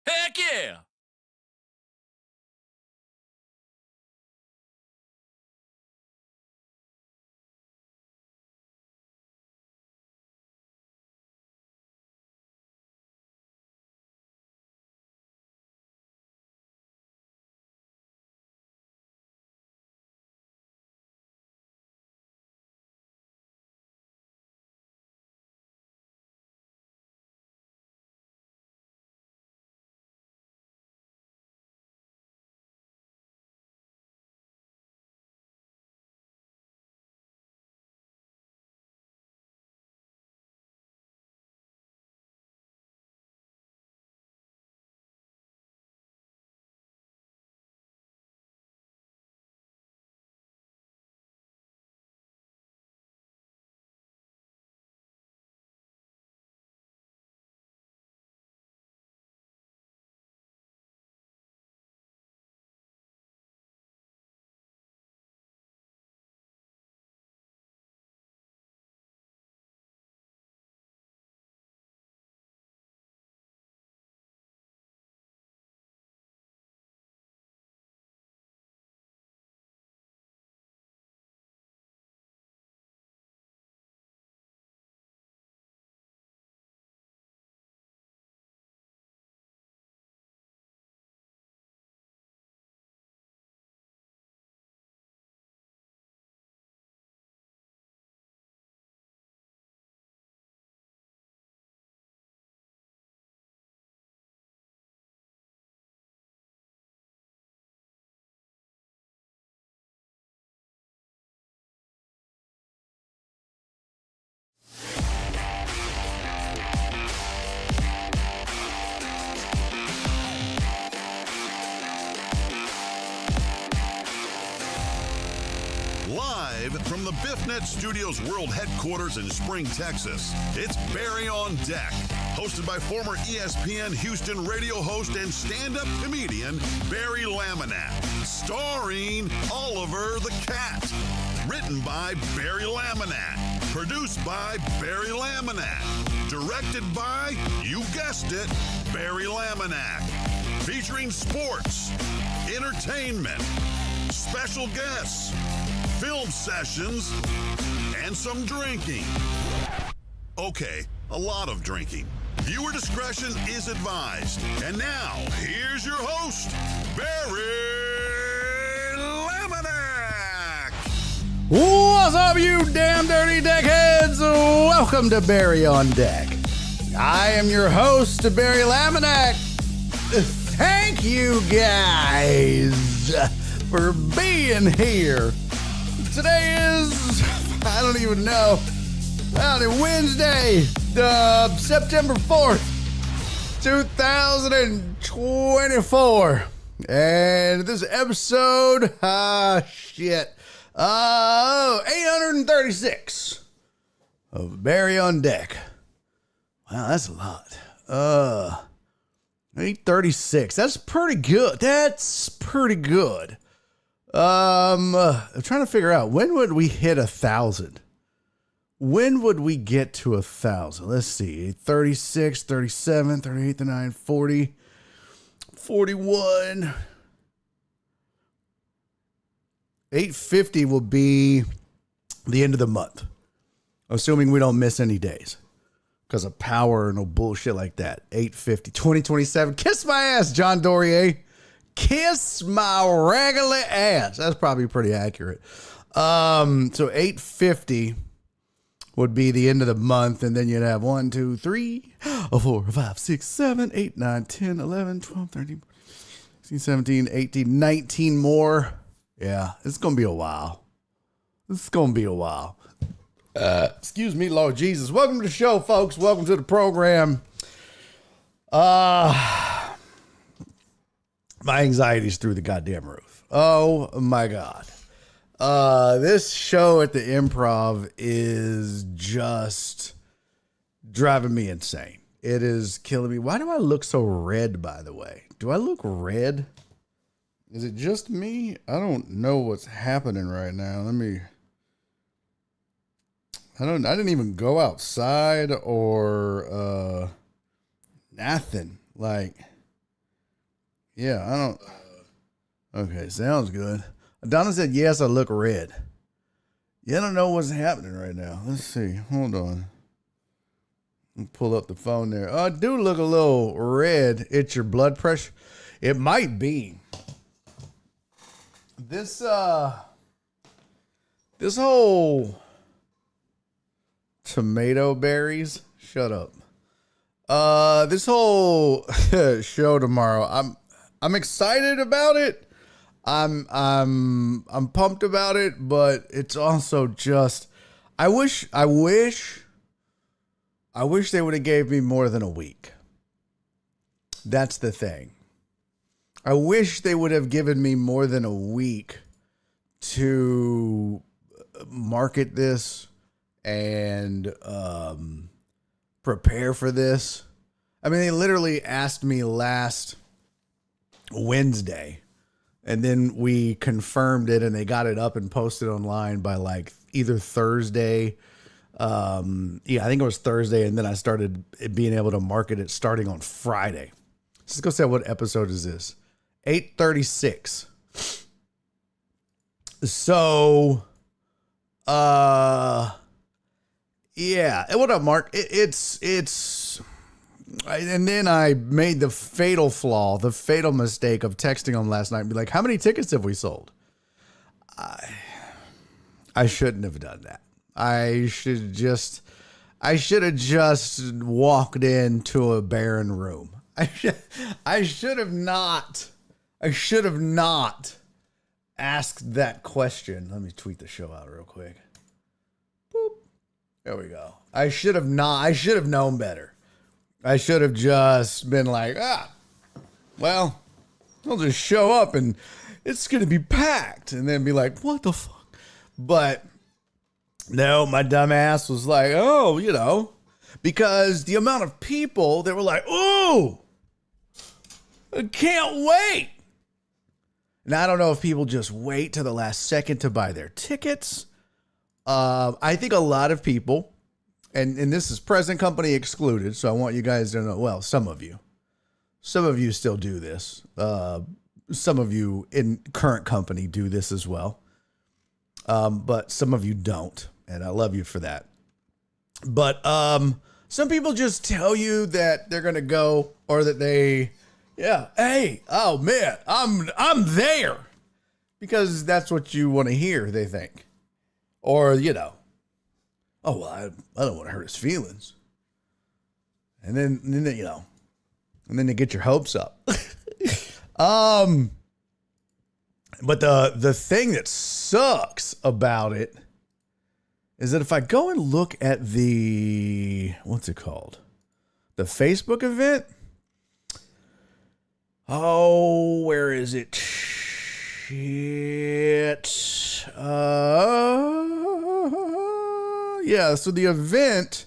Heck yeah! Live from the BiffNet Studios World Headquarters in Spring, Texas, it's Barry on Deck, hosted by former ESPN Houston radio host and stand-up comedian Barry Laminator, starring Oliver the Cat, written by Barry Laminator, produced by Barry Laminator, directed by, you guessed it, Barry Laminator, featuring sports, entertainment, special guests, film sessions, and some drinking. Okay, a lot of drinking. Viewer discretion is advised. And now, here's your host, Barry Laminator. What's up, you damn dirty deckheads? Welcome to Barry on Deck. I am your host, Barry Laminator. Thank you guys for being here. Today is, I don't even know, Wednesday, September 4th, 2024. And this episode, 836 of Barry on Deck. Wow, that's a lot. 836, that's pretty good. I'm trying to figure out, when would we hit 1,000? When would we get to 1,000? Let's see. 36, 37, 38, 39, 40, 41. 850 will be the end of the month, assuming we don't miss any days because of power and no bullshit like that. 850, 2027. Kiss my ass, John Dorier. Kiss my regular ass. That's probably pretty accurate. So 850 would be the end of the month, and then you'd have 1, 2, 3, 4, 5, 6, 7, 8, 9, 10, 11, 12, 13, 16, 17, 18, 19 more. Yeah, it's going to be a while. Excuse me, Lord Jesus. Welcome to the show, folks. Welcome to the program. My anxiety's through the goddamn roof. Oh my God. This show at the Improv is just driving me insane. It is killing me. Why do I look so red, by the way? Do I look red? Is it just me? I don't know what's happening right now. I didn't even go outside or nothing. Like, Yeah, I don't. Okay, sounds good. Donna said, yes, I look red. Yeah, I don't know what's happening right now. Let's see. Hold on. Pull up the phone there. I do look a little red. It's your blood pressure. It might be. This whole tomato berries. Shut up. This whole show tomorrow. I'm excited about it. I'm pumped about it, but it's also just I wish they would have gave me more than a week. That's the thing. I wish they would have given me more than a week to market this and prepare for this. I mean, they literally asked me last Wednesday, and then we confirmed it, and they got it up and posted online by like either Thursday. I think it was Thursday, and then I started being able to market it starting on Friday. Let's go see what episode is this. 836. So, yeah. And what up, Mark? It's, and then I made the fatal mistake of texting him last night and be like, how many tickets have we sold? I shouldn't have done that. I should have just walked into a barren room. I should have not asked that question. Let me tweet the show out real quick. Boop. There we go. I should have known better. I should have just been like, well, I'll just show up and it's going to be packed, and then be like, what the fuck? But no, my dumb ass was like, because the amount of people that were like, ooh, I can't wait. And I don't know if people just wait to the last second to buy their tickets. I think a lot of people, and this is present company excluded, so I want you guys to know, well, some of you still do this. Some of you in current company do this as well. But some of you don't, and I love you for that. But some people just tell you that they're going to go, or that hey, oh man, I'm there, because that's what you want to hear, they think. Or, oh, well, I don't want to hurt his feelings. And then they get your hopes up. But the thing that sucks about it is that if I go and look at the, what's it called? The Facebook event. Oh, where is it? Shit. Yeah, so the event,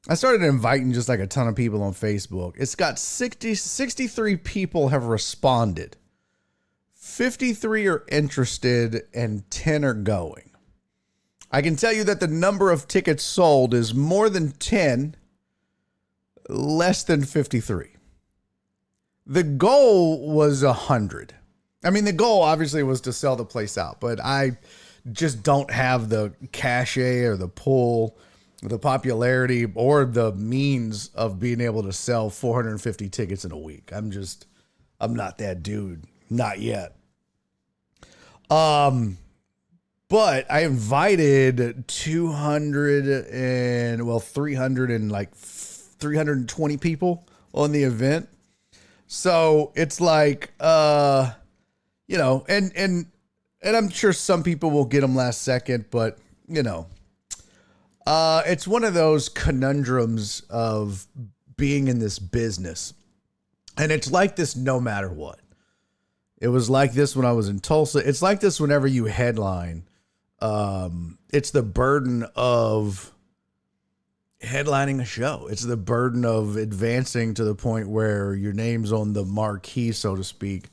I started inviting just like a ton of people on Facebook. It's got 63 people have responded. 53 are interested and 10 are going. I can tell you that the number of tickets sold is more than 10, less than 53. The goal was 100. I mean, the goal obviously was to sell the place out, but I just don't have the cachet or the pull, the popularity, or the means of being able to sell 450 tickets in a week. I'm not that dude. Not yet. But I invited 320 people on the event. So it's like, and I'm sure some people will get them last second, but it's one of those conundrums of being in this business. And it's like this no matter what. It was like this when I was in Tulsa. It's like this whenever you headline. It's the burden of headlining a show. It's the burden of advancing to the point where your name's on the marquee, so to speak.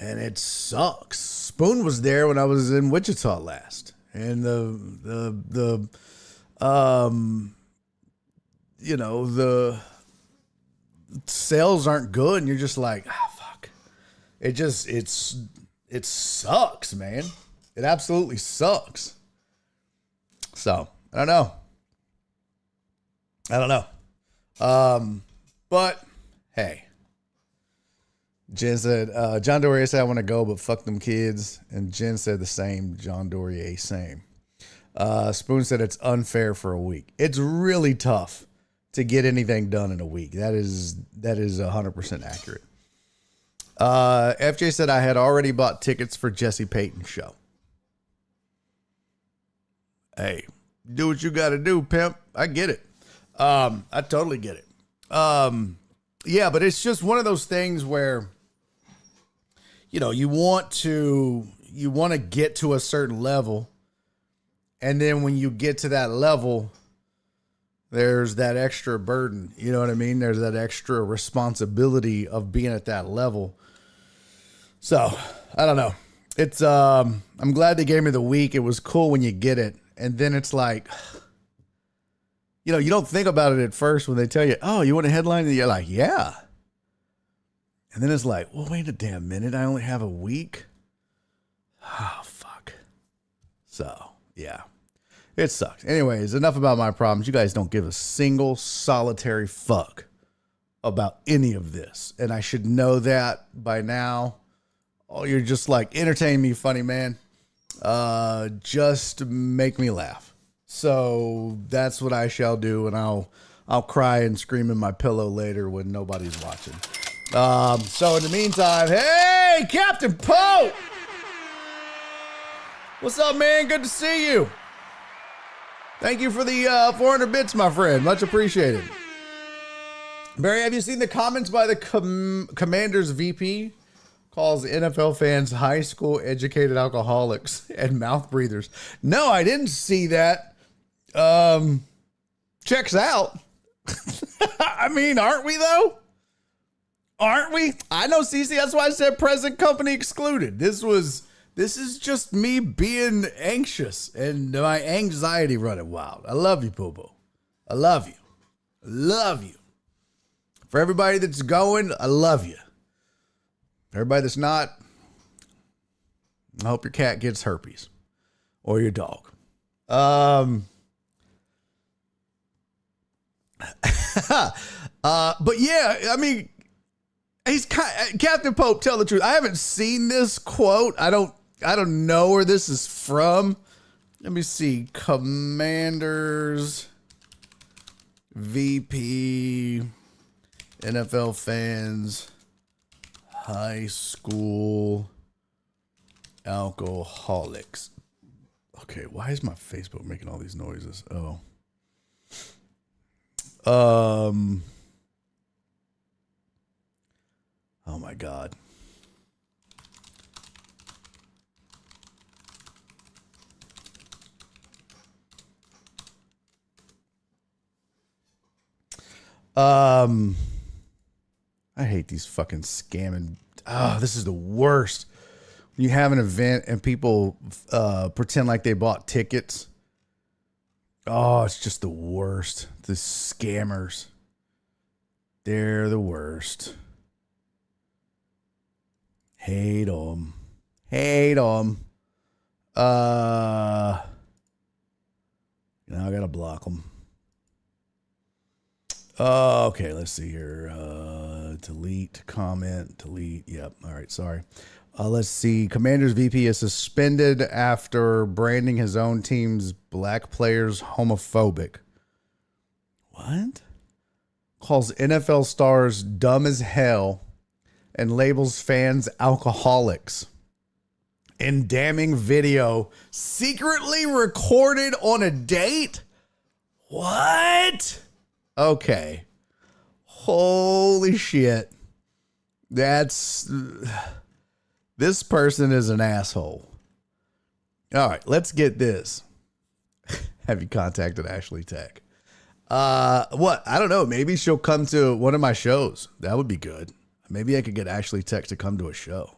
And it sucks. Spoon was there when I was in Wichita last. And the sales aren't good. And you're just like, fuck. it sucks, man. It absolutely sucks. So I don't know. But hey, Jen said, John Dorier said, I want to go, but fuck them kids. And Jen said the same. John Dorier, same. Spoon said it's unfair for a week. It's really tough to get anything done in a week. That is 100% accurate. FJ said I had already bought tickets for Jesse Payton's show. Hey, do what you got to do, pimp. I get it. I totally get it. Yeah, but it's just one of those things where, you know, you want to get to a certain level. And then when you get to that level, there's that extra burden. You know what I mean? There's that extra responsibility of being at that level. So I don't know. It's, I'm glad they gave me the week. It was cool when you get it. And then it's like, you know, you don't think about it at first when they tell you, oh, you want a headline? And you're like, yeah. And then it's like, well, wait a damn minute. I only have a week. Oh, fuck. So, yeah. It sucks. Anyways, enough about my problems. You guys don't give a single solitary fuck about any of this. And I should know that by now. Oh, you're just like, entertain me, funny man. Just make me laugh. So that's what I shall do, and I'll cry and scream in my pillow later when nobody's watching. So in the meantime, hey, Captain Pope! What's up, man? Good to see you. Thank you for the 400 bits, my friend. Much appreciated. Barry, have you seen the comments by the Commanders VP? Calls NFL fans high school educated alcoholics and mouth breathers. No, I didn't see that. Checks out. I mean, aren't we though? Aren't we? I know, CC. That's why I said present company excluded. This is just me being anxious and my anxiety running wild. I love you, Poo Poo. I love you. I love you. For everybody that's going, I love you. Everybody that's not, I hope your cat gets herpes or your dog. But yeah, I mean, Captain Pope, tell the truth. I haven't seen this quote. I don't know where this is from. Let me see. Commanders VP NFL fans high school alcoholics. Okay, why is my Facebook making all these noises? Oh. Oh my God. I hate these fucking scamming. Oh, this is the worst. When you have an event and people pretend like they bought tickets. Oh, it's just the worst. The scammers. They're the worst. Hate them. Hate them. Now I gotta block them. Okay, let's see here. Delete, comment, delete. Yep. All right, sorry. Let's see. Commanders VP is suspended after branding his own team's black players homophobic. What? Calls NFL stars dumb as hell and labels fans alcoholics. In damning video secretly recorded on a date? What? Okay. Holy shit. This person is an asshole. All right, let's get this. Have you contacted Ashley Tech? What? I don't know. Maybe she'll come to one of my shows. That would be good. Maybe I could get Ashley Tech to come to a show.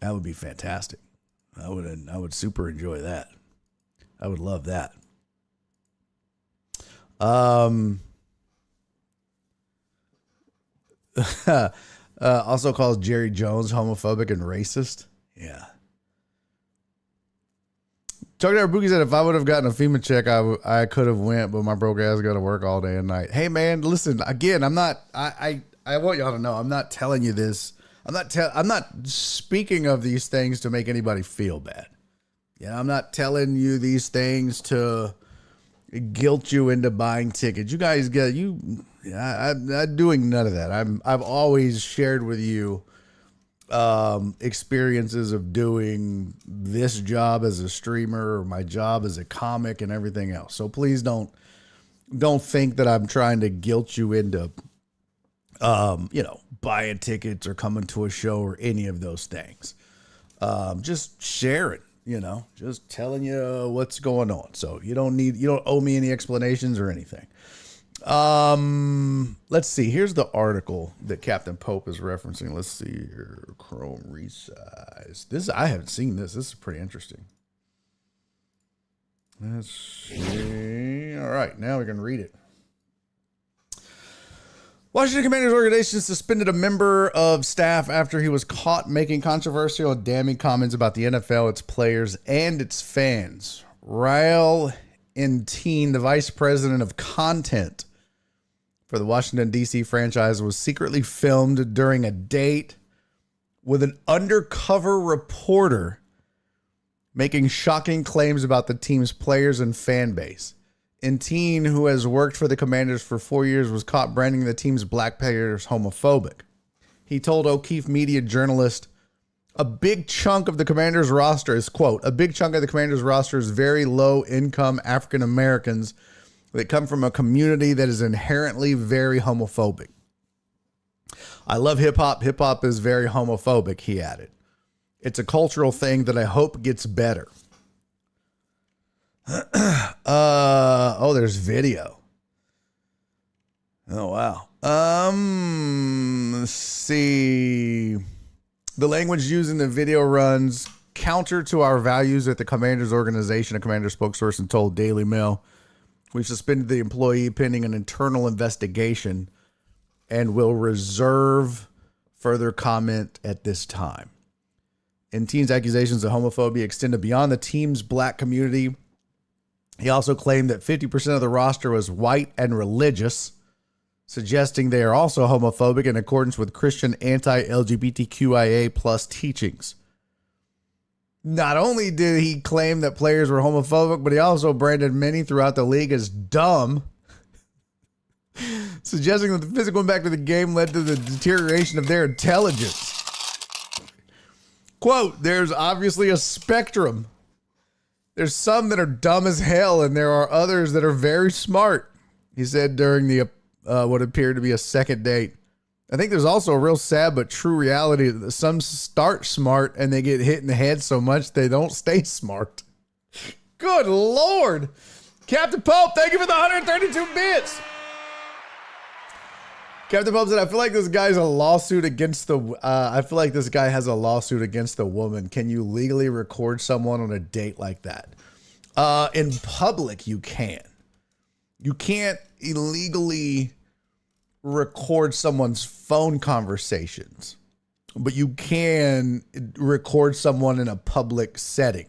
That would be fantastic. I would super enjoy that. I would love that. Also calls Jerry Jones homophobic and racist. Yeah. Chuck Boogie said, if I would have gotten a FEMA check, I could have went, but my broke ass got to work all day and night. Hey, man, listen, again, I want y'all to know, I'm not telling you this. I'm not speaking of these things to make anybody feel bad. Yeah, I'm not telling you these things to guilt you into buying tickets. You guys I'm not doing none of that. I've always shared with you experiences of doing this job as a streamer or my job as a comic and everything else. So please don't think that I'm trying to guilt you into buying tickets or coming to a show or any of those things. Just sharing, just telling you what's going on. So you don't owe me any explanations or anything. Let's see. Here's the article that Captain Pope is referencing. Let's see here. Chrome resize. I haven't seen this. This is pretty interesting. Let's see. All right. Now we can read it. Washington Commanders organization suspended a member of staff after he was caught making controversial and damning comments about the NFL, its players, and its fans. Rael Enteen, the vice president of content for the Washington, D.C. franchise, was secretly filmed during a date with an undercover reporter making shocking claims about the team's players and fan base. Enteen, who has worked for the Commanders for 4 years, was caught branding the team's black players homophobic. He told O'Keefe media journalist, a big chunk of the Commanders roster is, quote, a big chunk of the Commanders roster is very low income African Americans that come from a community that is inherently very homophobic. I love hip hop. Hip hop is very homophobic, he added. It's a cultural thing that I hope gets better. There's video. Oh, wow. Let's see. The language used in the video runs counter to our values at the Commanders organization, a Commander spokesperson told Daily Mail. We've suspended the employee pending an internal investigation and will reserve further comment at this time. Enteen's accusations of homophobia extended beyond the team's black community. He also claimed that 50% of the roster was white and religious, suggesting they are also homophobic in accordance with Christian anti-LGBTQIA plus teachings. Not only did he claim that players were homophobic, but he also branded many throughout the league as dumb, suggesting that the physical impact of the game led to the deterioration of their intelligence. Quote, there's obviously a spectrum. There's some that are dumb as hell, and there are others that are very smart, he said during the what appeared to be a second date. I think there's also a real sad but true reality that some start smart and they get hit in the head so much they don't stay smart. Good Lord. Captain Pope, thank you for the 132 bits. Captain Pope said, I feel like this guy's a lawsuit against the, I feel like this guy has a lawsuit against the woman. Can you legally record someone on a date like that? In public, you can. You can't illegally record someone's phone conversations, but you can record someone in a public setting.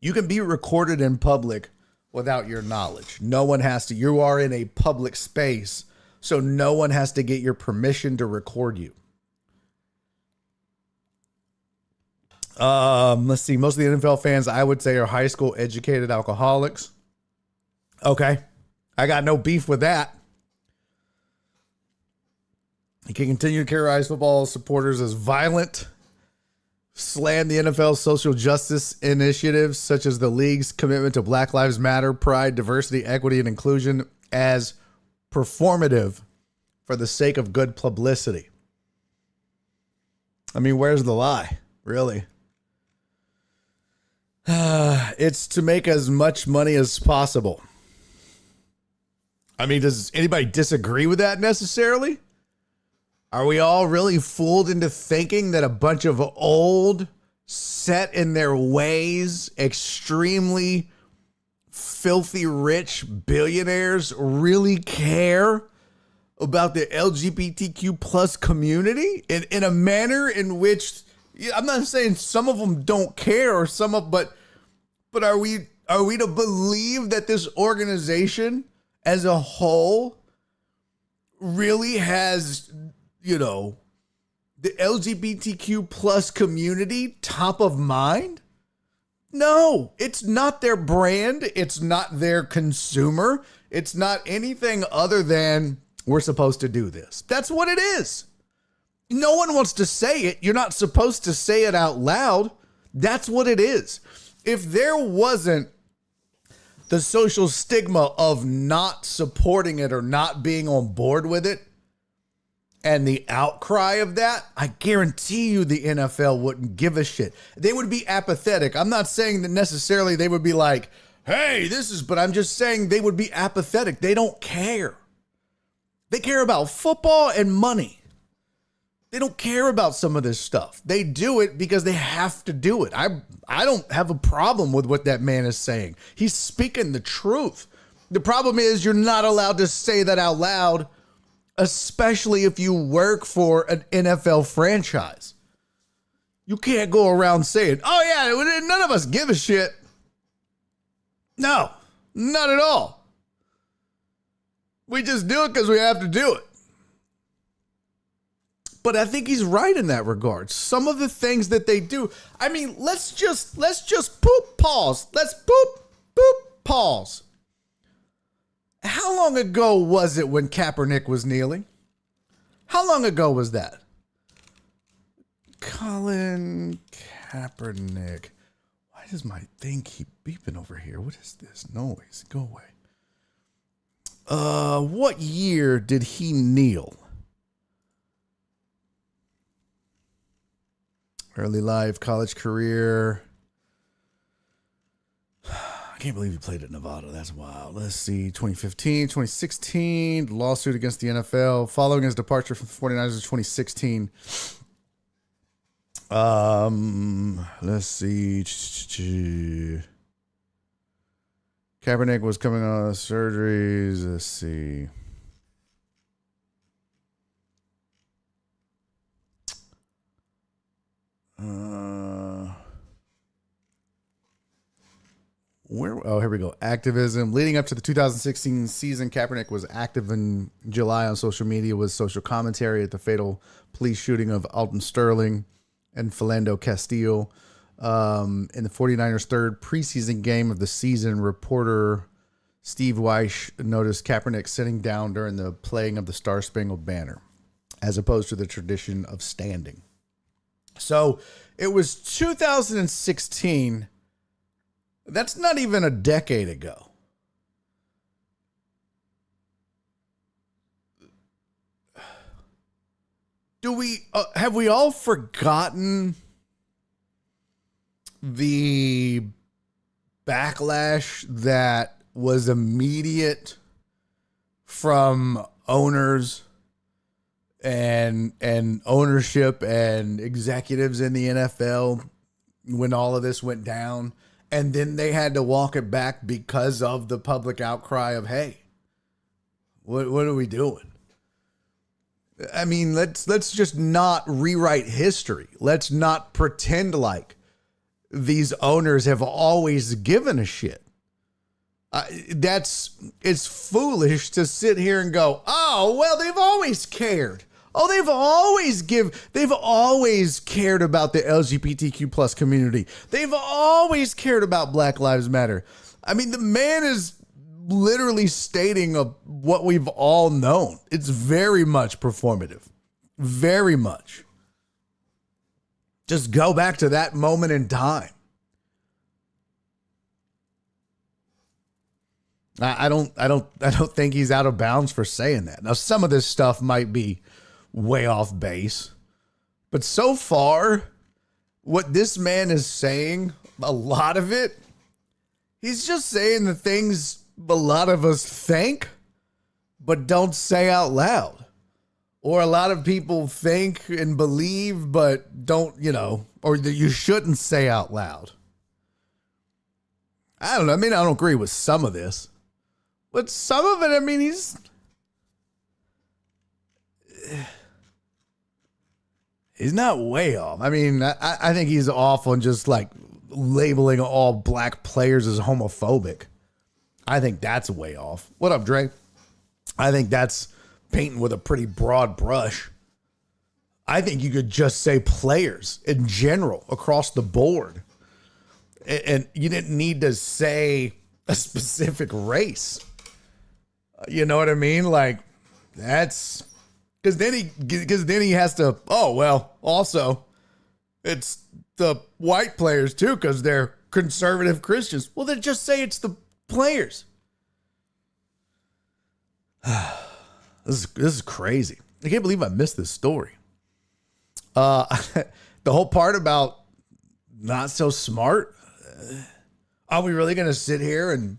You can be recorded in public without your knowledge. No one has to. You are in a public space, so no one has to get your permission to record you. Let's see. Most of the NFL fans, I would say, are high school educated alcoholics. Okay. I got no beef with that. He can continue to characterize football supporters as violent, slam the NFL's social justice initiatives, such as the league's commitment to Black Lives Matter, pride, diversity, equity, and inclusion, as performative for the sake of good publicity. I mean, where's the lie? Really? It's to make as much money as possible. I mean, does anybody disagree with that necessarily? Are we all really fooled into thinking that a bunch of old, set in their ways, extremely filthy rich billionaires really care about the LGBTQ plus community in a manner in which, I'm not saying some of them don't care or but are we to believe that this organization as a whole really has, the LGBTQ plus community top of mind? No, it's not their brand. It's not their consumer. It's not anything other than we're supposed to do this. That's what it is. No one wants to say it. You're not supposed to say it out loud. That's what it is. If there wasn't the social stigma of not supporting it or not being on board with it, and the outcry of that, I guarantee you the NFL wouldn't give a shit. They would be apathetic. I'm not saying that necessarily they would be like, hey, but I'm just saying they would be apathetic. They don't care. They care about football and money. They don't care about some of this stuff. They do it because they have to do it. I don't have a problem with what that man is saying. He's speaking the truth. The problem is you're not allowed to say that out loud, especially if you work for an NFL franchise. You can't go around saying, oh yeah, none of us give a shit. No, not at all. We just do it because we have to do it. But I think he's right in that regard. Some of the things that they do, I mean, let's just pause. Let's pause. How long ago was it when Kaepernick was kneeling? How long ago was that? Colin Kaepernick. Why does my thing keep beeping over here? What is this noise? Go away. What year did he kneel? Early life, college career. I can't believe he played at Nevada. That's wild. Let's see. 2015, 2016, lawsuit against the NFL following his departure from the 49ers in 2016. Let's see. Kaepernick was coming on surgeries. Let's see. Here we go. Activism. Leading up to the 2016 season, Kaepernick was active in July on social media with social commentary at the fatal police shooting of Alton Sterling and Philando Castillo. In the 49ers' third preseason game of the season, reporter Steve Weish noticed Kaepernick sitting down during the playing of the Star Spangled Banner, as opposed to the tradition of standing. So it was 2016. That's not even a decade ago. Have we all forgotten the backlash that was immediate from owners and ownership and executives in the NFL when all of this went down? And then they had to walk it back because of the public outcry of, hey, what are we doing? I mean, let's just not rewrite history. Let's not pretend like these owners have always given a shit. It's foolish to sit here and go, oh, well, they've always cared. Oh, they've always cared about the LGBTQ plus community. They've always cared about Black Lives Matter. I mean, the man is literally stating what we've all known. It's very much performative. Very much. Just go back to that moment in time. I don't think he's out of bounds for saying that. Now, some of this stuff might be way off base, but so far, what this man is saying, a lot of it, he's just saying the things a lot of us think, but don't say out loud. Or a lot of people think and believe, but don't, or that you shouldn't say out loud. I don't know. I mean, I don't agree with some of this, but some of it, I mean, He's not way off. I mean, I think he's off on just like labeling all black players as homophobic. I think that's way off. What up, Dre? I think that's painting with a pretty broad brush. I think you could just say players in general across the board. And you didn't need to say a specific race. You know what I mean? Like, that's because then he has to, oh, well, also, it's the white players too, because they're conservative Christians. Well, then just say it's the players. This is crazy. I can't believe I missed this story. The whole part about not so smart. Are we really going to sit here and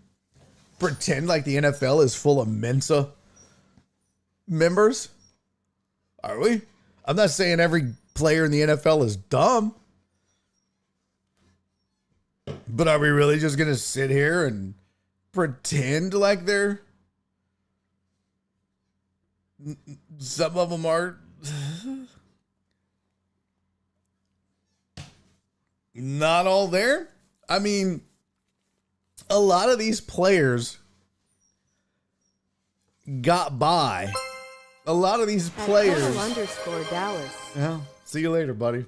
pretend like the NFL is full of Mensa members? Are we? I'm not saying every player in the NFL is dumb. But are we really just going to sit here and pretend like they're... Some of them are... not all there? I mean, a lot of these players got by. A lot of these players. _Dallas. Yeah. See you later, buddy.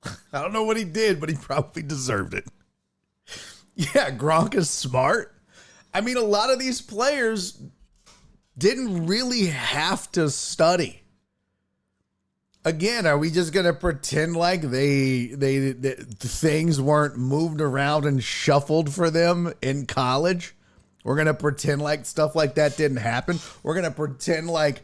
I don't know what he did, but he probably deserved it. Yeah, Gronk is smart. I mean, a lot of these players didn't really have to study. Again, are we just going to pretend like they things weren't moved around and shuffled for them in college? We're going to pretend like stuff like that didn't happen. We're going to pretend like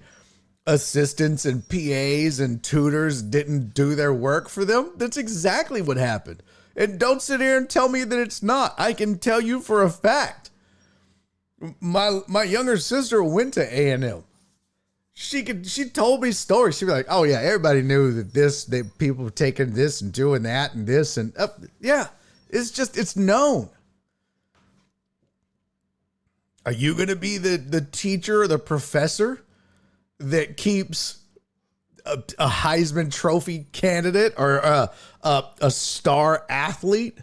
assistants and PAs and tutors didn't do their work for them. That's exactly what happened. And don't sit here and tell me that it's not. I can tell you for a fact. My younger sister went to A&M. She told me stories. She'd be like, "Oh yeah, everybody knew that people were taking this and doing that and this and yeah, it's known." Are you going to be the teacher or the professor that keeps a Heisman Trophy candidate or a star athlete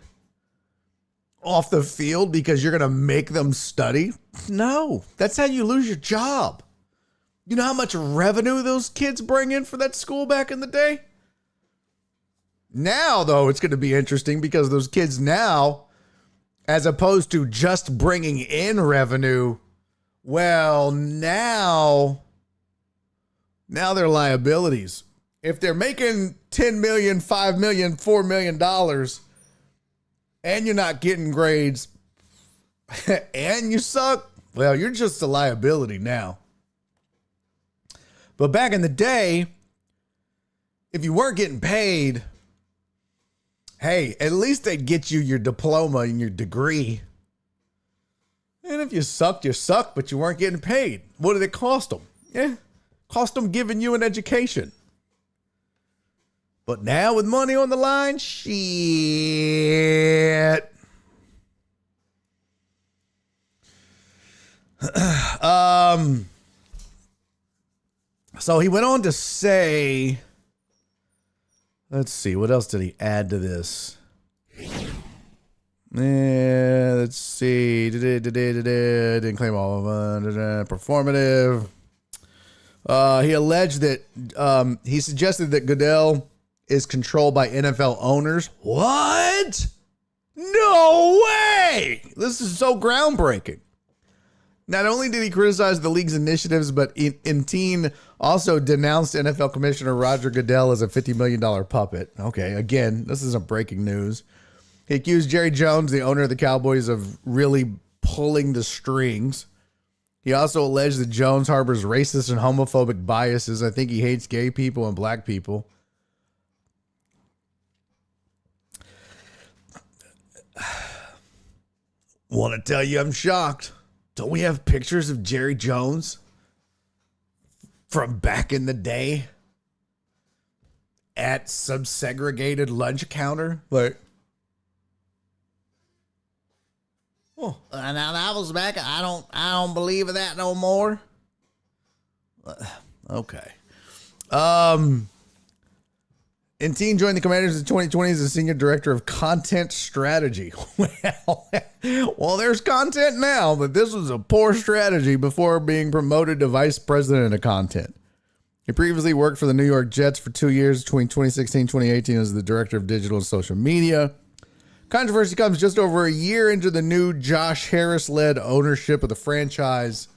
off the field because you're going to make them study? No, that's how you lose your job. You know how much revenue those kids bring in for that school back in the day? Now, though, it's going to be interesting because those kids now, as opposed to just bringing in revenue, well, now they're liabilities. If they're making $10 million, $5 million, $4 million, and you're not getting grades, and you suck, well, you're just a liability now. But back in the day, if you weren't getting paid, hey, at least they'd get you your diploma and your degree. And if you sucked, you sucked, but you weren't getting paid. What did it cost them? Yeah, cost them giving you an education. But now with money on the line, shit. So he went on to say, let's see, what else did he add to this? Let's see. Didn't claim all of them. Performative. He alleged that he suggested that Goodell is controlled by NFL owners. What? No way! This is so groundbreaking. Not only did he criticize the league's initiatives, but Enteen also denounced NFL Commissioner Roger Goodell as a $50 million puppet. Okay, again, this isn't breaking news. He accused Jerry Jones, the owner of the Cowboys, of really pulling the strings. He also alleged that Jones harbors racist and homophobic biases. I think he hates gay people and black people. Want to tell you I'm shocked. Don't we have pictures of Jerry Jones from back in the day at some segregated lunch counter? Like, oh, now that was back. I don't believe in that no more. Okay. Enteen joined the Commanders in 2020 as the Senior Director of Content Strategy. Well, there's content now, but this was a poor strategy before being promoted to Vice President of Content. He previously worked for the New York Jets for 2 years between 2016 and 2018 as the Director of Digital and Social Media. Controversy comes just over a year into the new Josh Harris-led ownership of the franchise.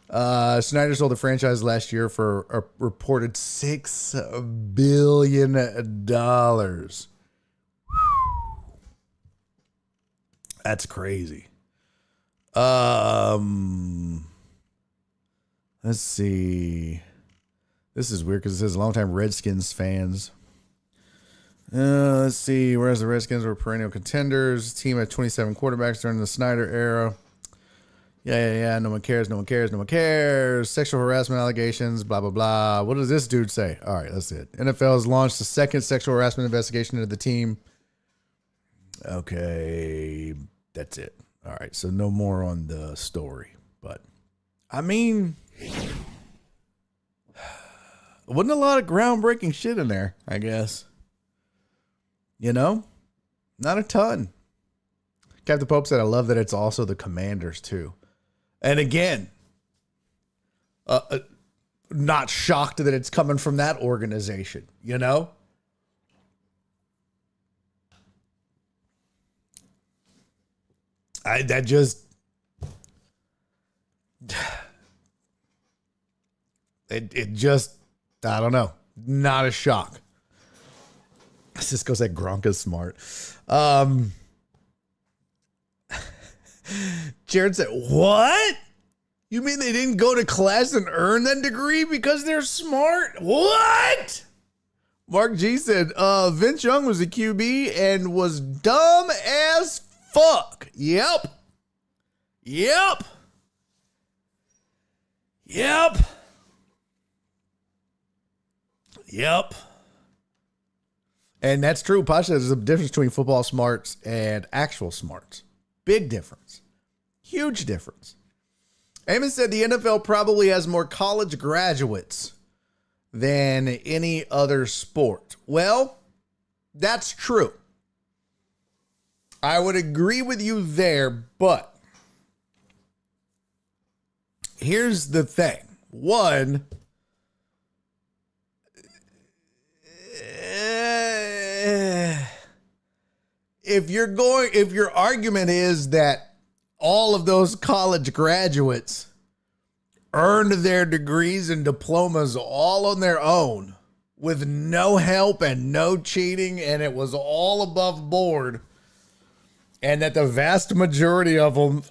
Snyder sold the franchise last year for a reported $6 billion. That's crazy. Let's see. This is weird because it says longtime Redskins fans. Let's see. Whereas the Redskins were perennial contenders, team had 27 quarterbacks during the Snyder era. Yeah. No one cares. Sexual harassment allegations, blah, blah, blah. What does this dude say? All right, that's it. NFL has launched the second sexual harassment investigation into the team. Okay, that's it. All right, so no more on the story. But, I mean, wasn't a lot of groundbreaking shit in there, I guess. You know? Not a ton. Captain Pope said, I love that it's also the Commanders, too. And again, not shocked that it's coming from that organization, you know? I don't know. Not a shock. Cisco said Gronk is smart. Jared said, what? You mean they didn't go to class and earn that degree because they're smart? What? Mark G said, Vince Young was a QB and was dumb as fuck. Yep. And that's true. Pasha, there's a difference between football smarts and actual smarts. Big difference. Huge difference. Amos said the NFL probably has more college graduates than any other sport. Well, that's true. I would agree with you there, but here's the thing. One, if your argument is that all of those college graduates earned their degrees and diplomas all on their own with no help and no cheating, and it was all above board, and that the vast majority of them,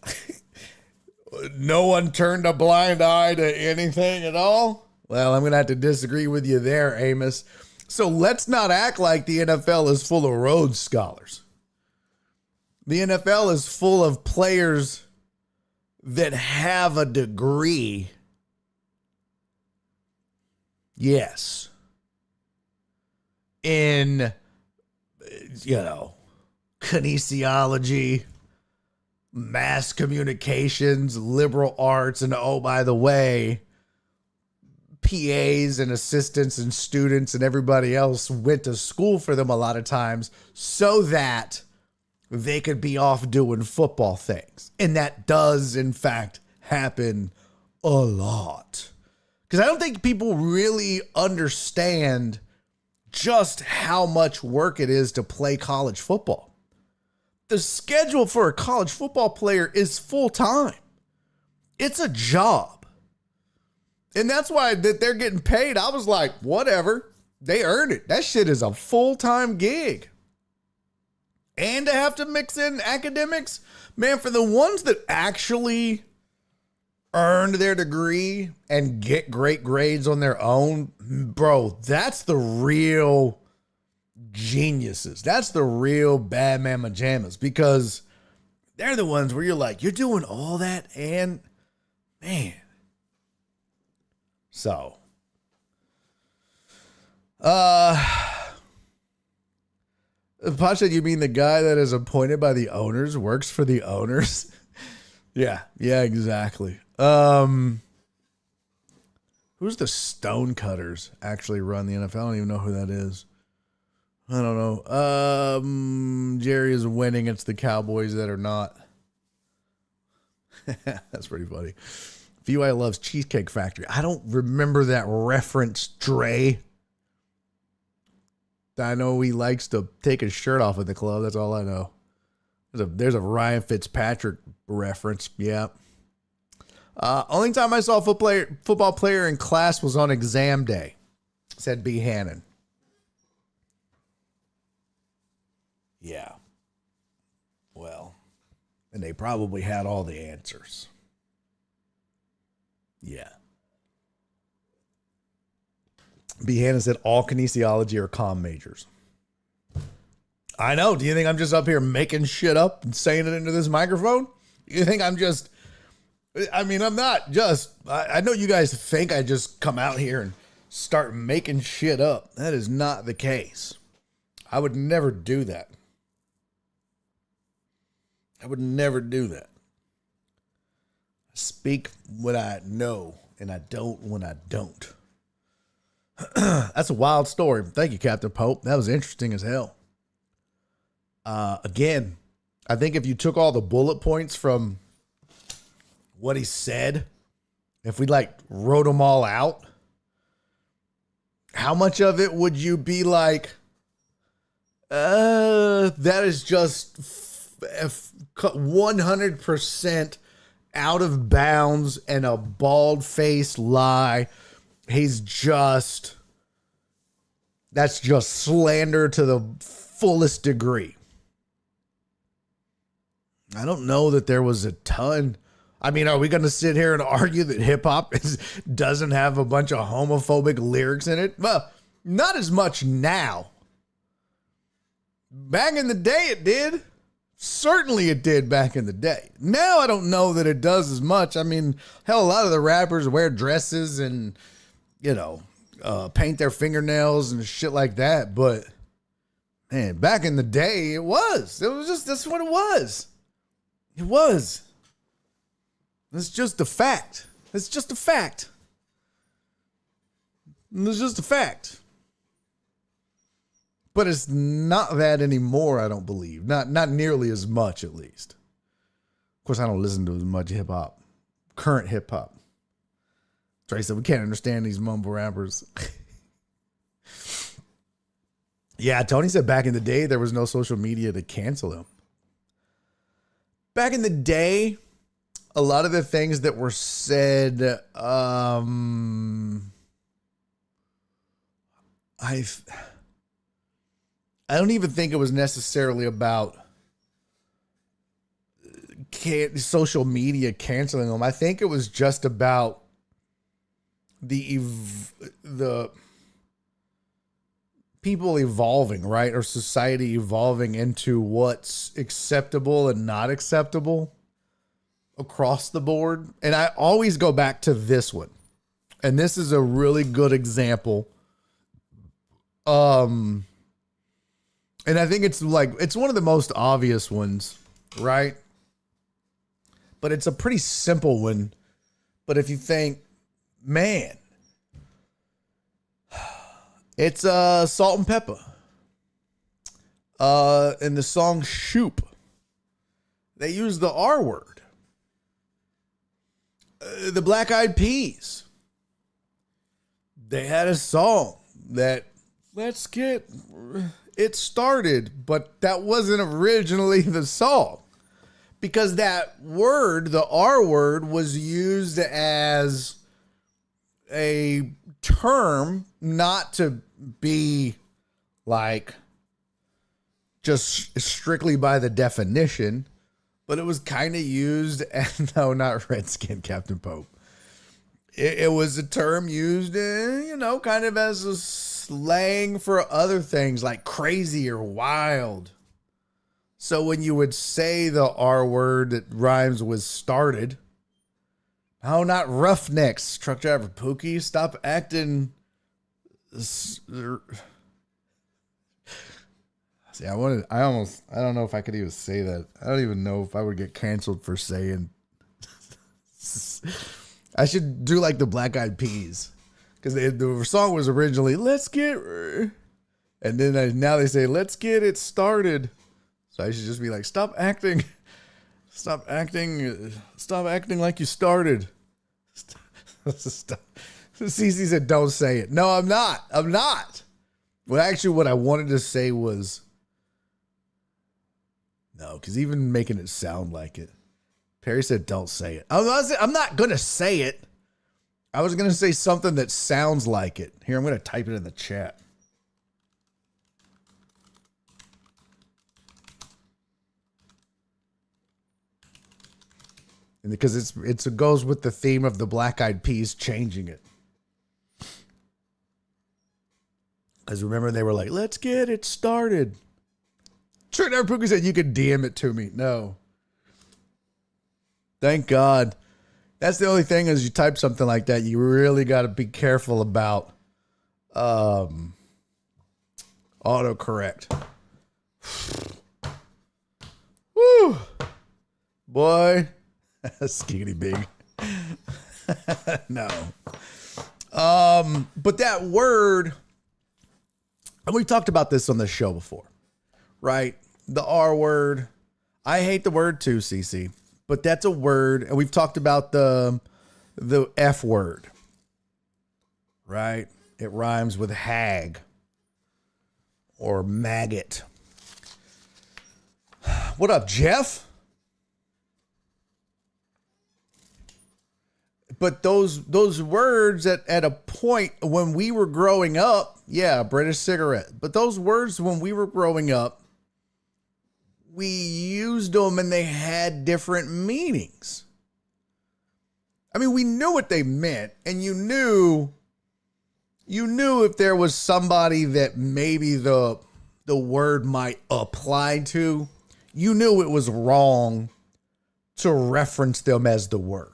no one turned a blind eye to anything at all, well, I'm going to have to disagree with you there, Amos. So let's not act like the NFL is full of Rhodes Scholars. The NFL is full of players that have a degree. Yes. In, kinesiology, mass communications, liberal arts, and oh, by the way, PAs and assistants and students and everybody else went to school for them a lot of times so that they could be off doing football things. And that does, in fact, happen a lot. Because I don't think people really understand just how much work it is to play college football. The schedule for a college football player is full time. It's a job. And that's why that they're getting paid. I was like, whatever. They earned it. That shit is a full-time gig. And to have to mix in academics, man, for the ones that actually earned their degree and get great grades on their own, bro, that's the real geniuses. That's the real bad mamma jammas, because they're the ones where you're like, you're doing all that, and man. So, Pasha, you mean the guy that is appointed by the owners works for the owners? Yeah, exactly. Who's the Stonecutters actually run the NFL? I don't even know who that is. I don't know. Jerry is winning. It's the Cowboys that are not. That's pretty funny. VY loves Cheesecake Factory. I don't remember that reference, Dre. I know he likes to take his shirt off at the club. That's all I know. There's a Ryan Fitzpatrick reference. Yeah. Only time I saw a football player in class was on exam day, said B. Hannon. Yeah. Well, and they probably had all the answers. Yeah. B. Hannon said all kinesiology are comm majors. I know. Do you think I'm just up here making shit up and saying it into this microphone? You think I'm just, I'm not just, I know you guys think I just come out here and start making shit up. That is not the case. I would never do that. I would never do that. I speak what I know, and I don't when I don't. That's a wild story. Thank you, Captain Pope. That was interesting as hell. Again, I think if you took all the bullet points from what he said, if we wrote them all out, how much of it would you be like, that is just 100% out of bounds and a bald-faced lie. That's just slander to the fullest degree. I don't know that there was a ton. Are we going to sit here and argue that hip hop doesn't have a bunch of homophobic lyrics in it? Well, not as much now. Back in the day, it did. Certainly it did back in the day. Now I don't know that it does as much. Hell, a lot of the rappers wear dresses and, paint their fingernails and shit like that. But, man, back in the day, it was. That's what it was. It was. It's just a fact. It's just a fact. It's just a fact. But it's not that anymore, I don't believe. Not nearly as much, at least. Of course, I don't listen to as much hip-hop. Current hip-hop. Trey said, we can't understand these mumble rappers. Yeah, Tony said back in the day, there was no social media to cancel him. Back in the day, a lot of the things that were said, I don't even think it was necessarily about social media canceling them. I think it was just about the people evolving, right? Or society evolving into what's acceptable and not acceptable across the board. And I always go back to this one. And this is a really good example. And I think it's one of the most obvious ones, right? But it's a pretty simple one. But if you think, man, it's Salt and Pepper. In the song Shoop, they use the R word. The Black Eyed Peas, they had a song that, let's get it started, but that wasn't originally the song. Because that word, the R word, was used as a term not to be just strictly by the definition, but it was kind of used as, no, not Redskin, Captain Pope. It was a term used, kind of as a slang for other things like crazy or wild. So when you would say the R word that rhymes with started, oh, not roughnecks, truck driver Pookie, stop acting. See, I don't know if I could even say that. I don't even know if I would get canceled for saying. I should do like the Black Eyed Peas, because the song was originally, let's get And then now they say, let's get it started. So I should just be like, stop acting like you started. Cece said, don't say it. No, I'm not. Well, actually, what I wanted to say was, no, because even making it sound like it. Perry said, don't say it. I'm not going to say it. I was going to say something that sounds like it. Here, I'm going to type it in the chat. And because it goes with the theme of the Black Eyed Peas changing it. Because remember, they were like, let's get it started. Trent Pookie said, you could DM it to me. No. Thank God. That's the only thing is you type something like that, you really got to be careful about autocorrect. Woo. Boy. Skiggity big. No. But that word, and we talked about this on the show before, right? The R word. I hate the word too, CC, but that's a word. And we've talked about the F word, right? It rhymes with hag or maggot. What up, Jeff? But those words at a point when we were growing up, yeah, British cigarette. But those words when we were growing up, we used them and they had different meanings. I mean, we knew what they meant, and you knew if there was somebody that maybe the word might apply to, you knew it was wrong to reference them as the word.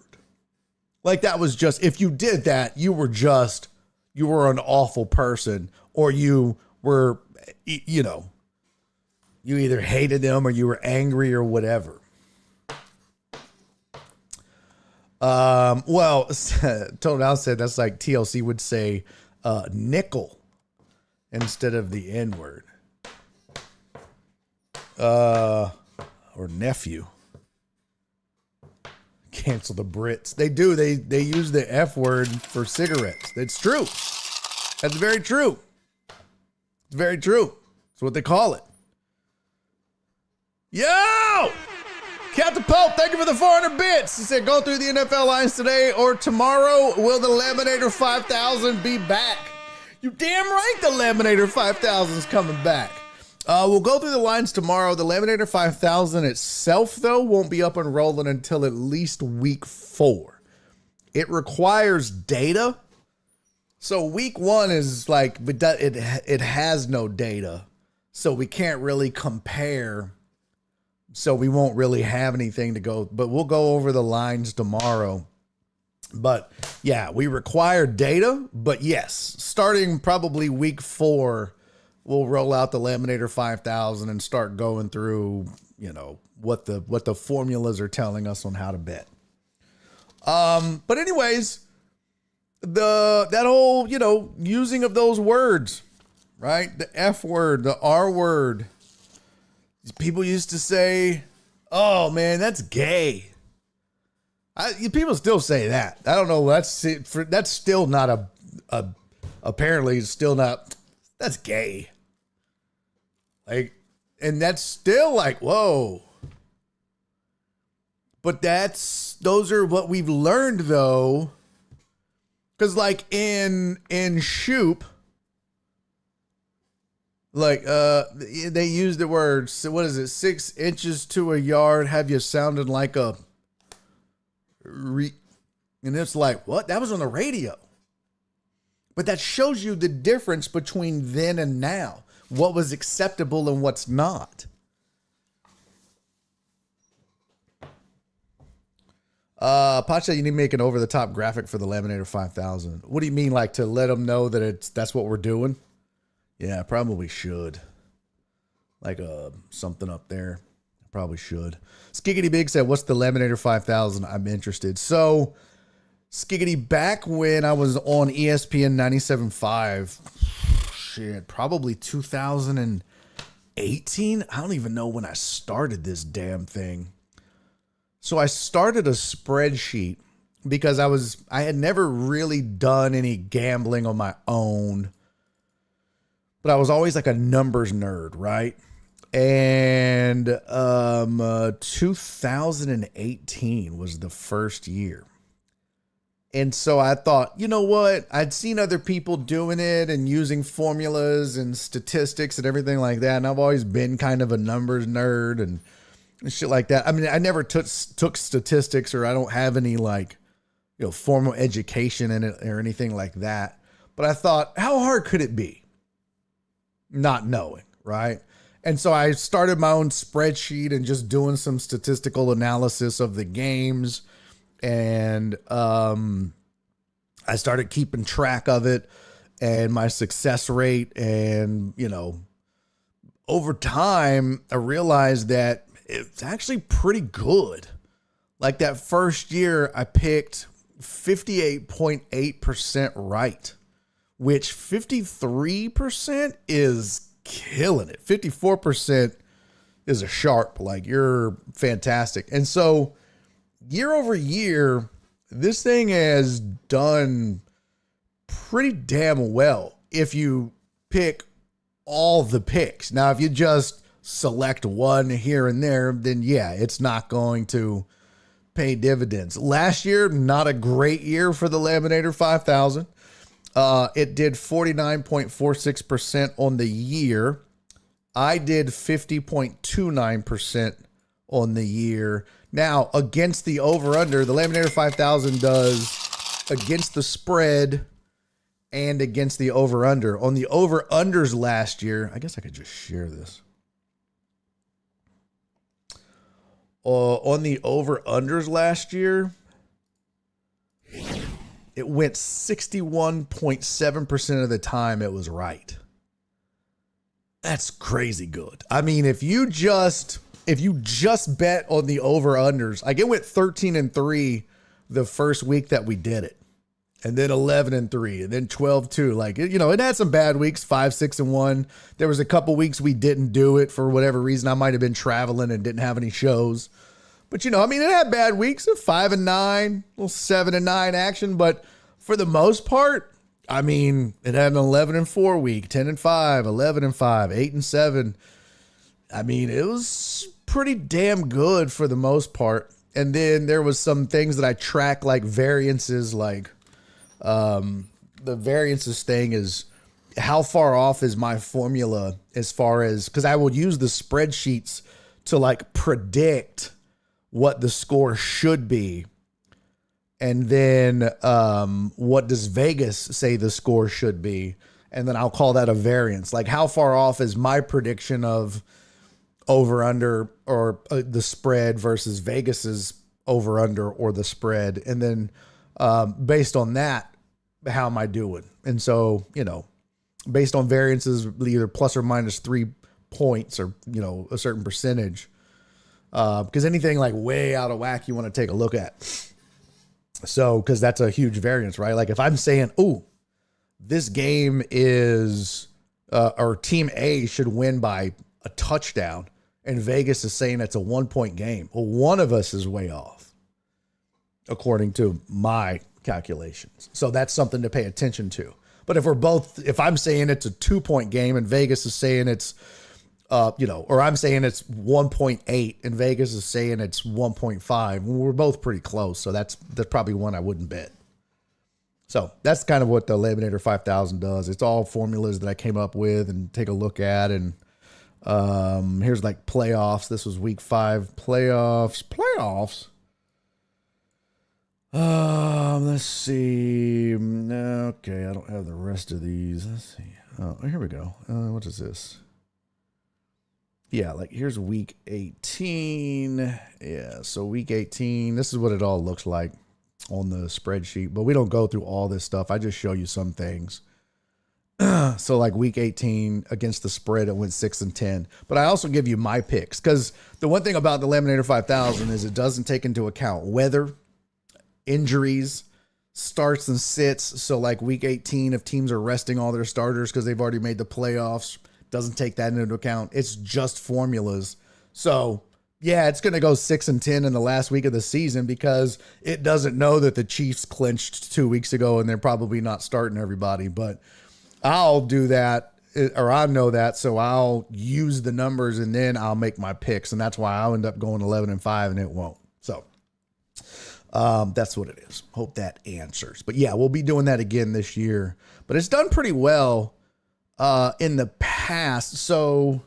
Like that was just, if you did that, you were an awful person, or you were, you either hated them or you were angry or whatever. Well, Tonal said that's like TLC would say nickel instead of the N word. Or nephew. Cancel the Brits. They do. They use the F word for cigarettes. That's true. That's very true. It's very true. That's what they call it. Yo! Captain Pope, thank you for the 400 bits. He said, go through the NFL lines today or tomorrow. Will the Laminator 5000 be back? You damn right the Laminator 5000 is coming back. We'll go through the lines tomorrow. The Laminator 5000 itself, though, won't be up and rolling until at least week 4. It requires data. So week 1 is like, it has no data. So we can't really compare. So we won't really have anything to go. But we'll go over the lines tomorrow. But yeah, we require data. But yes, starting probably week 4, we'll roll out the Laminator 5000 and start going through, what the formulas are telling us on how to bet. But anyways, that whole, using of those words, right? The F word, the R word. People used to say, "Oh man, that's gay." People still say that. I don't know. That's still not apparently it's still not. That's gay. Like, and that's still like, whoa. But those are what we've learned though. Cause like in Shoop, like, they use the word, what is it? 6 inches to a yard. Have you sounded like and it's like, what? That was on the radio. But that shows you the difference between then and now. What was acceptable and what's not. Pacha, you need to make an over-the-top graphic for the Laminator 5000. What do you mean, like to let them know that that's what we're doing? Yeah, probably should. Like something up there. Probably should. Skiggity Big said, what's the Laminator 5000? I'm interested. So, Skiggity, back when I was on ESPN 97.5, shit, probably 2018. I don't even know when I started this damn thing. So I started a spreadsheet because I had never really done any gambling on my own, but I was always like a numbers nerd, right? And 2018 was the first year. And so I thought, you know what? I'd seen other people doing it and using formulas and statistics and everything like that. And I've always been kind of a numbers nerd and shit like that. I mean, I never took statistics, or I don't have any like, you know, formal education in it or anything like that. But I thought, how hard could it be? Not knowing, right? And so I started my own spreadsheet and just doing some statistical analysis of the games. And I started keeping track of it and my success rate. And, you know, over time, I realized that it's actually pretty good. Like that first year, I picked 58.8% right, which 53% is killing it. 54% is a sharp, like you're fantastic. And so year over year, this thing has done pretty damn well if you pick all the picks. Now, if you just select one here and there, then yeah, it's not going to pay dividends. Last year, not a great year for the Laminator 5000. It did 49.46% on the year. I did 50.29% on the year. Now, against the over-under, the Laminator 5000 does against the spread and against the over-under. On the over-unders last year, I guess I could just share this. On the over-unders last year, it went 61.7% of the time it was right. That's crazy good. I mean, if you just bet on the over-unders, like it went 13-3 the first week that we did it. And then 11-3, and then 12-2. Like, you know, it had some bad weeks, 5-6-1. There was a couple weeks we didn't do it for whatever reason. I might have been traveling and didn't have any shows. But, you know, I mean, it had bad weeks of 5-9, little 7-9 action. But for the most part, I mean, it had an 11-4 week, 10-5, 11-5, 8-7. I mean, it was pretty damn good for the most part. And then there was some things that I track, like variances, like the variances thing is how far off is my formula as far as, because I would use the spreadsheets to like predict what the score should be. And then what does Vegas say the score should be? And then I'll call that a variance. Like how far off is my prediction of over under or the spread versus Vegas's over under or the spread. And then based on that, how am I doing? And so, you know, based on variances, either plus or minus 3 points or, you know, a certain percentage, because anything like way out of whack, you want to take a look at. So, because that's a huge variance, right? Like if I'm saying, oh, this game is, or team A should win by a touchdown, and Vegas is saying it's a 1-point game. Well, one of us is way off, according to my calculations. So that's something to pay attention to. But if I'm saying it's a 2-point game and Vegas is saying it's, you know, or I'm saying it's 1.8 and Vegas is saying it's 1.5, we're both pretty close. So that's probably one I wouldn't bet. So that's kind of what the Laminator 5000 does. It's all formulas that I came up with and take a look at. And here's like playoffs. This was week 5 playoffs. Let's see. Okay, I don't have the rest of these. Let's see. Oh, here we go. What is this? Yeah, like here's week 18. Yeah, so week 18. This is what it all looks like on the spreadsheet, but we don't go through all this stuff. I just show you some things. So like week 18 against the spread, it went 6-10. But I also give you my picks because the one thing about the Laminator 5000 is it doesn't take into account weather, injuries, starts and sits. So like week 18, if teams are resting all their starters because they've already made the playoffs, doesn't take that into account. It's just formulas. So yeah, it's going to go 6-10 in the last week of the season because it doesn't know that the Chiefs clinched 2 weeks ago and they're probably not starting everybody. But I'll do that, or I know that, so I'll use the numbers and then I'll make my picks, and that's why I'll end up going 11-5 and it won't. So that's what it is. Hope that answers. But yeah, we'll be doing that again this year. But it's done pretty well in the past. So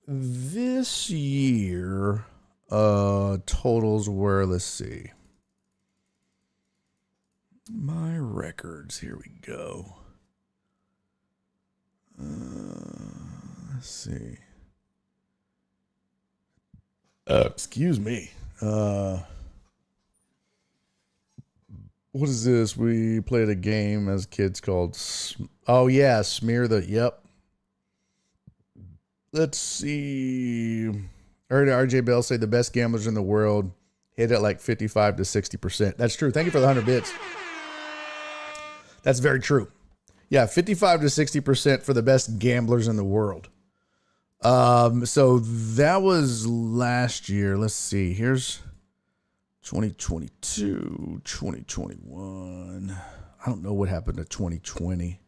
this year, totals were, let's see, my records. Here we go. Let's see. Excuse me. What is this? We played a game as kids called, Smear the, yep. Let's see. I heard RJ Bell say the best gamblers in the world hit at like 55 to 60%. That's true. Thank you for the 100 bits. That's very true. Yeah, 55 to 60% for the best gamblers in the world. So that was last year. Let's see. Here's 2022, 2021. I don't know what happened to 2020.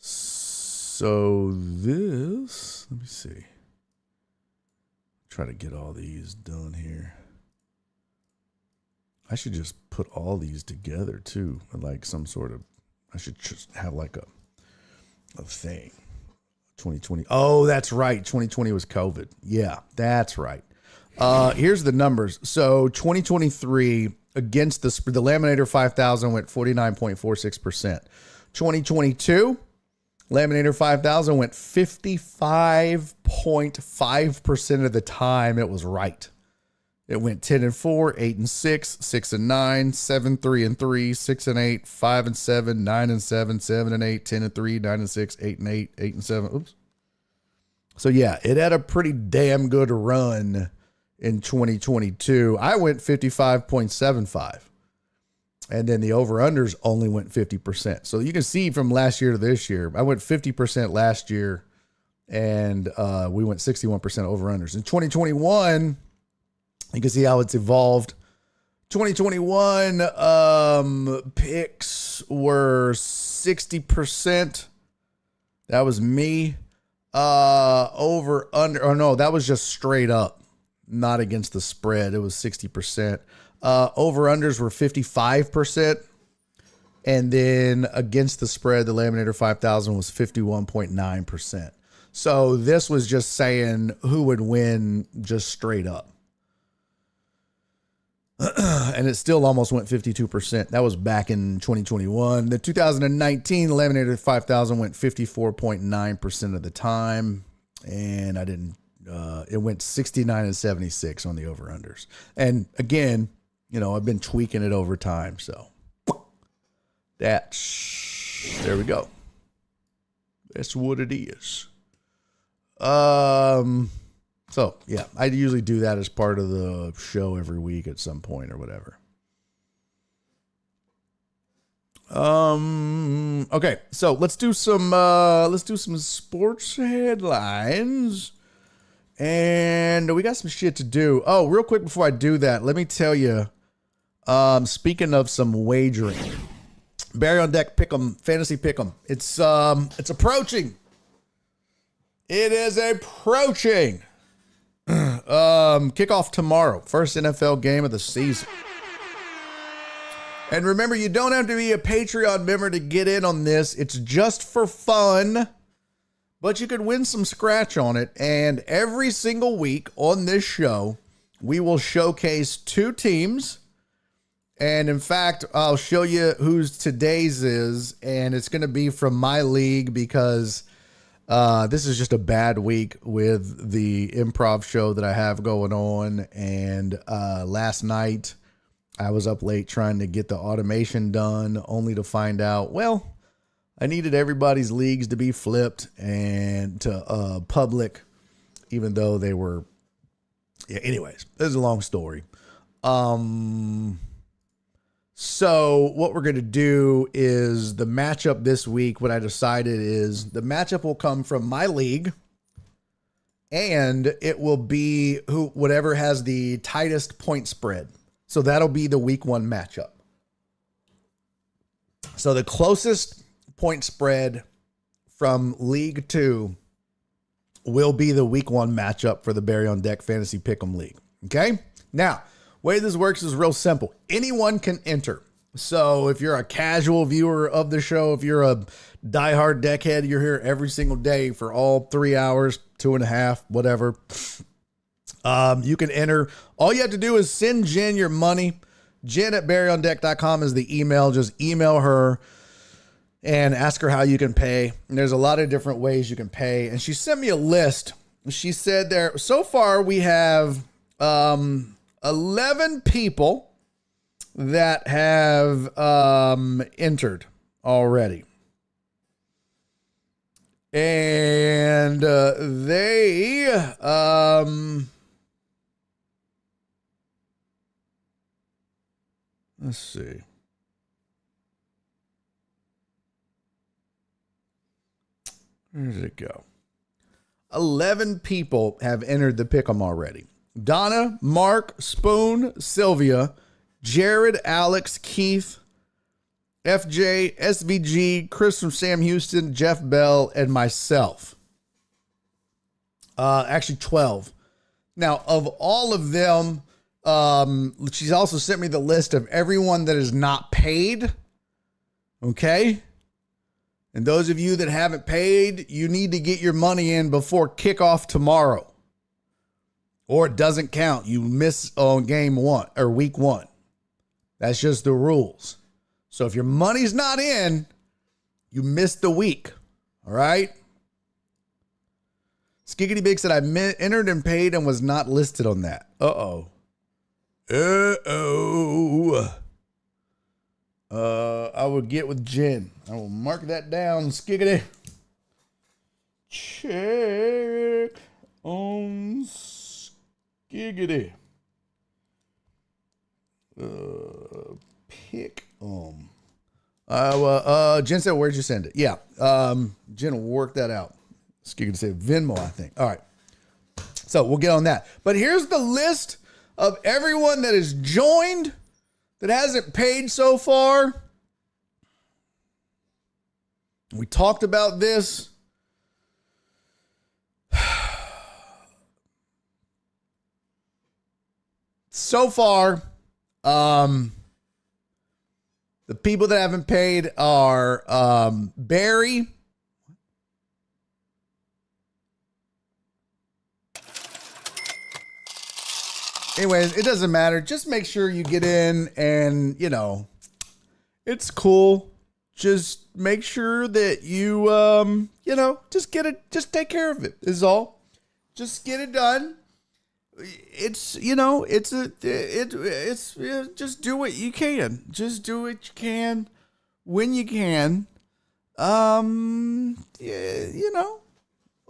So this, let me see. Try to get all these done here. I should just put all these together too, like some sort of, I should just have like a thing. 2020. Oh, that's right. 2020 was COVID. Yeah, that's right. Here's the numbers. So 2023 against the Laminator 5000 went 49.46%. 2022, Laminator 5000 went 55.5% of the time it was right. It went 10-4, 8-6, 6-9, 7-3-3, 6-8, 5-7, 9-7, 7-8, 10-3, 9-6, 8-8, 8-7. Oops. So yeah, it had a pretty damn good run in 2022. I went 55.75. And then the over-unders only went 50%. So you can see from last year to this year, I went 50% last year, and we went 61% over-unders. In 2021, you can see how it's evolved. 2021 picks were 60%. That was me. Over, under, oh no, that was just straight up, not against the spread. It was 60%. Over-unders were 55%. And then against the spread, the Laminator 5000 was 51.9%. So this was just saying who would win just straight up. And it still almost went 52%. That was back in 2021. The 2019 Laminator 5000 went 54.9% of the time. And I didn't, it went 69 and 76 on the over-unders. And again, you know, I've been tweaking it over time. So there we go. That's what it is. So yeah, I usually do that as part of the show every week at some point or whatever. Okay, so let's do some sports headlines. And we got some shit to do. Oh, real quick before I do that, let me tell you, speaking of some wagering, Barry on Deck Pick'em, Fantasy Pick'em. It's approaching. It is approaching. Kickoff tomorrow. First NFL game of the season. And remember, you don't have to be a Patreon member to get in on this. It's just for fun. But you could win some scratch on it. And every single week on this show, we will showcase two teams. And in fact, I'll show you whose today's is. And it's going to be from my league because this is just a bad week with the improv show that I have going on. And last night, I was up late trying to get the automation done, only to find out, well, I needed everybody's leagues to be flipped and to public, even though they were Yeah, anyways, this is a long story. So what we're going to do is the matchup this week. What I decided is the matchup will come from my league, and it will be whatever has the tightest point spread. So that'll be the week 1 matchup. So the closest point spread from League 2 will be the week 1 matchup for the Barry on Deck Fantasy Pick'em League. Okay? Now, way this works is real simple. Anyone can enter. So if you're a casual viewer of the show, if you're a diehard deckhead, you're here every single day for all 3 hours, 2.5, whatever. You can enter. All you have to do is send Jen your money. Jen at barryondeck.com is the email. Just email her and ask her how you can pay. And there's a lot of different ways you can pay. And she sent me a list. She said there, so far we have 11 people that have entered already. And they let's see. Where does it go? 11 people have entered the Pick'em already. Donna, Mark, Spoon, Sylvia, Jared, Alex, Keith, FJ, SVG, Chris from Sam Houston, Jeff Bell, and myself. Actually 12. Now, of all of them, she's also sent me the list of everyone that is not paid. Okay. And those of you that haven't paid, you need to get your money in before kickoff tomorrow, or it doesn't count. You miss on game 1 or week 1. That's just the rules. So if your money's not in, you missed the week. All right. Skiggity Big said I entered and paid and was not listed on that. Uh-oh. I will get with Jen. I will mark that down. Skiggity. Check on Skiggity. Pick 'em. Jen said, where'd you send it? Yeah. Jen will work that out. Skiggity said Venmo, I think. All right. So we'll get on that. But here's the list of everyone that has joined that hasn't paid so far. We talked about this. So far, the people that haven't paid are Barry. Anyways, it doesn't matter. Just make sure you get in and, it's cool. Just make sure that you, just get it. Just take care of it is all. Just get it done. It's, just do what you can. Just do what you can when you can.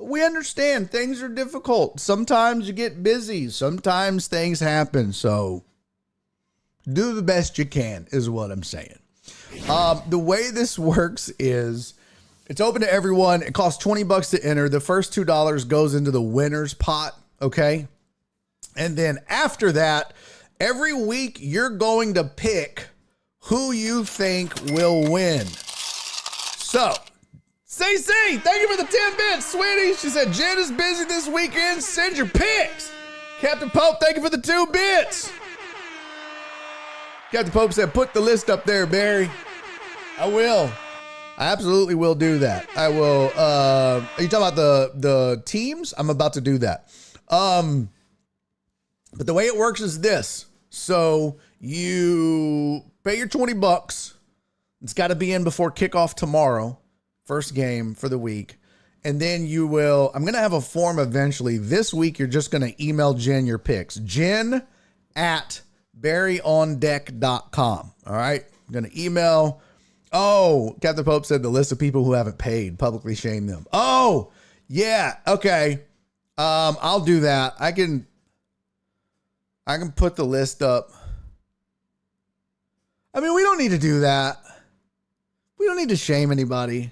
We understand things are difficult. Sometimes you get busy. Sometimes things happen. So do the best you can is what I'm saying. The way this works is it's open to everyone. It costs $20 to enter. The first $2 goes into the winner's pot. Okay. And then after that, every week you're going to pick who you think will win. So, CC, thank you for the 10 bits, sweetie. She said, Jen is busy this weekend. Send your picks. Captain Pope, thank you for the 2 bits. Captain Pope said, put the list up there, Barry. I will. I absolutely will do that. I will. Are you talking about the teams? I'm about to do that. But the way it works is this. So you pay your $20. It's got to be in before kickoff tomorrow. First game for the week. And then you will, I'm going to have a form eventually. This week, you're just going to email Jen your picks. Jen at barryondeck.com. All right. I'm going to email. Oh, Captain Pope said the list of people who haven't paid, publicly shame them. Oh, yeah. Okay. I'll do that. I can. I can put the list up. I mean, we don't need to do that. We don't need to shame anybody.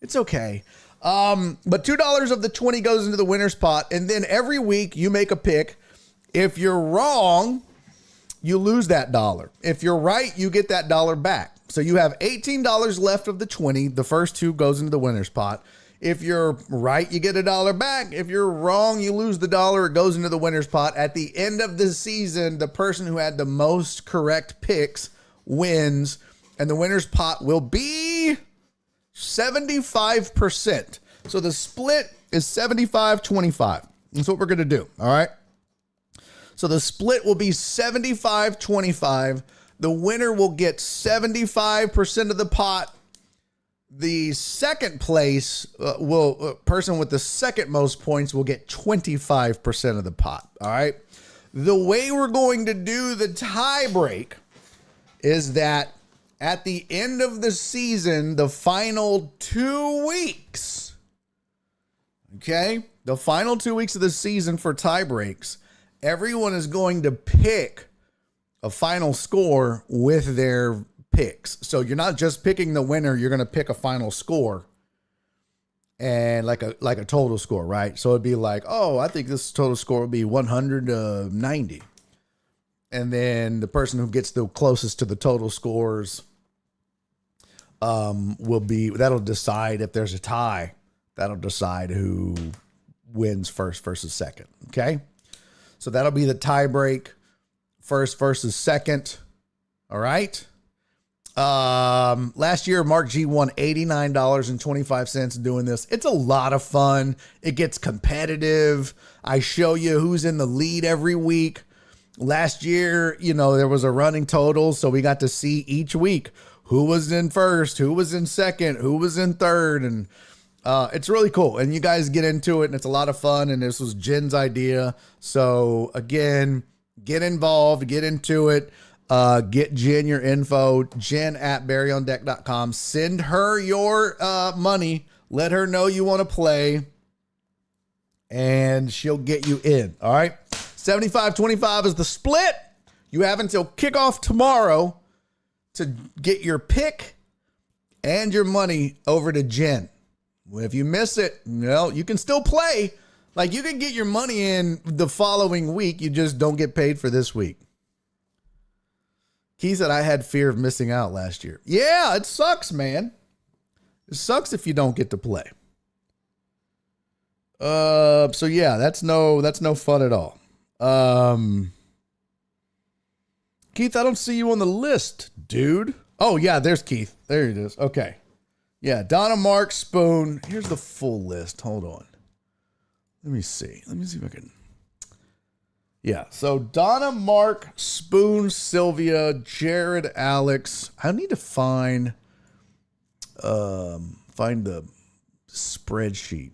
It's okay. But $2 of the 20 goes into the winner's pot. And then every week you make a pick. If you're wrong, you lose that dollar. If you're right, you get that dollar back. So you have $18 left of the 20. The first two goes into the winner's pot. If you're right, you get $1 back. If you're wrong, you lose the dollar. It goes into the winner's pot. At the end of the season, the person who had the most correct picks wins. And the winner's pot will be 75%. So the split is 75-25. That's what we're going to do. All right. So the split will be 75-25. The winner will get 75% of the pot. The second place person with the second most points will get 25% of the pot. All right. The way we're going to do the tie break is that at the end of the season, the final 2 weeks, okay, the final 2 weeks of the season for tie breaks, everyone is going to pick a final score with their picks. So you're not just picking the winner, you're going to pick a final score and like a total score, right? So it'd be like, oh, I think this total score would be 190. And then the person who gets the closest to the total scores that'll decide if there's a tie. That'll decide who wins first versus second. Okay. So that'll be the tie break, first versus second. All right. Last year, Mark G won $89.25 doing this. It's a lot of fun. It gets competitive. I show you who's in the lead every week. Last year, there was a running total, so we got to see each week who was in first, who was in second, who was in third, and it's really cool. And you guys get into it, and it's a lot of fun, and this was Jen's idea. So, again, get involved, get into it. Get Jen your info, jen@barryondeck.com. Send her your money. Let her know you want to play, and she'll get you in. All right. 75-25 is the split. You have until kickoff tomorrow to get your pick and your money over to Jen. If you miss it, you can still play. Like, you can get your money in the following week. You just don't get paid for this week. Key said, I had fear of missing out last year. Yeah, it sucks, man. It sucks if you don't get to play. So yeah, that's no fun at all. Keith, I don't see you on the list, dude. Oh yeah, there's Keith. There it is. Okay. Yeah, Donna, Mark, Spoon. Here's the full list. Hold on. Let me see if I can. Yeah, so Donna, Mark, Spoon, Sylvia, Jared, Alex. I need to find the spreadsheet.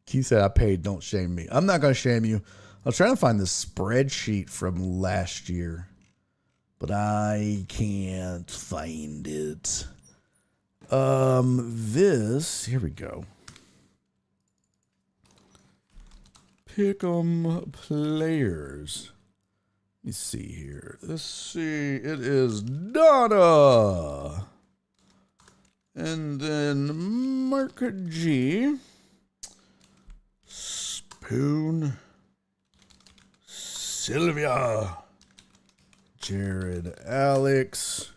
Keith said, I paid, don't shame me. I'm not going to shame you. I was trying to find the spreadsheet from last year, but I can't find it. Here we go. Pick'em players. Let me see here. Let's see. It is Donna. And then Mark G. Spoon. Sylvia. Jared, Alex.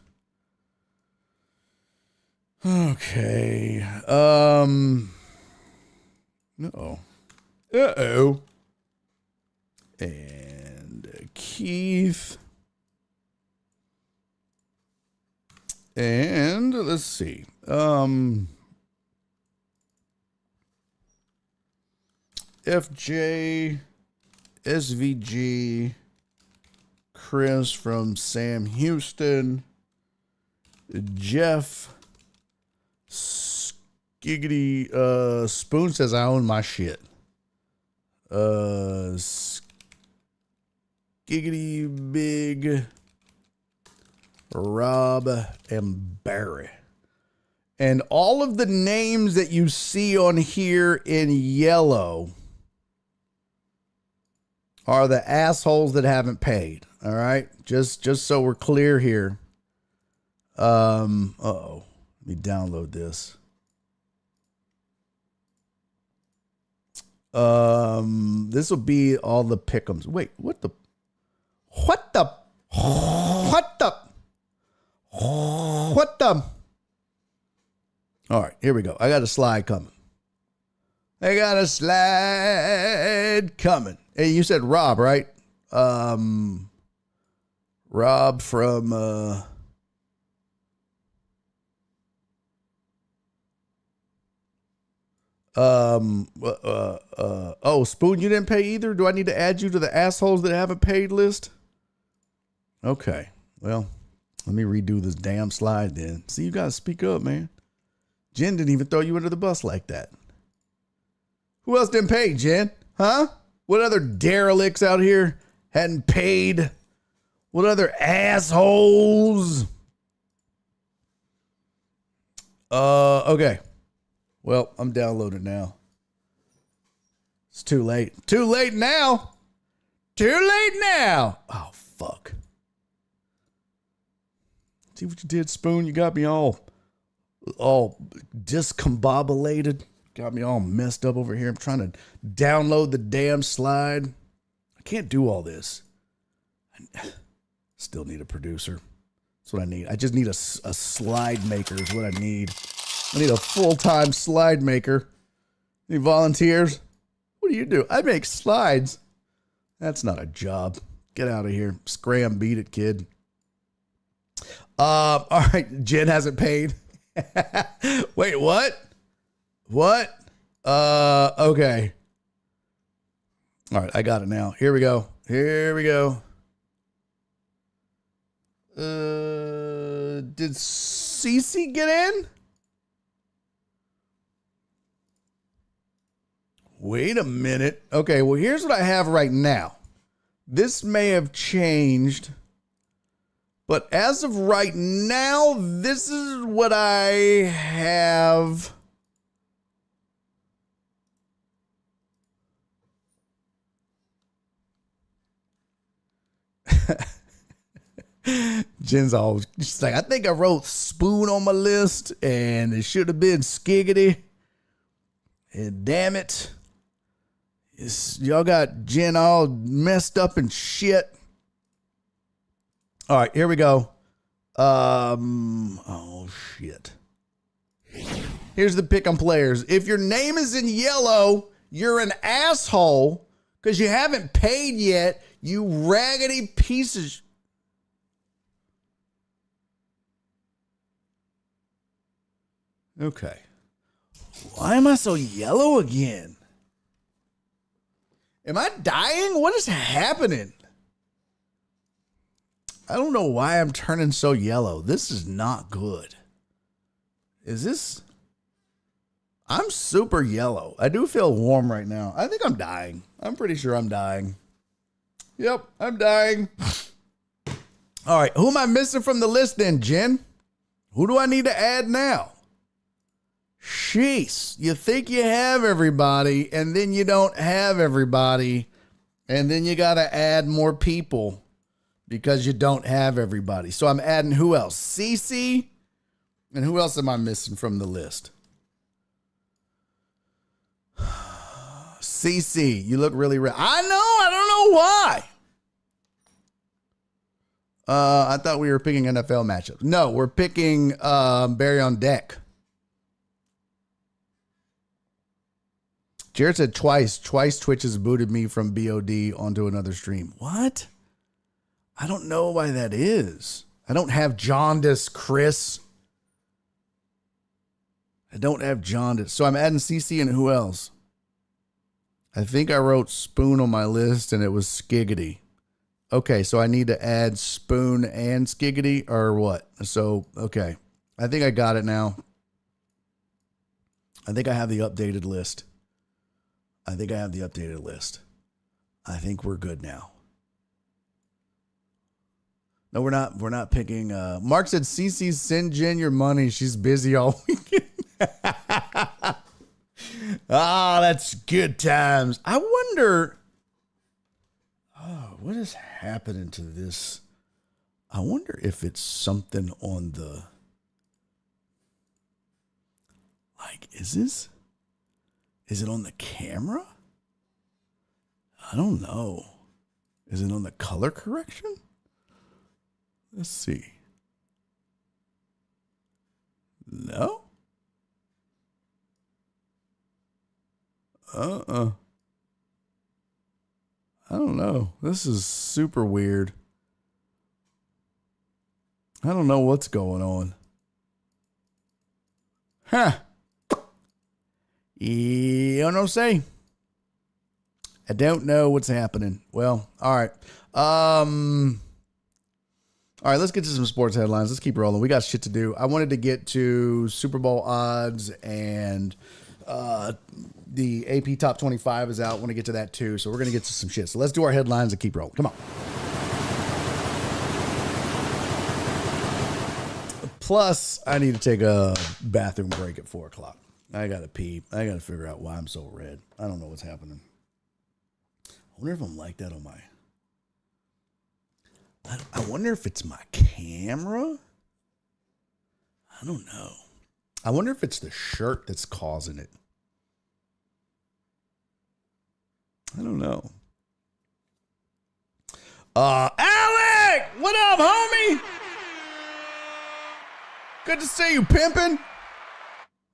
Okay. Uh-oh. And Keith. And let's see. FJ, SVG, Chris from Sam Houston, Jeff, Skiggity, Spoon says I own my shit. Giggity Big, Rob, and Barry. And all of the names that you see on here in yellow are the assholes that haven't paid. All right, just so we're clear here. Uh-oh. Let me download this. This will be all the pick'ems. Wait, what the? All right, here we go. I got a slide coming. I got a slide coming. Hey, you said Rob, right? Rob from Spoon, you didn't pay either? Do I need to add you to the assholes that haven't paid list? Okay. Well, let me redo this damn slide then. See, you gotta speak up, man. Jen didn't even throw you under the bus like that. Who else didn't pay, Jen? Huh? What other derelicts out here hadn't paid? What other assholes? Okay. Well, I'm downloading now. It's too late. Too late now. Too late now. Oh, fuck. See what you did, Spoon? You got me all discombobulated. Got me all messed up over here. I'm trying to download the damn slide. I can't do all this. I still need a producer. That's what I need. I just need a slide maker is what I need. I need a full-time slide maker. Any volunteers? What do you do? I make slides. That's not a job. Get out of here. Scram, beat it, kid. All right. Jen hasn't paid. Wait, what? What? Okay. All right, I got it now. Here we go. Here we go. Did Cece get in? Wait a minute. Okay, well, here's what I have right now. This may have changed, but as of right now, this is what I have. Jen's always she's like, I think I wrote Spoon on my list, and it should have been Skiggity. And damn it. Y'all got Jen all messed up and shit. All right, here we go. Oh shit. Here's the pick'em players. If your name is in yellow, you're an asshole because you haven't paid yet, you raggedy pieces. Okay. Why am I so yellow again? Am I dying? What is happening? I don't know why I'm turning so yellow. This is not good. Is this? I'm super yellow. I do feel warm right now. I think I'm dying. I'm pretty sure I'm dying. Yep, I'm dying. All right, who am I missing from the list then, Jen? Who do I need to add now? Jeez, you think you have everybody, and then you don't have everybody, and then you got to add more people because you don't have everybody. So I'm adding who else? Cece, and who else am I missing from the list? Cece, you look really red. I know, I don't know why. I thought we were picking NFL matchups. No, we're picking Barry on Deck. Jared said twice Twitch has booted me from BOD onto another stream. What? I don't know why that is. I don't have jaundice, Chris. I don't have jaundice. So I'm adding CC and who else? I think I wrote Spoon on my list and it was Skiggity. Okay, so I need to add Spoon and Skiggity or what? So, okay. I think I got it now. I think I have the updated list. I think we're good now. No, we're not. We're not picking. Mark said, "CC, send Jen your money. She's busy all weekend." Ah, that's good times. I wonder. what is happening to this? I wonder if it's something on the, like, is it on the camera? I don't know. Is it on the color correction? Let's see. No? I don't know. This is super weird. I don't know what's going on. Huh. You don't say. I don't know what's happening. Well, all right. All right, let's get to some sports headlines. Let's keep rolling. We got shit to do. I wanted to get to Super Bowl odds, and the AP Top 25 is out. I want to get to that too. So we're going to get to some shit. So let's do our headlines and keep rolling. Come on. Plus, I need to take a bathroom break at 4 o'clock. I got to pee. I got to figure out why I'm so red. I don't know what's happening. I wonder if I'm like that on my... I wonder if it's my camera. I don't know. I wonder if it's the shirt that's causing it. I don't know. Alec! What up, homie? Good to see you, pimpin'.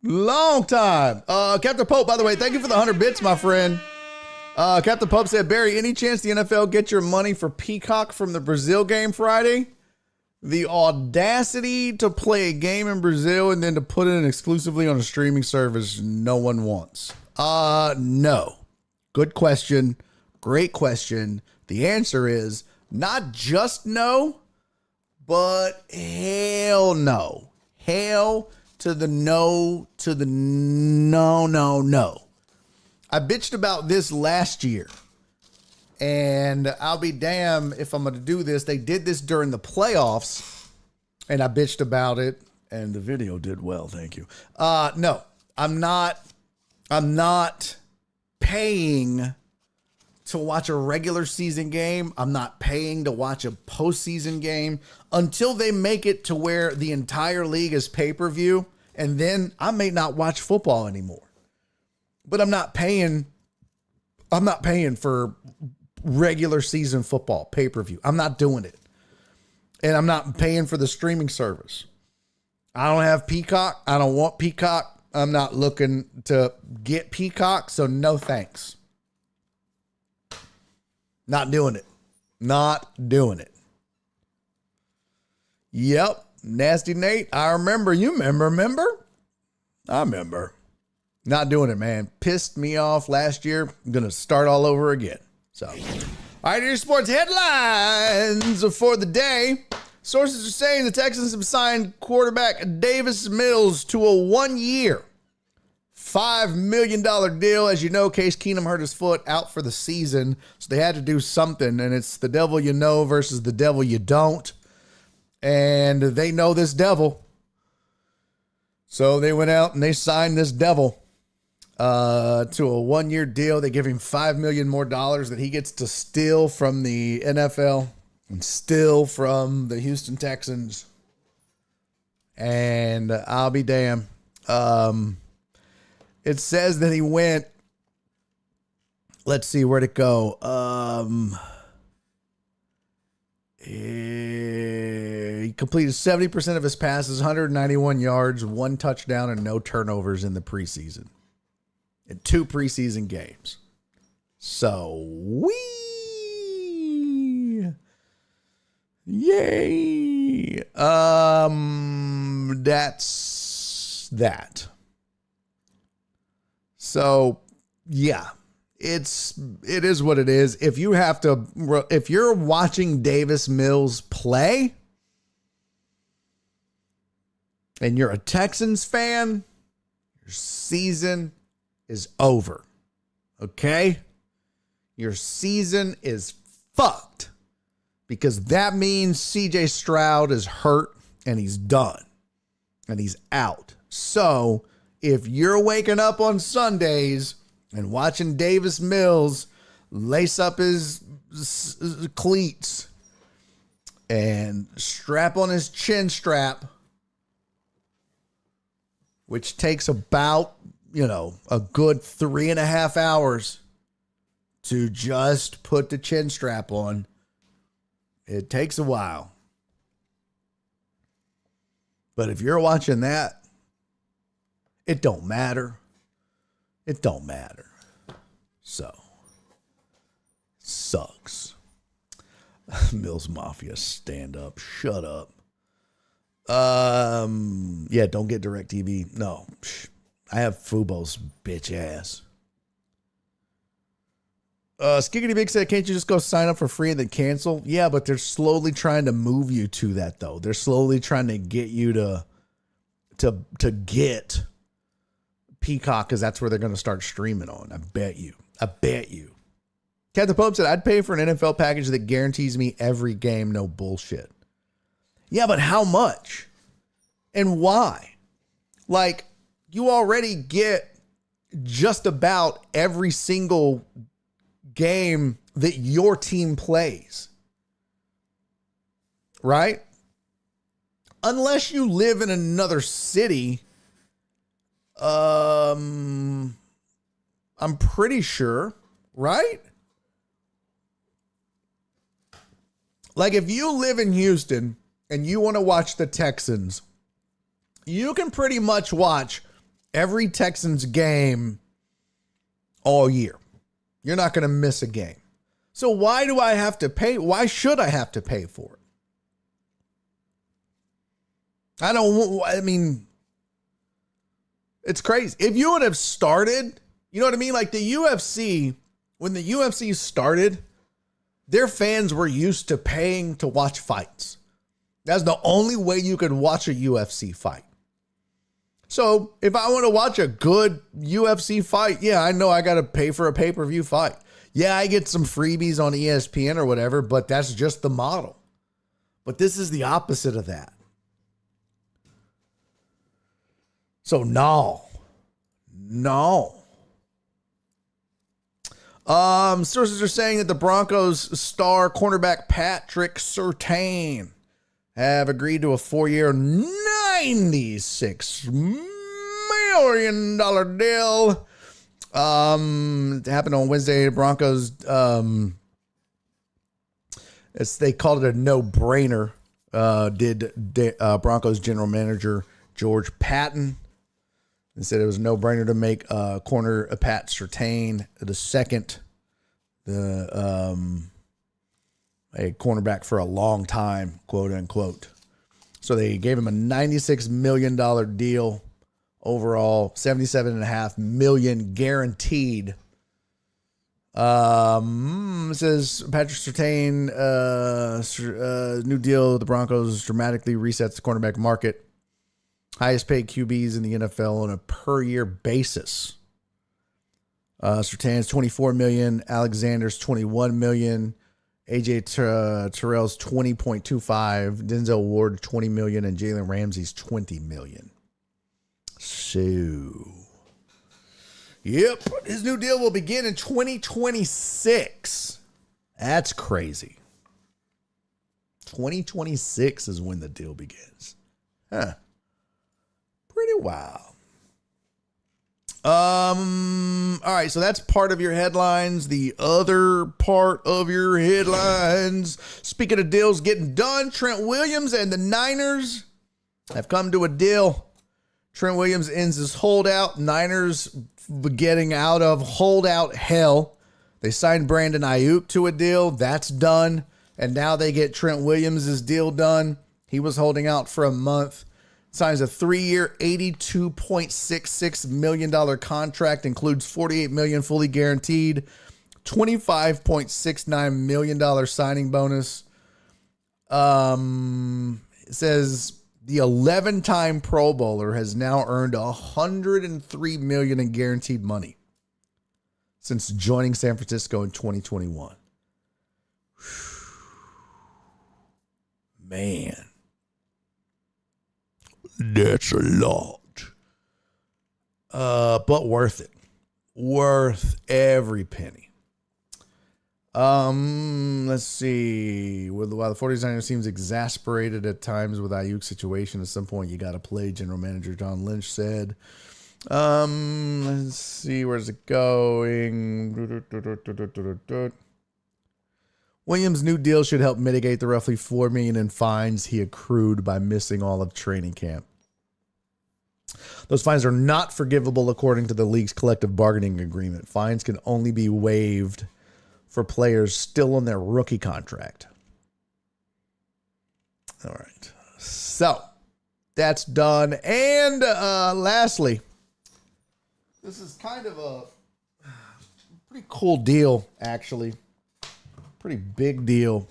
Long time. Captain Pope, by the way, thank you for the 100 bits, my friend. Captain Pope said, Barry, any chance the NFL get your money for Peacock from the Brazil game Friday? The audacity to play a game in Brazil and then to put it exclusively on a streaming service no one wants. No. Good question. Great question. The answer is not just no, but hell no. Hell to the no, to the no, no, no. I bitched about this last year, and I'll be damned if I'm going to do this. They did this during the playoffs, and I bitched about it, and the video did well. Thank you. No, I'm not paying to watch a regular season game. I'm not paying to watch a postseason game until they make it to where the entire league is pay-per-view, and then I may not watch football anymore. But I'm not paying for regular season football pay-per-view. I'm not doing it. And I'm not paying for the streaming service. I don't have Peacock. I don't want Peacock. I'm not looking to get Peacock, so no thanks. Not doing it. Not doing it. Yep. Nasty Nate. I remember. You remember? I remember. Not doing it, man. Pissed me off last year. I'm going to start all over again. So, all right, here's sports headlines for the day. Sources are saying the Texans have signed quarterback Davis Mills to a 1-year, $5 million deal. As you know, Case Keenum hurt his foot, out for the season. So they had to do something, and it's the devil you know versus the devil you don't. And they know this devil. So they went out and they signed this devil to a 1-year deal. They give him $5 million more that he gets to steal from the NFL and steal from the Houston Texans. And I'll be damned. It says that he went, let's see, where'd it go? He completed 70% of his passes, 191 yards, 1 touchdown, and no turnovers in the preseason. In 2 preseason games. So, yay. That's that. So, yeah. It is what it is. If you're watching Davis Mills play and you're a Texans fan, your season is over. Okay? Your season is fucked because that means CJ Stroud is hurt and he's done and he's out. So if you're waking up on Sundays and watching Davis Mills lace up his cleats and strap on his chin strap, which takes about, a good 3.5 hours to just put the chin strap on. It takes a while. But if you're watching that, it don't matter. It don't matter. So, sucks. Mills Mafia, stand up. Shut up. Yeah, don't get DirecTV. No. I have Fubo's bitch ass. Skiggity Big said, can't you just go sign up for free and then cancel? Yeah, but they're slowly trying to move you to that, though. They're slowly trying to get you to get Peacock, because that's where they're going to start streaming on. I bet you. Captain Pope said, I'd pay for an NFL package that guarantees me every game, no bullshit. Yeah, but how much? And why? Like, you already get just about every single game that your team plays. Right? Unless you live in another city, I'm pretty sure, right? Like, if you live in Houston and you want to watch the Texans, you can pretty much watch every Texans game all year. You're not going to miss a game. So why do I have to pay? Why should I have to pay for it? I mean, it's crazy. If you would have started, you know what I mean? Like the UFC, when the UFC started, their fans were used to paying to watch fights. That's the only way you could watch a UFC fight. So if I want to watch a good UFC fight, yeah, I know I got to pay for a pay-per-view fight. Yeah, I get some freebies on ESPN or whatever, but that's just the model. But this is the opposite of that. So no. Sources are saying that the Broncos star cornerback Patrick Surtain have agreed to a 4-year, $96 million deal. It happened on Wednesday. The Broncos, they called it a no-brainer. Broncos general manager George Patton. They said it was a no-brainer to make corner Pat Surtain the second, a cornerback for a long time, quote unquote. So they gave him a $96 million deal overall, $77.5 million guaranteed. It says Patrick Surtain, new deal. The Broncos dramatically resets the cornerback market. Highest paid QBs in the NFL on a per year basis. Surtain's $24 million, Alexander's $21 million, AJ Terrell's $20.25, Denzel Ward $20 million, and Jalen Ramsey's $20 million. So, yep, his new deal will begin in 2026. That's crazy. 2026 is when the deal begins. Huh. Pretty wild. All right, so that's part of your headlines. The other part of your headlines, speaking of deals getting done, Trent Williams and the Niners have come to a deal. Trent Williams ends his holdout. Niners getting out of holdout hell. They signed Brandon Ayuk to a deal. That's done. And now they get Trent Williams' deal done. He was holding out for a month. Signs a 3-year, $82.66 million contract, includes $48 million fully guaranteed, $25.69 million signing bonus. It says the 11-time Pro Bowler has now earned $103 million in guaranteed money since joining San Francisco in 2021. Man. That's a lot. But worth it. Worth every penny. Let's see. While the 49ers seems exasperated at times with Ayuk's situation, at some point you got to play, General Manager John Lynch said. Let's see. Where's it going? Williams' new deal should help mitigate the roughly $4 million in fines he accrued by missing all of training camp. Those fines are not forgivable according to the league's collective bargaining agreement. Fines can only be waived for players still on their rookie contract. All right. So that's done. And lastly, this is kind of a pretty cool deal, actually. Pretty big deal.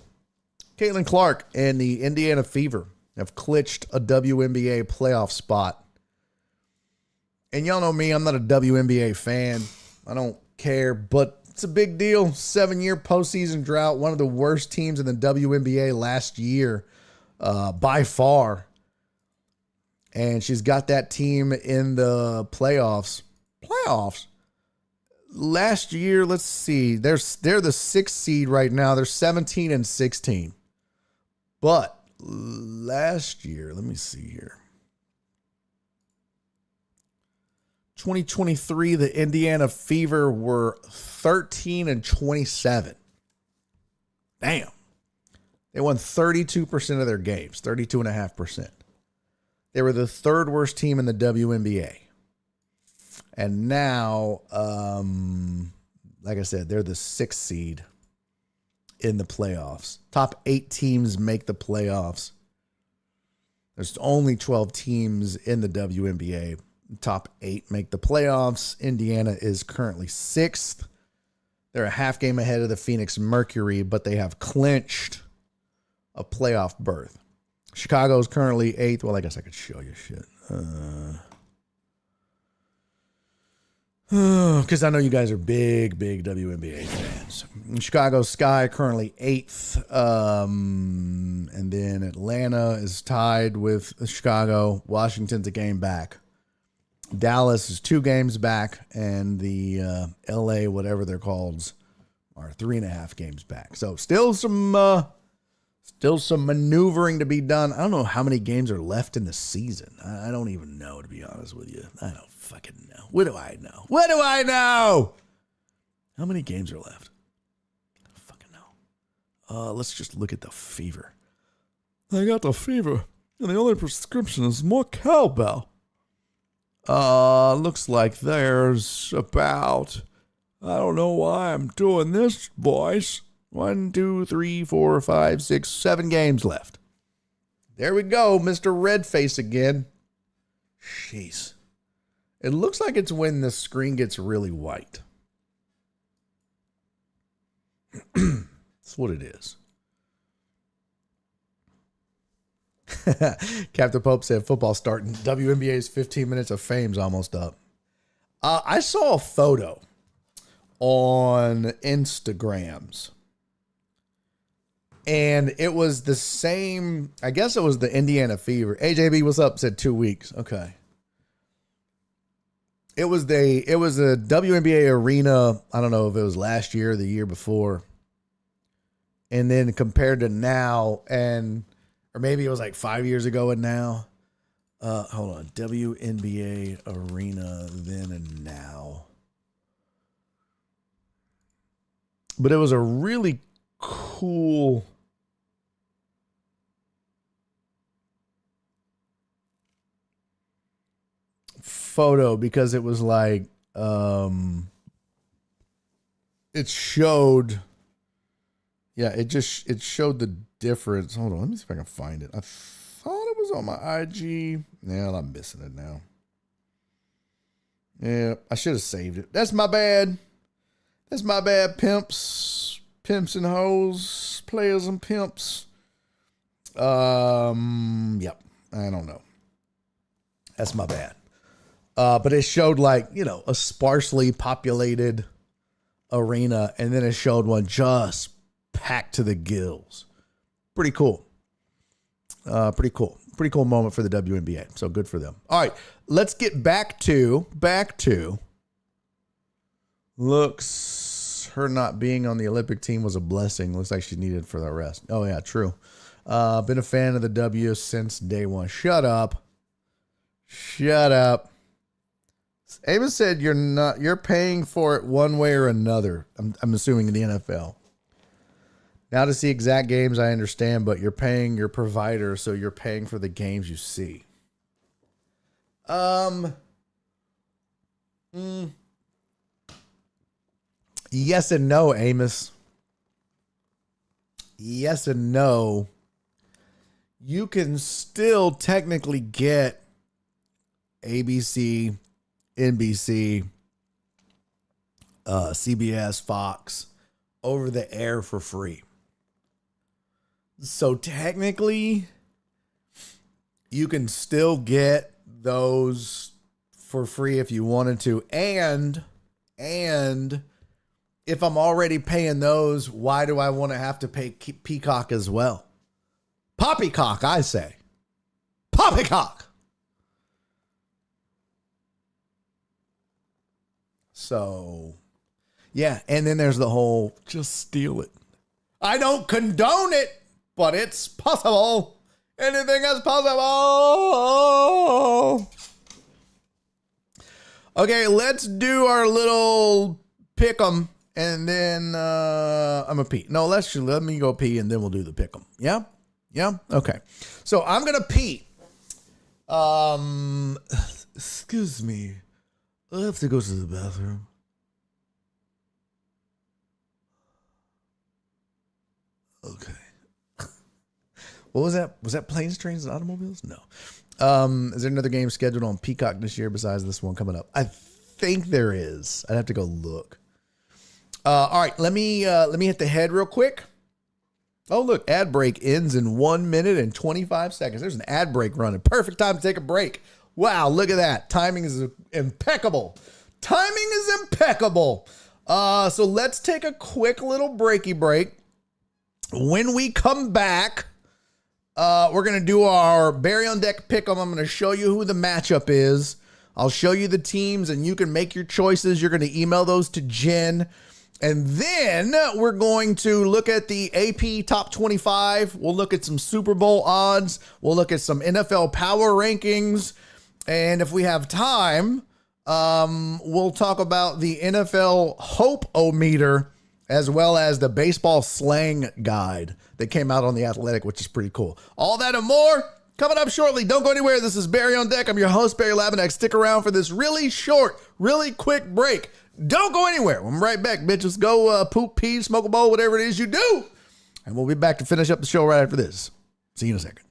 Caitlin Clark and the Indiana Fever have clinched a WNBA playoff spot. And y'all know me, I'm not a WNBA fan. I don't care, but it's a big deal. 7-year postseason drought. One of the worst teams in the WNBA last year, by far. And she's got that team in the playoffs. Last year, let's see. They're the 6th seed right now. They're 17-16. But last year, let me see here. 2023, the Indiana Fever were 13-27. Damn. They won 32% of their games, 32.5%. They were the third worst team in the WNBA. And now, like I said, they're the 6th seed in the playoffs. Top 8 teams make the playoffs. There's only 12 teams in the WNBA. Top 8 make the playoffs. Indiana is currently 6th. They're a half game ahead of the Phoenix Mercury, but they have clinched a playoff berth. Chicago is currently 8th. Well, I guess I could show you shit. Because I know you guys are big WNBA fans. Chicago Sky currently 8th. And then Atlanta is tied with Chicago. Washington's a game back. Dallas is 2 games back, and the LA, whatever they're called, are 3.5 games back. So still some maneuvering to be done. I don't know how many games are left in the season. I don't even know, to be honest with you. I don't fucking know. What do I know? What do I know? How many games are left? I don't fucking know. Let's just look at the Fever. I got the fever, and the only prescription is more cowbell. Looks like there's about, I don't know why I'm doing this, boys. 1, 2, 3, 4, 5, 6, 7 games left. There we go, Mr. Redface again. Jeez. It looks like it's when the screen gets really white. That's what it is. Captain Pope said football starting. WNBA's 15 minutes of fame's almost up. I saw a photo on Instagrams. And it was the same, I guess it was the Indiana Fever. AJB, what's up? Said 2 weeks. Okay. It was a WNBA arena. I don't know if it was last year or the year before. And then compared to now, or maybe it was like 5 years ago and now. Hold on. WNBA arena then and now. But it was a really cool photo because it was like it showed it showed the difference. Hold on, let me see if I can find it. I thought it was on my IG. Yeah, I'm missing it now. Yeah, I should have saved it. That's my bad. That's my bad, pimps and hoes, players and pimps. Yep. I don't know. That's my bad. But it showed like, a sparsely populated arena, and then it showed one just packed to the gills. Pretty cool. Pretty cool moment for the WNBA. So good for them. All right, let's get back to looks her not being on the Olympic team was a blessing. Looks like she needed for the rest. Oh, yeah, true. Been a fan of the W since day one. Shut up. Shut up. Amos said you're paying for it one way or another. I'm assuming in the NFL. Now to see exact games, I understand, but you're paying your provider, so you're paying for the games you see. Yes and no, Amos. Yes and no. You can still technically get ABC, NBC, CBS, Fox over the air for free. So technically, you can still get those for free if you wanted to. And if I'm already paying those, why do I want to have to pay Peacock as well? Poppycock, I say. Poppycock. So, yeah. And then there's the whole just steal it. I don't condone it, but it's possible. Anything is possible. Okay, let's do our little pick'em, and then I'm a pee. No, let me go pee, and then we'll do the pick'em. Yeah, yeah. Okay. So I'm gonna pee. Excuse me. I have to go to the bathroom. Okay. What was that? Was that planes, trains, and automobiles? No. Is there another game scheduled on Peacock this year besides this one coming up? I think there is. I'd have to go look. All right, let me hit the head real quick. Oh, look, ad break ends in 1 minute and 25 seconds. There's an ad break running. Perfect time to take a break. Wow, look at that. Timing is impeccable. Timing is impeccable. So let's take a quick little breaky break. When we come back, we're going to do our Barry on Deck pick'em. I'm going to show you who the matchup is. I'll show you the teams, and you can make your choices. You're going to email those to Jen. And then we're going to look at the AP Top 25. We'll look at some Super Bowl odds. We'll look at some NFL power rankings. And if we have time, we'll talk about the NFL Hope-O-Meter as well as the baseball slang guide that came out on The Athletic, which is pretty cool. All that and more coming up shortly. Don't go anywhere. This is Barry on Deck. I'm your host, Barry Laminator. Stick around for this really short, really quick break. Don't go anywhere. I'm right back, bitches. Go poop, pee, smoke a bowl, whatever it is you do. And we'll be back to finish up the show right after this. See you in a second.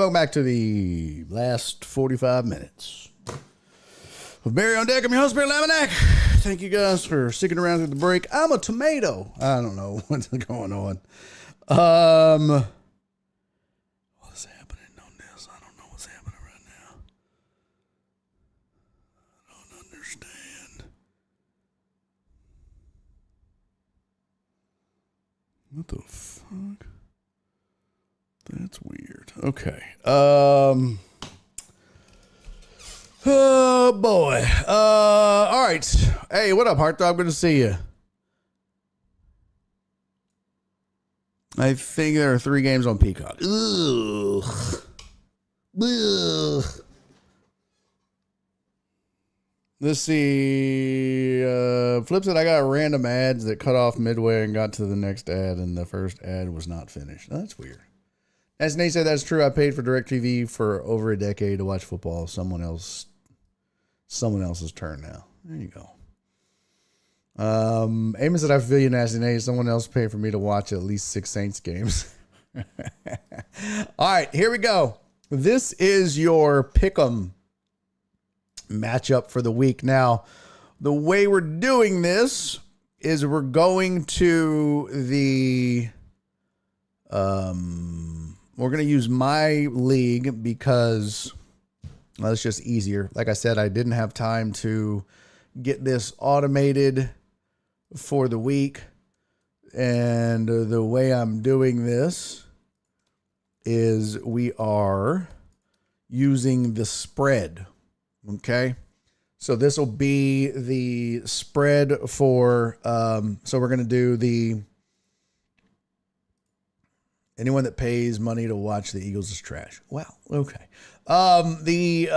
welcome back to the last 45 minutes with Barry on Deck. I'm your host, Barry Laminator. Thank you guys for sticking around through the break. I'm a tomato. I don't know what's going on. What's happening on this? I don't know what's happening right now. I don't understand. What the fuck? That's weird. Okay. Oh boy. All right. Hey, what up, Heartthrob? Good to see you. I think there are 3 games on Peacock. Ugh. Ugh. Let's see. Flip side, I got random ads that cut off midway and got to the next ad, and the first ad was not finished. Oh, that's weird. As Nate said, that's true. I paid for DirecTV for over a decade to watch football. Someone else's turn now. There you go. Amos said, I feel you, Nasty Nate. Someone else paid for me to watch at least 6 Saints games. All right, here we go. This is your Pick'em matchup for the week. Now, the way we're doing this is we're going to the we're going to use my league because it's just easier. Like I said, I didn't have time to get this automated for the week. And the way I'm doing this is we are using the spread. Okay. So this will be the spread for, so we're going to do the, anyone that pays money to watch the Eagles is trash. Wow. Okay. The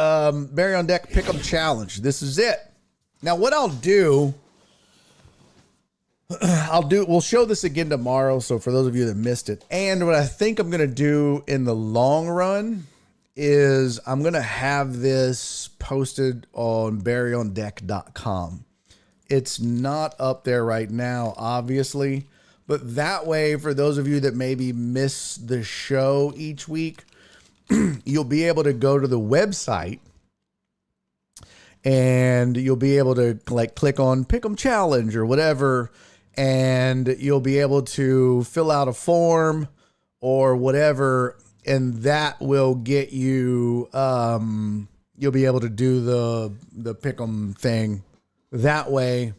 Barry on Deck Pick'em Challenge. This is it. Now, what I'll do, we'll show this again tomorrow. So for those of you that missed it, and what I think I'm going to do in the long run is I'm going to have this posted on barryondeck.com. It's not up there right now, obviously. But that way, for those of you that maybe miss the show each week, you'll be able to go to the website and you'll be able to like click on Pick'em Challenge or whatever, and you'll be able to fill out a form or whatever, and that will get you, you'll be able to do the Pick'em thing that way.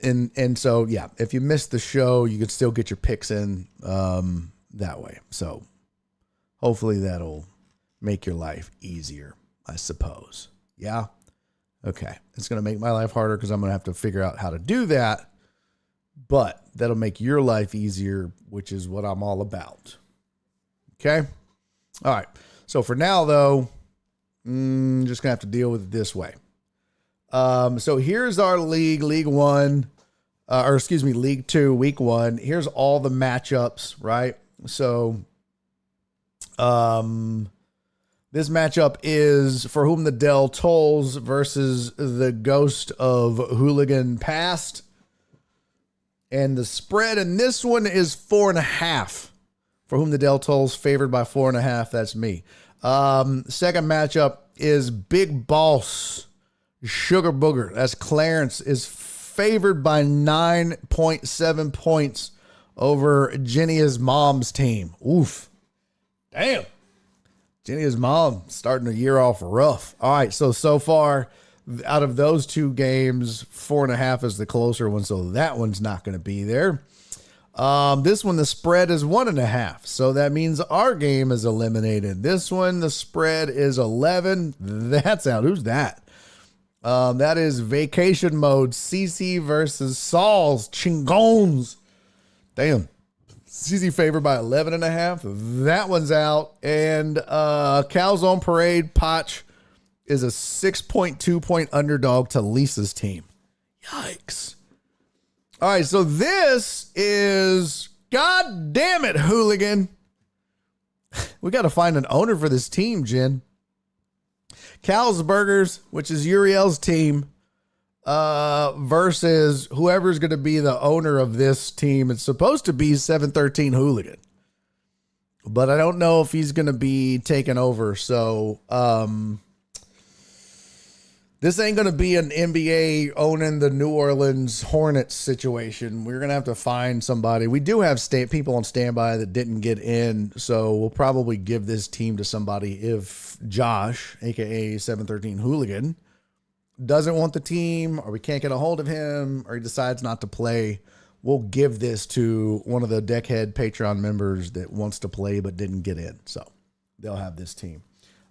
And so, yeah, if you missed the show, you could still get your picks in that way. So hopefully that'll make your life easier, I suppose. Yeah. Okay. It's going to make my life harder because I'm going to have to figure out how to do that, but that'll make your life easier, which is what I'm all about. Okay. All right. So for now though, just gonna have to deal with it this way. So here's our league, League 2, week 1. Here's all the matchups, right? So, this matchup is For Whom the Dell Tolls versus the Ghost of Hooligan Past. And the spread in this one is 4.5. For Whom the Dell Tolls favored by 4.5. That's me. Second matchup is Big Boss Sugar Booger. That's Clarence, is favored by 9.7 points over Jenny's mom's team. Oof. Damn. Jenny's mom starting the year off rough. All right. So far out of those 2 games, 4.5 is the closer one. So that one's not going to be there. This one, the spread is 1.5. So that means our game is eliminated. This one, the spread is 11. That's out. Who's that? That is Vacation Mode, CC versus Saul's Chingones. Damn. CC favored by 11.5. That one's out. And Calzone Parade, Potch is a 6.2 point underdog to Lisa's team. Yikes. All right, so this is, God damn it, Hooligan. We got to find an owner for this team, Jen. Cal's Burgers, which is Uriel's team, versus whoever's going to be the owner of this team. It's supposed to be 713 Hooligan. but I don't know if he's going to be taken over. So, this ain't going to be an NBA owning the New Orleans Hornets situation. We're going to have to find somebody. We do have people on standby that didn't get in, so we'll probably give this team to somebody if Josh, a.k.a. 713 Hooligan, doesn't want the team, or we can't get a hold of him, or he decides not to play. We'll give this to one of the Deckhead Patreon members that wants to play but didn't get in. So they'll have this team.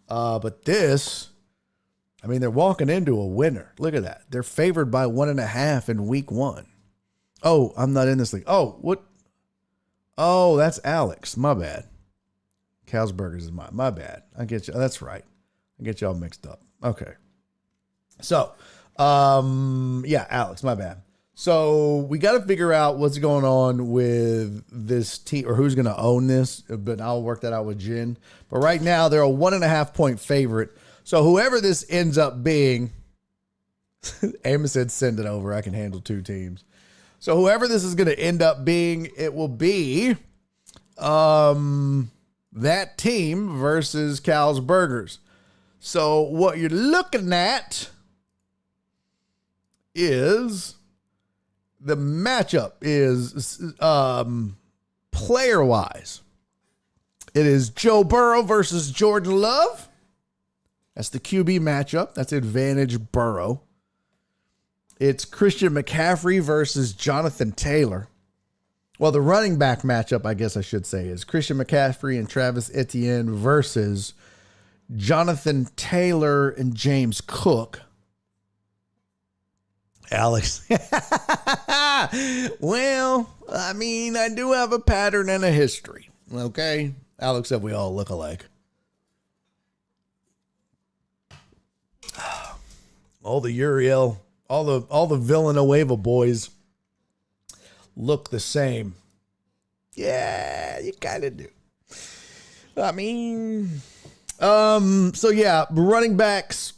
But this... I mean, they're walking into a winner. Look at that. They're favored by 1.5 in week 1. Oh, I'm not in this league. Oh, what? Oh, that's Alex. My bad. Cowsburgers is my bad. I get you. That's right. I get y'all mixed up. Okay. So, yeah, Alex, my bad. So we got to figure out what's going on with this team or who's going to own this, but I'll work that out with Jen. But right now, they're a 1.5 point favorite. So whoever this ends up being, Amos said send it over. I can handle 2 teams. So whoever this is going to end up being, it will be that team versus Cal's Burgers. So what you're looking at is the matchup is player-wise. It is Joe Burrow versus Jordan Love. That's the QB matchup. That's advantage Burrow. It's Christian McCaffrey versus Jonathan Taylor. Well, the running back matchup, I guess I should say, is Christian McCaffrey and Travis Etienne versus Jonathan Taylor and James Cook. Alex. Well, I mean, I do have a pattern and a history. Okay? Alex said we all look alike. All the Uriel, all the Villanueva boys look the same. Yeah, you kind of do. I mean, so yeah, running backs.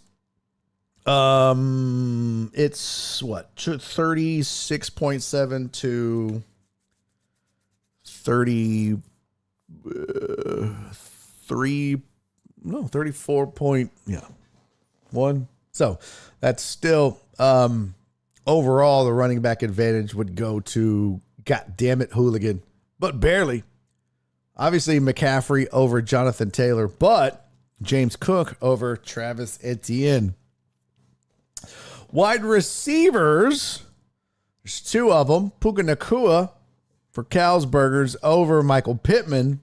It's what 36.7 to 34.1. So that's still overall the running back advantage would go to goddammit Hooligan, but barely. Obviously McCaffrey over Jonathan Taylor, but James Cook over Travis Etienne. Wide receivers, there's 2 of them. Puka Nacua for Cal's Burgers over Michael Pittman.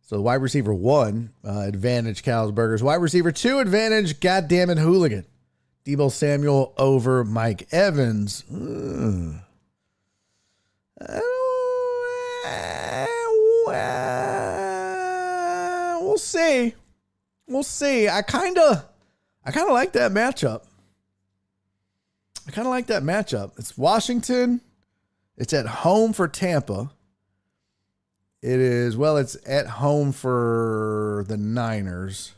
So wide receiver 1, advantage Cal's Burgers. Wide receiver 2, advantage goddammit Hooligan. Deebo Samuel over Mike Evans. We'll see. We'll see. I kind of like that matchup. It's Washington. It's at home for Tampa. It's at home for the Niners.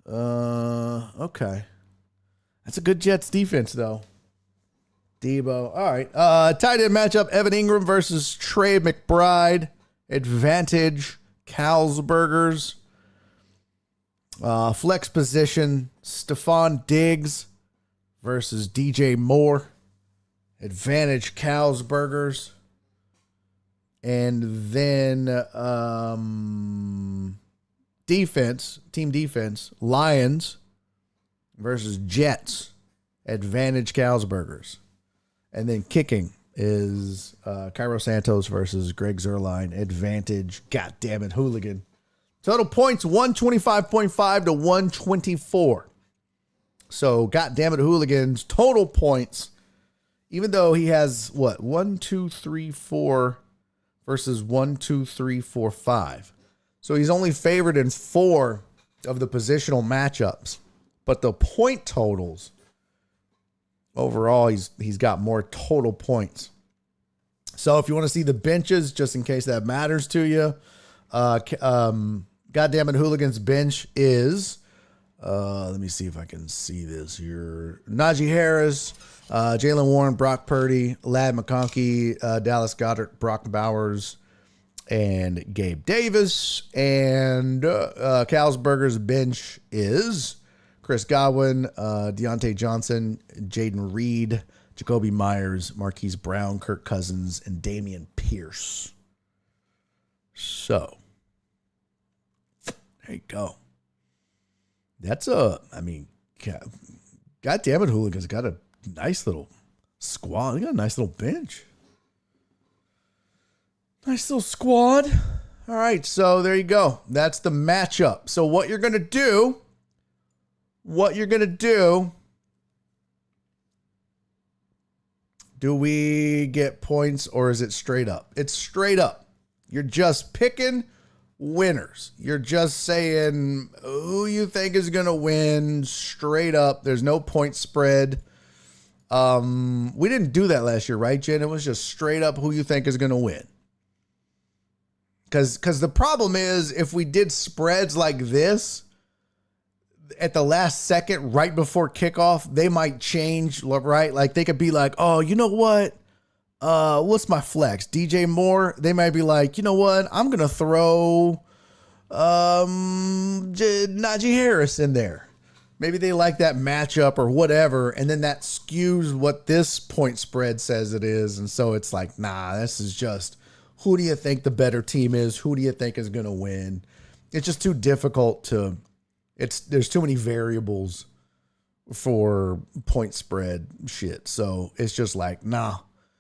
Okay. That's a good Jets defense, though. Debo. All right. Tight end matchup, Evan Ingram versus Trey McBride. Advantage, Cal's Burgers. Flex position, Stephon Diggs versus DJ Moore. Advantage, Cal's Burgers. And then team defense, Lions versus Jets. Advantage, Cal's Burgers. And then kicking is Cairo Santos versus Greg Zuerlein. Advantage, goddammit Hooligan. Total points, 125.5 to 124. So, goddammit Hooligans, total points, even though he has, 1, 2, 3, 4 versus 1, 2, 3, 4, 5. So, he's only favored in 4 of the positional matchups. But the point totals, overall, he's got more total points. So, if you want to see the benches, just in case that matters to you, goddammit Hooligans bench is, let me see if I can see this here. Najee Harris, Jalen Warren, Brock Purdy, Ladd McConkey, Dallas Goedert, Brock Bowers, and Gabe Davis. And Carlsberger's bench is Chris Godwin, Deontay Johnson, Jaden Reed, Jacoby Myers, Marquise Brown, Kirk Cousins, and Damian Pierce. So, there you go. That's God damn it, Hooligan's got a nice little squad. They got a nice little bench. Nice little squad. All right, so there you go. That's the matchup. So what you're going to do, do we get points or is it straight up? It's straight up. You're just picking winners. You're just saying who you think is going to win straight up. There's no point spread. We didn't do that last year, right, Jen? It was just straight up who you think is going to win. Because the problem is if we did spreads like this at the last second, right before kickoff, they might change, right? Like they could be like, oh, you know what? What's my flex? DJ Moore? They might be like, you know what? I'm going to throw Najee Harris in there. Maybe they like that matchup or whatever. And then that skews what this point spread says it is. And so it's like, nah, this is just, who do you think the better team is? Who do you think is going to win? It's just too difficult to, there's too many variables for point spread shit. So it's just like, nah,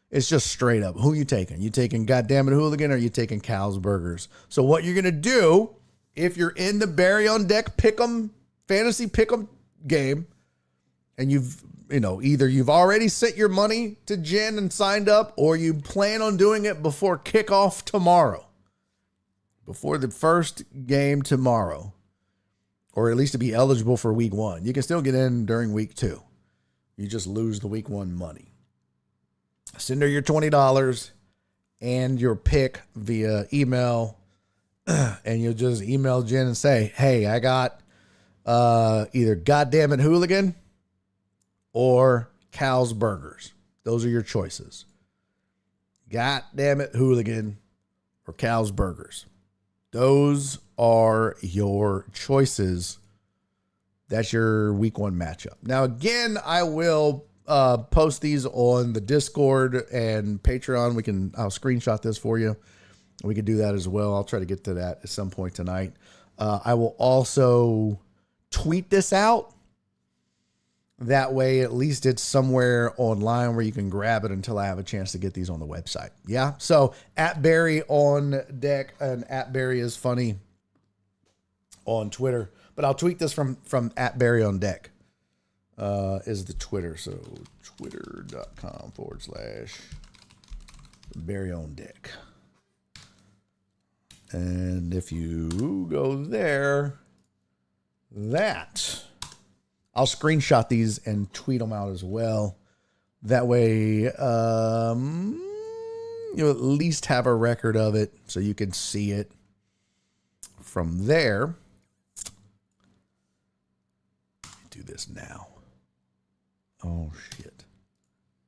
it's just straight up. Who you taking? You taking Goddammit Hooligan or you taking Cal's Burgers? So what you're going to do, if you're in the Barry on Deck Pick'em, fantasy Pick'em game, and either you've already sent your money to Jen and signed up, or you plan on doing it before kickoff tomorrow, before the first game tomorrow, or at least to be eligible for week 1. You can still get in during week 2. You just lose the week 1 money. Send her your $20 and your pick via email, and you'll just email Jen and say, hey, I got either Goddammit Hooligan or Cal's Burgers. Those are your choices. Goddammit Hooligan or Cal's Burgers. Those are your choices. That's your week 1 matchup. Now, again, I will post these on the Discord and Patreon. I'll screenshot this for you. We can do that as well. I'll try to get to that at some point tonight. I will also tweet this out. That way, at least it's somewhere online where you can grab it until I have a chance to get these on the website. Yeah. So at Barry on Deck and at Barry is funny on Twitter, but I'll tweet this from at Barry on Deck is the Twitter. So twitter.com/Barry on Deck. And if you go there, I'll screenshot these and tweet them out as well. That way, you'll at least have a record of it so you can see it from there. Do this now. Oh, shit.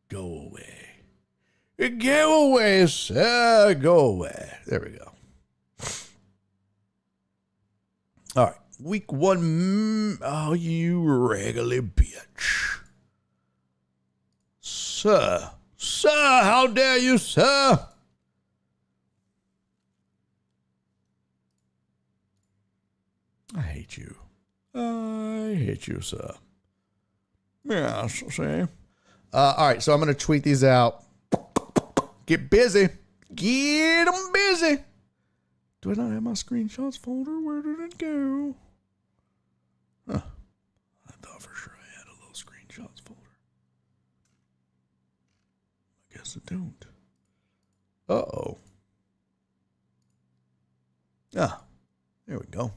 Go away. Go away, sir. Go away. There we go. All right. Week 1. Oh, you regular bitch. Sir, how dare you, sir? I hate you. I hate you, sir. Yeah, see? All right, so I'm going to tweet these out. Get busy. Get them busy. Do I not have my screenshots folder? Where did it go? Huh. I thought for sure I had a little screenshots folder. I guess I don't. Uh-oh. Ah, there we go.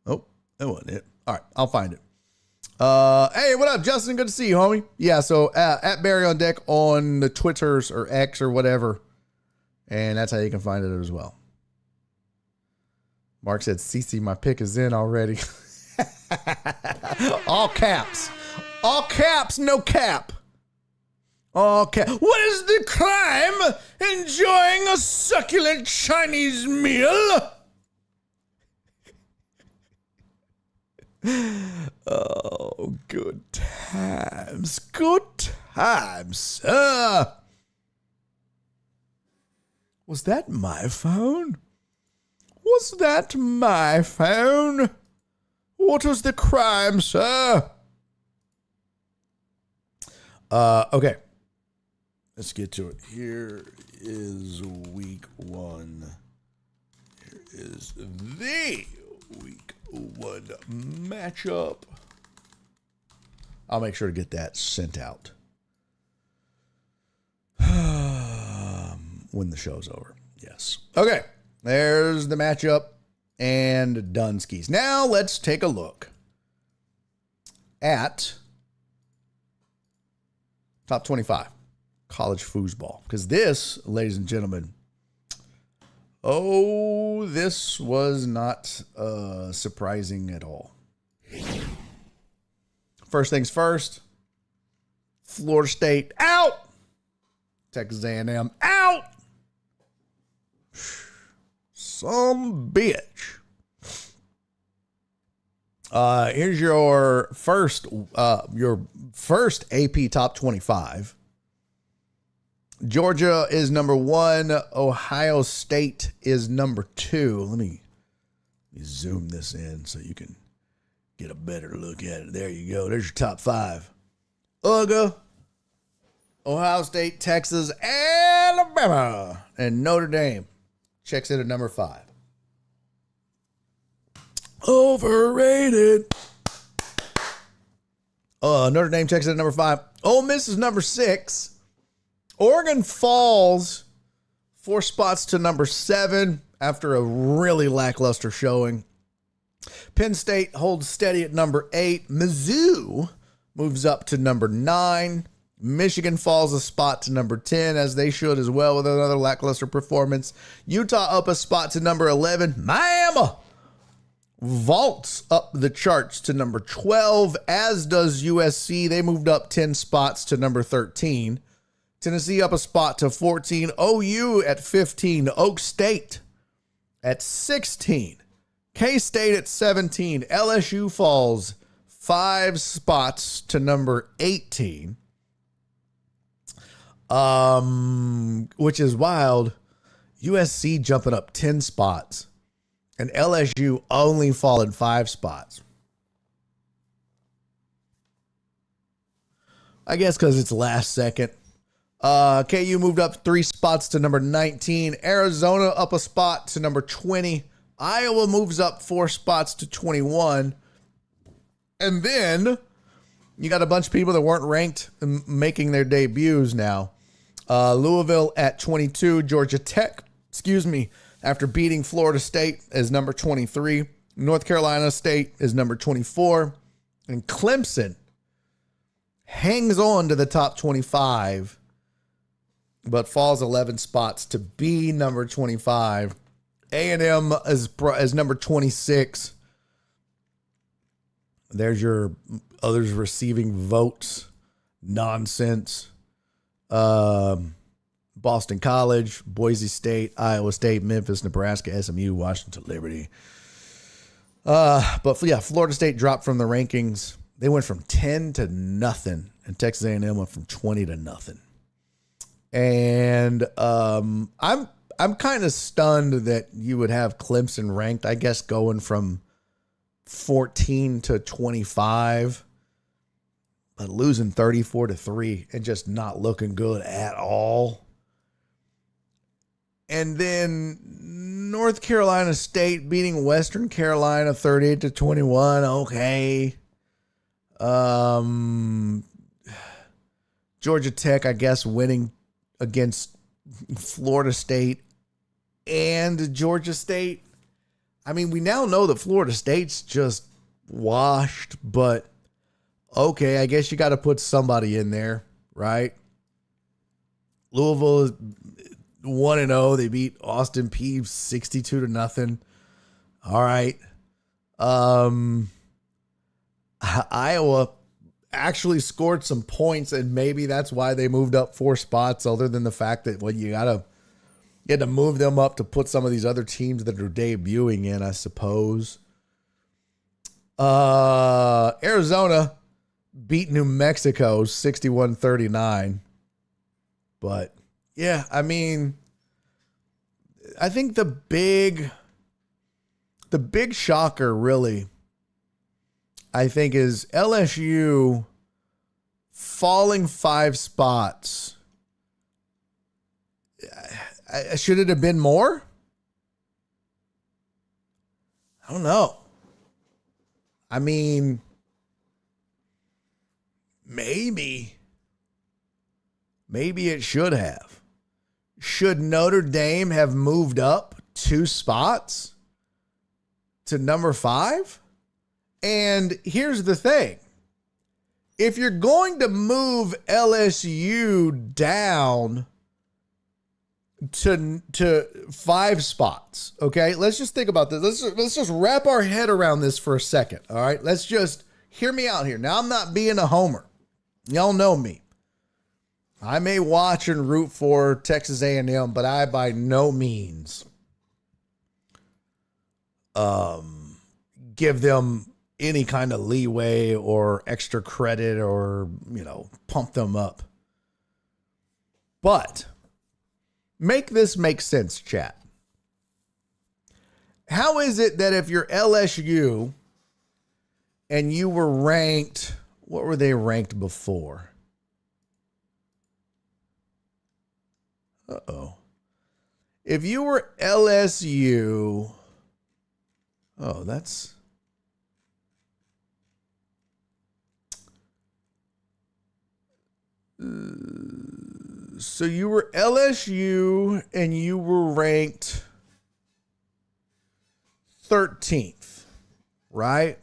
Oh, that wasn't it. All right, I'll find it. Hey, what up, Justin? Good to see you, homie. Yeah, so at Barry on Deck on the Twitters or X or whatever. And that's how you can find it as well. Mark said, CC, my pick is in already. All caps. All caps, no cap. Okay. What is the crime? Enjoying a succulent Chinese meal? Oh, good times. Good times, sir. Was that my phone? Was that my phone? What was the crime, sir? Okay. Let's get to it. Here is week one. Here is the week one matchup. I'll make sure to get that sent out when the show's over. Yes. Okay. There's the matchup and Dunskies. Now let's take a look at top 25 college foosball. Because this, ladies and gentlemen, this was not surprising at all. First things first, Florida State out. Texas A&M out. Some bitch. Here's your first AP top 25. Georgia is number 1. Ohio State is number 2. Let me zoom this in so you can get a better look at it. There you go. There's your top 5. UGA, Ohio State, Texas, Alabama, and Notre Dame checks in at number 5. Overrated. Notre Dame checks in at number 5. Ole Miss is number 6. Oregon falls 4 spots to number 7 after a really lackluster showing. Penn State holds steady at number 8. Mizzou moves up to number 9. Michigan falls a spot to number 10, as they should as well, with another lackluster performance. Utah up a spot to number 11. Miami vaults up the charts to number 12, as does USC. They moved up 10 spots to number 13. Tennessee up a spot to 14. OU at 15. Oak State at 16. K-State at 17. LSU falls 5 spots to number 18. Which is wild. USC jumping up 10 spots and LSU only falling 5 spots. I guess because it's last second. KU moved up 3 spots to number 19. Arizona up a spot to number 20. Iowa moves up 4 spots to 21. And then you got a bunch of people that weren't ranked making their debuts now. Louisville at 22. Georgia Tech, after beating Florida State, is number 23. North Carolina State is number 24. And Clemson hangs on to the top 25, but falls 11 spots to be number 25. A&M is number 26. There's your others receiving votes. Nonsense. Boston College, Boise State, Iowa State, Memphis, Nebraska, SMU, Washington Liberty. But yeah, Florida State dropped from the rankings. They went from 10 to nothing, and Texas A&M went from 20 to nothing. And I'm kind of stunned that you would have Clemson ranked, I guess, going from 14 to 25, but losing 34-3 and just not looking good at all. And then North Carolina State beating Western Carolina 38-21. Okay. Georgia Tech, I guess, winning against Florida State and Georgia State. I mean, we now know that Florida State's just washed, but okay, I guess you got to put somebody in there, right? Louisville is 1-0. They beat Austin Peay 62-0. All right. Iowa actually scored some points, and maybe that's why they moved up 4 spots, other than the fact that, well, you had to move them up to put some of these other teams that are debuting in, I suppose. Arizona beat New Mexico 61-39. But yeah, I mean, I think the big shocker really, I think, is LSU falling 5 spots. Should it have been more? I don't know. I mean, maybe it should have. Should Notre Dame have moved up 2 spots to number 5? And here's the thing. If you're going to move LSU down to 5 spots, okay? Let's just think about this. Let's just wrap our head around this for a second, all right? Let's just hear me out here. Now, I'm not being a homer. Y'all know me. I may watch and root for Texas A&M, but I by no means give them any kind of leeway or extra credit or, pump them up. But make this make sense, chat. How is it that if you're LSU and you were ranked, what were they ranked before? Uh-oh. If you were LSU, so you were LSU and you were ranked 13th, right?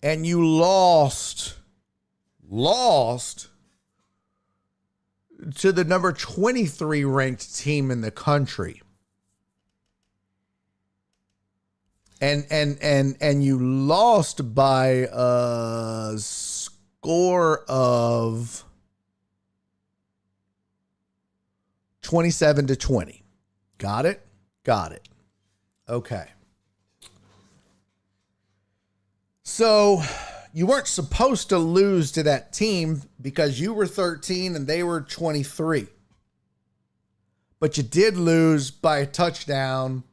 And you lost to the number 23 ranked team in the country. And you lost by a score of 27-20. Got it? Got it. Okay. So you weren't supposed to lose to that team because you were 13 and they were 23. But you did lose by a touchdown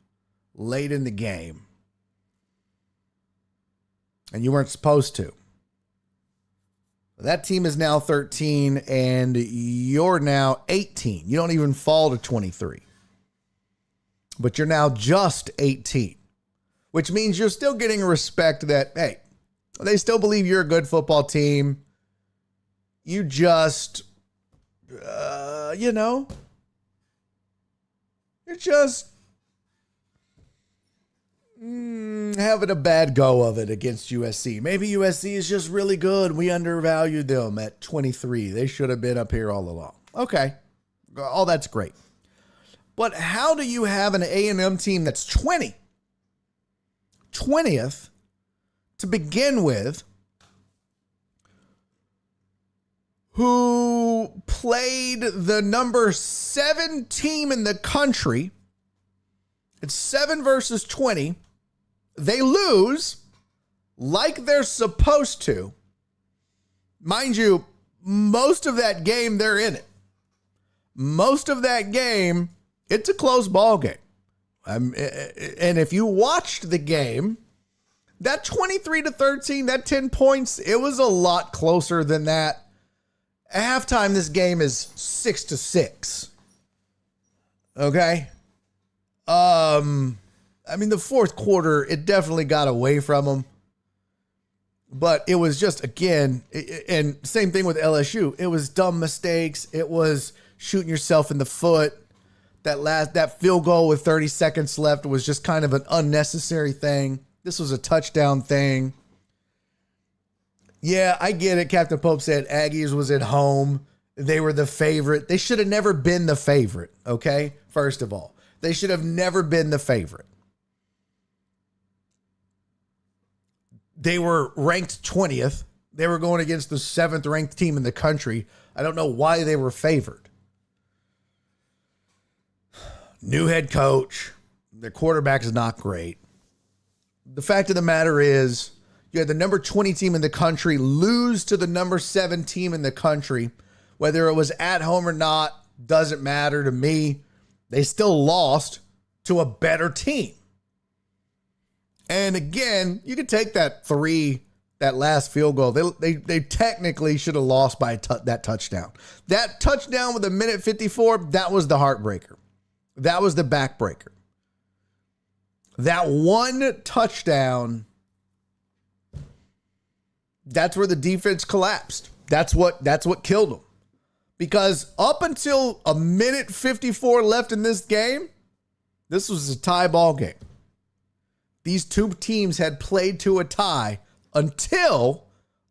late in the game. And you weren't supposed to. That team is now 13 and you're now 18. You don't even fall to 23. But you're now just 18. Which means you're still getting respect that, hey, they still believe you're a good football team. You just, you're just having a bad go of it against USC. Maybe USC is just really good. We undervalued them at 23. They should have been up here all along. Okay. All that's great. But how do you have an A&M team that's 20th to begin with, who played the number 7 team in the country? It's 7 versus 20. They lose like they're supposed to. Mind you, most of that game, they're in it. Most of that game, it's a close ball game. And if you watched the game, that 23-13, that 10 points, it was a lot closer than that. At halftime, this game is 6-6. Okay? The fourth quarter, it definitely got away from them. But it was just, again, and same thing with LSU. It was dumb mistakes. It was shooting yourself in the foot. That field goal with 30 seconds left was just kind of an unnecessary thing. This was a touchdown thing. Yeah, I get it. Captain Pope said Aggies was at home. They were the favorite. They should have never been the favorite, okay? First of all, they should have never been the favorite. They were ranked 20th. They were going against the 7th ranked team in the country. I don't know why they were favored. New head coach. Their quarterback is not great. The fact of the matter is, you had the number 20 team in the country lose to the number 7 team in the country. Whether it was at home or not, doesn't matter to me. They still lost to a better team. And again, you could take that last field goal. They technically should have lost by that touchdown. That touchdown with a minute 54, that was the heartbreaker. That was the backbreaker. That one touchdown, that's where the defense collapsed. That's what killed them. Because up until a minute 54 left in this game, this was a tie ball game. These two teams had played to a tie until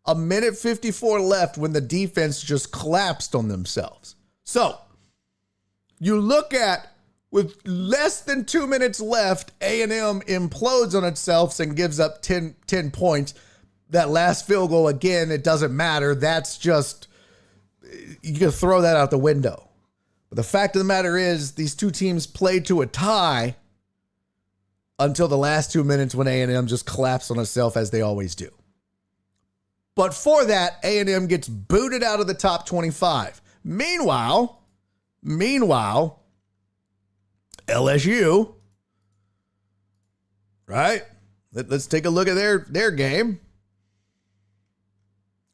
a minute 54 left when the defense just collapsed on themselves. So you look at, with less than 2 minutes left, A&M implodes on itself and gives up 10 points. That last field goal, again, it doesn't matter. That's just, you can throw that out the window. But the fact of the matter is, these two teams played to a tie until the last 2 minutes when A&M just collapsed on itself, as they always do. But for that, A&M gets booted out of the top 25. Meanwhile, LSU, right? Let's take a look at their game.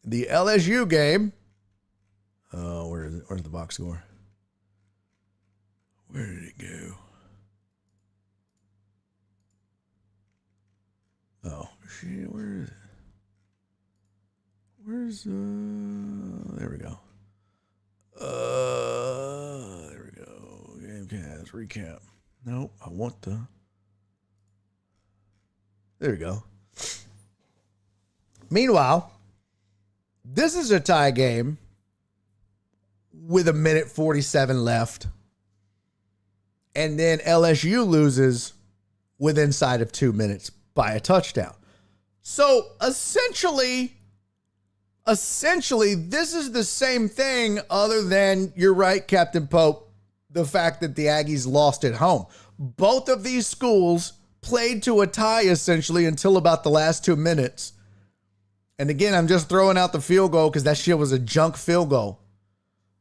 The LSU game. Oh, where is it? Where's the box score? Where did it go? Oh, shit, where is it? There we go. There we go. Gamecast recap. Nope, I want there we go. Meanwhile, this is a tie game with a minute 47 left. And then LSU loses with inside of 2 minutes by a touchdown. So essentially, this is the same thing, other than, you're right, Captain Pope, the fact that the Aggies lost at home. Both of these schools played to a tie essentially until about the last 2 minutes. And again, I'm just throwing out the field goal because that shit was a junk field goal.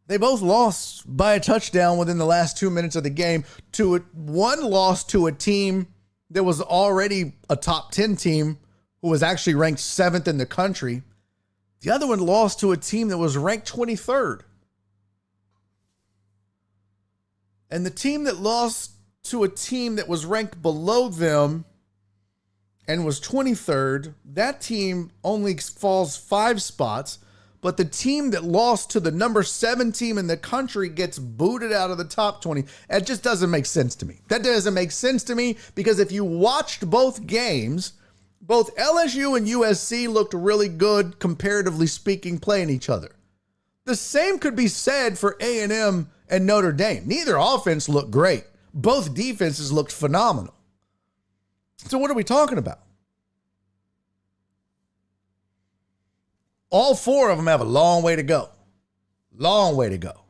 They both lost by a touchdown within the last 2 minutes of the game. One loss to a team that was already a top 10 team who was actually ranked 7th in the country. The other one lost to a team that was ranked 23rd. And the team that lost to a team that was ranked below them and was 23rd, that team only falls 5 spots. But the team that lost to the number 7 team in the country gets booted out of the top 20. It just doesn't make sense to me. That doesn't make sense to me because if you watched both games, both LSU and USC looked really good, comparatively speaking, playing each other. The same could be said for A&M and Notre Dame. Neither offense looked great. Both defenses looked phenomenal. So what are we talking about? All 4 of them have a long way to go. Long way to go.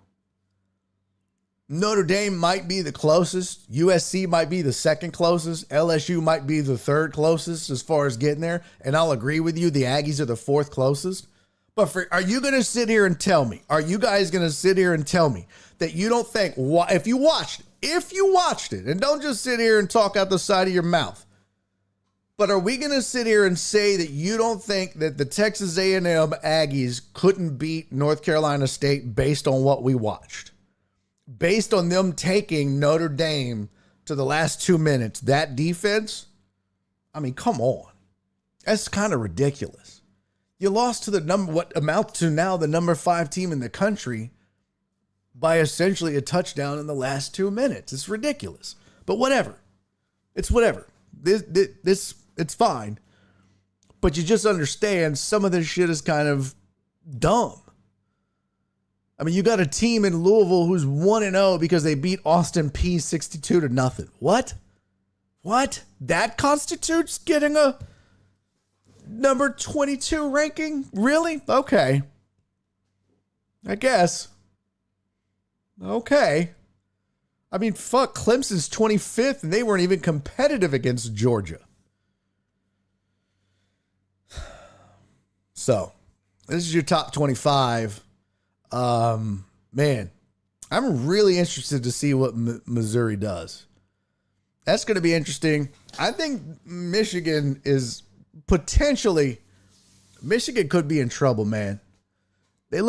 Notre Dame might be the closest. USC might be the second closest. LSU might be the 3rd closest as far as getting there. And I'll agree with you, the Aggies are the 4th closest. But are you going to sit here and tell me, are you guys going to sit here and tell me that you don't think, if you watched it, and don't just sit here and talk out the side of your mouth, but are we going to sit here and say that you don't think that the Texas A&M Aggies couldn't beat North Carolina State based on what we watched? Based on them taking Notre Dame to the last 2 minutes, that defense, I mean, come on. That's kind of ridiculous. You lost to what amounts to now the number 5 team in the country by essentially a touchdown in the last 2 minutes. It's ridiculous. But whatever. It's whatever. It's fine. But you just understand some of this shit is kind of dumb. I mean, you got a team in Louisville who's 1-0 because they beat Austin Peay 62-0. What? That constitutes getting number 22 ranking? Really? Okay. I guess. Okay. I mean, fuck, Clemson's 25th, and they weren't even competitive against Georgia. So, this is your top 25. Man, I'm really interested to see what Missouri does. That's going to be interesting. I think Michigan could be in trouble, man. They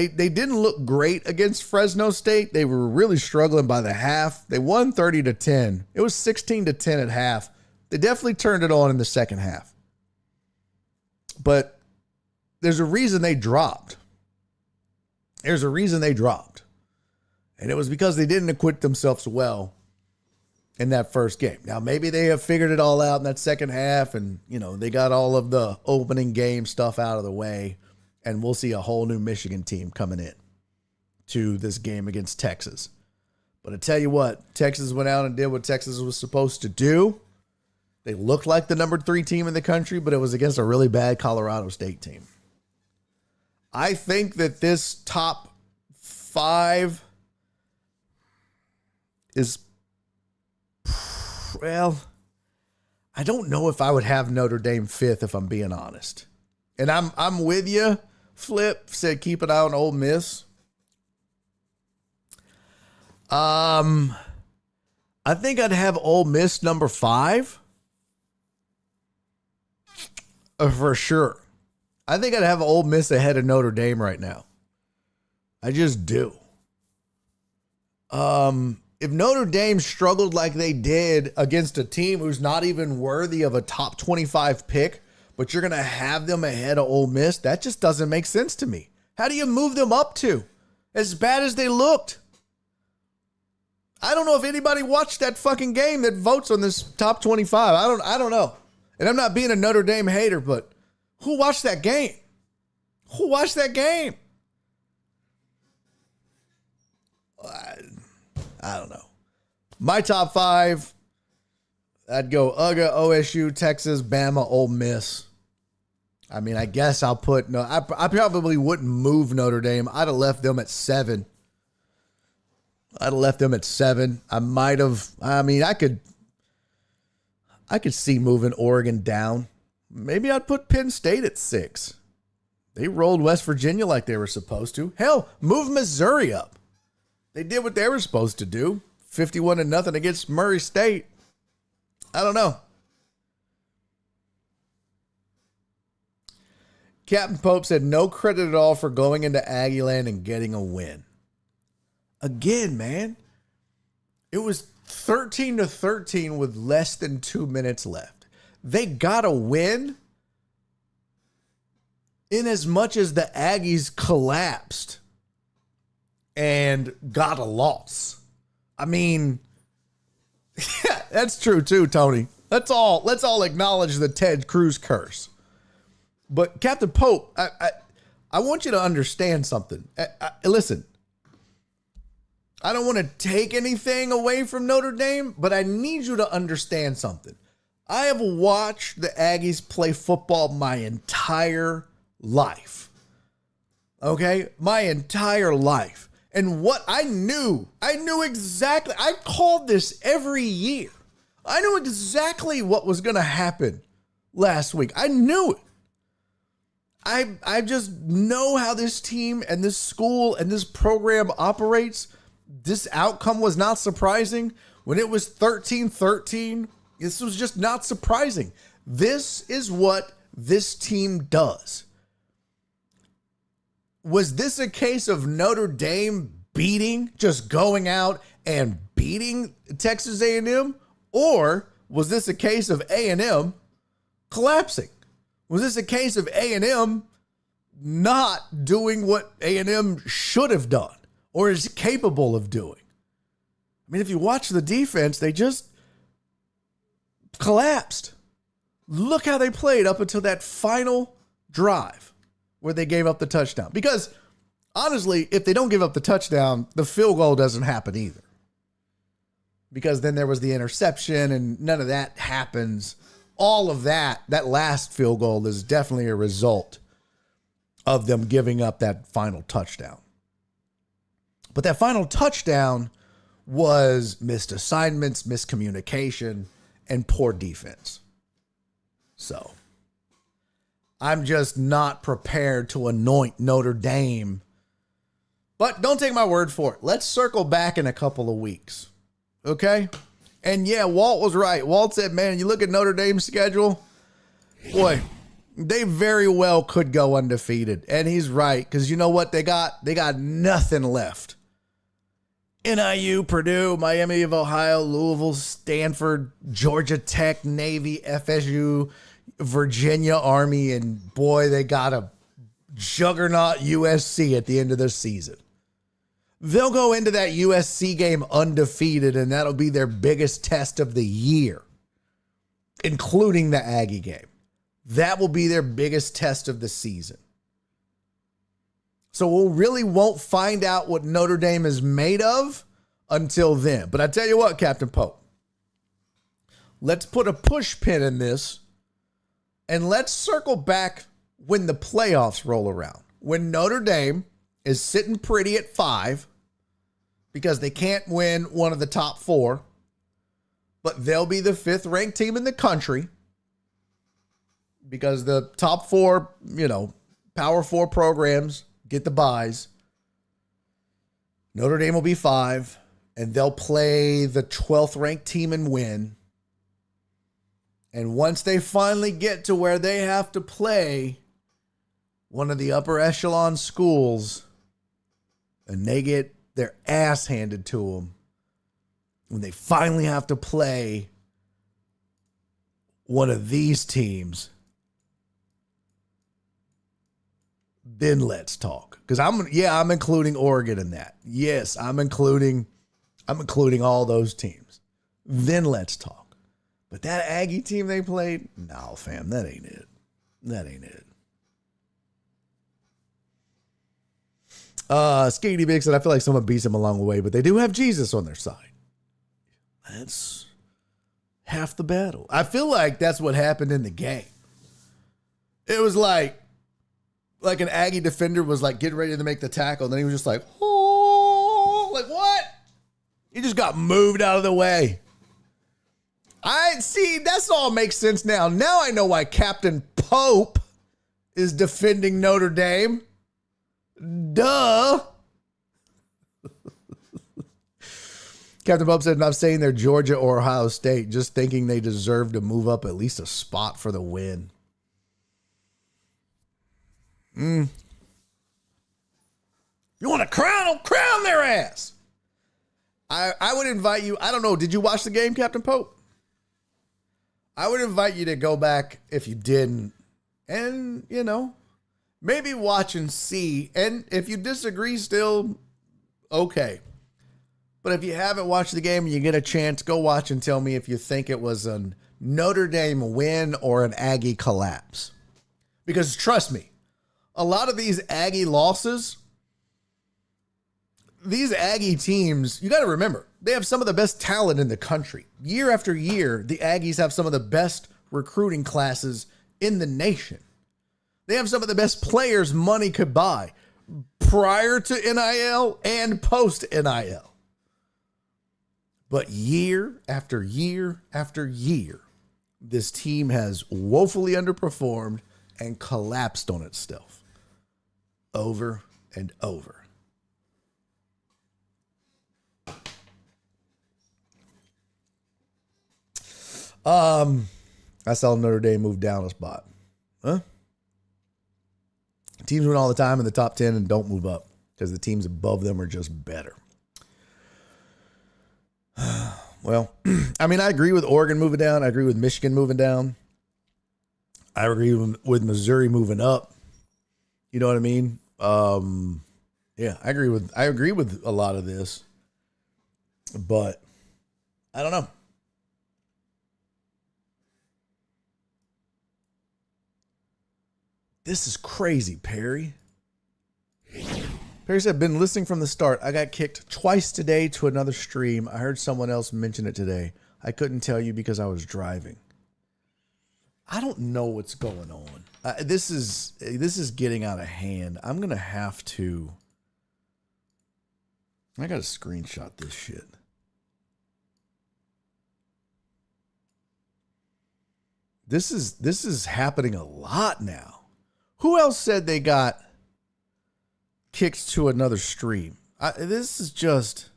didn't look great against Fresno State. They were really struggling by the half. They won 30-10. It was 16-10 at half. They definitely turned it on in the second half. But there's a reason they dropped. And it was because they didn't acquit themselves well in that first game. Now, maybe they have figured it all out in that second half and, they got all of the opening game stuff out of the way. And we'll see a whole new Michigan team coming in to this game against Texas. But I tell you what, Texas went out and did what Texas was supposed to do. They looked like the number 3 team in the country, but it was against a really bad Colorado State team. I think that this top 5 is, well, I don't know if I would have Notre Dame 5th, if I'm being honest. And I'm with you. Flip said keep an eye on Ole Miss. I think I'd have Ole Miss number 5. For sure. I think I'd have Ole Miss ahead of Notre Dame right now. I just do. If Notre Dame struggled like they did against a team who's not even worthy of a top 25 pick, but you're going to have them ahead of Ole Miss, that just doesn't make sense to me. How do you move them up to? As bad as they looked. I don't know if anybody watched that fucking game that votes on this top 25. I don't know. And I'm not being a Notre Dame hater, but who watched that game? Who watched that game? I don't know. My top 5, I'd go UGA, OSU, Texas, Bama, Ole Miss. I mean, I guess I'll put, I probably wouldn't move Notre Dame. I'd have left them at 7. I might have, I could see moving Oregon down. Maybe I'd put Penn State at 6. They rolled West Virginia like they were supposed to. Hell, move Missouri up. They did what they were supposed to do. 51-0 against Murray State. I don't know. Captain Pope said no credit at all for going into Aggieland and getting a win. Again, man, it was 13-13 with less than 2 minutes left. They got a win in as much as the Aggies collapsed and got a loss. I mean, yeah, that's true too, Tony. Let's all acknowledge the Ted Cruz curse. But Captain Pope, I want you to understand something. Listen, I don't want to take anything away from Notre Dame, but I need you to understand something. I have watched the Aggies play football my entire life. Okay? My entire life. And what I knew exactly, I called this every year. I knew exactly what was going to happen last week. I knew it. I just know how this team and this school and this program operates. This outcome was not surprising. When it was 13-13, this was just not surprising. This is what this team does. Was this a case of Notre Dame just going out and beating Texas A&M? Or was this a case of A&M collapsing? Was this a case of A&M not doing what A&M should have done or is capable of doing? I mean, if you watch the defense, they just collapsed. Look how they played up until that final drive where they gave up the touchdown. Because, honestly, if they don't give up the touchdown, the field goal doesn't happen either. Because then there was the interception and none of that happens all of that last field goal is definitely a result of them giving up that final touchdown. But that final touchdown was missed assignments, miscommunication, and poor defense. So I'm just not prepared to anoint Notre Dame. But don't take my word for it. Let's circle back in a couple of weeks. Okay? And yeah, Walt was right. Walt said, man, you look at Notre Dame's schedule, boy, they very well could go undefeated. And he's right, because you know what they got? They got nothing left. NIU, Purdue, Miami of Ohio, Louisville, Stanford, Georgia Tech, Navy, FSU, Virginia, Army, and boy, they got a juggernaut USC at the end of the season. They'll go into that USC game undefeated, and that'll be their biggest test of the year, including the Aggie game. That will be their biggest test of the season. So we really won't find out what Notre Dame is made of until then. But I tell you what, Captain Pope, let's put a push pin in this, and let's circle back when the playoffs roll around. When Notre Dame is sitting pretty at 5 because they can't win one of the top 4, but they'll be the 5th ranked team in the country because the top 4, Power 4 programs get the buys. Notre Dame will be 5, and they'll play the 12th ranked team and win. And once they finally get to where they have to play one of the upper echelon schools, and they get their ass handed to them, when they finally have to play one of these teams, then let's talk. Because I'm including Oregon in that. Yes, I'm including all those teams. Then let's talk. But that Aggie team they played, no, fam, that ain't it. That ain't it. Skatey Big said, I feel like someone beats them along the way, but they do have Jesus on their side. That's half the battle. I feel like that's what happened in the game. It was like an Aggie defender was like getting ready to make the tackle, and then he was just like, oh, like what? He just got moved out of the way. I see, that's all makes sense now. Now I know why Captain Pope is defending Notre Dame. Duh. Captain Pope said, I'm saying they're Georgia or Ohio State, just thinking they deserve to move up at least a spot for the win. You want to crown them? Crown their ass. I would invite you. I don't know. Did you watch the game, Captain Pope? I would invite you to go back if you didn't and, maybe watch and see. And if you disagree still, okay. But if you haven't watched the game and you get a chance, go watch and tell me if you think it was a Notre Dame win or an Aggie collapse. Because trust me, a lot of these Aggie losses, these Aggie teams, you got to remember, they have some of the best talent in the country. Year after year, the Aggies have some of the best recruiting classes in the nation. They have some of the best players money could buy prior to NIL and post NIL. But year after year after year, this team has woefully underperformed and collapsed on itself over and over. I saw Notre Dame move down a spot. Huh? Teams win all the time in the top 10 and don't move up because the teams above them are just better. Well, I mean, I agree with Oregon moving down. I agree with Michigan moving down. I agree with Missouri moving up. You know what I mean? Yeah, I agree with a lot of this, but I don't know. This is crazy, Perry. Perry said, been listening from the start. I got kicked twice today to another stream. I heard someone else mention it today. I couldn't tell you because I was driving. I don't know what's going on. This is getting out of hand. I'm gonna have to. I gotta screenshot this shit. This is happening a lot now. Who else said they got kicked to another stream? This is just.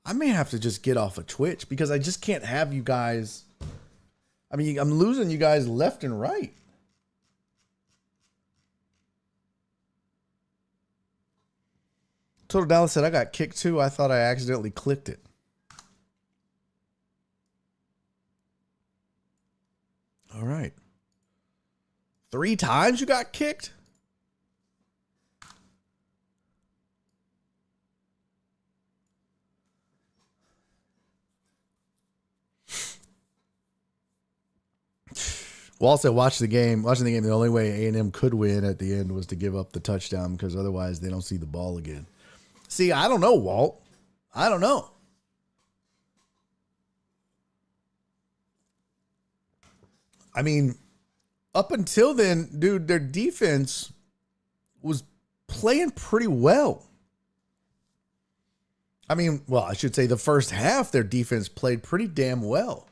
I may have to just get off of Twitch because I just can't have you guys. I mean, I'm losing you guys left and right. Total Dallas said I got kicked too. I thought I accidentally clicked it. All right. 3 times you got kicked? Walt said, watching the game, the only way A&M could win at the end was to give up the touchdown because otherwise they don't see the ball again. See, I don't know, Walt. I don't know. I mean, up until then, dude, their defense was playing pretty well. I mean, well, I should say the first half, their defense played pretty damn well.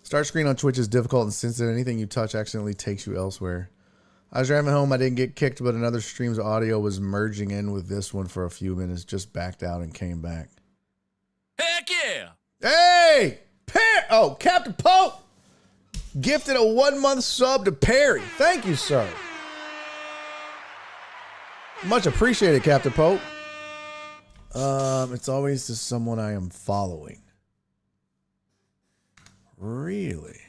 Start screen on Twitch is difficult, and since anything you touch accidentally takes you elsewhere. I was driving home. I didn't get kicked, but another stream's audio was merging in with this one for a few minutes. Just backed out and came back. Heck yeah! Hey! Captain Pope gifted a 1-month sub to Perry. Thank you, sir. Much appreciated, Captain Pope. It's always just someone I am following. Really?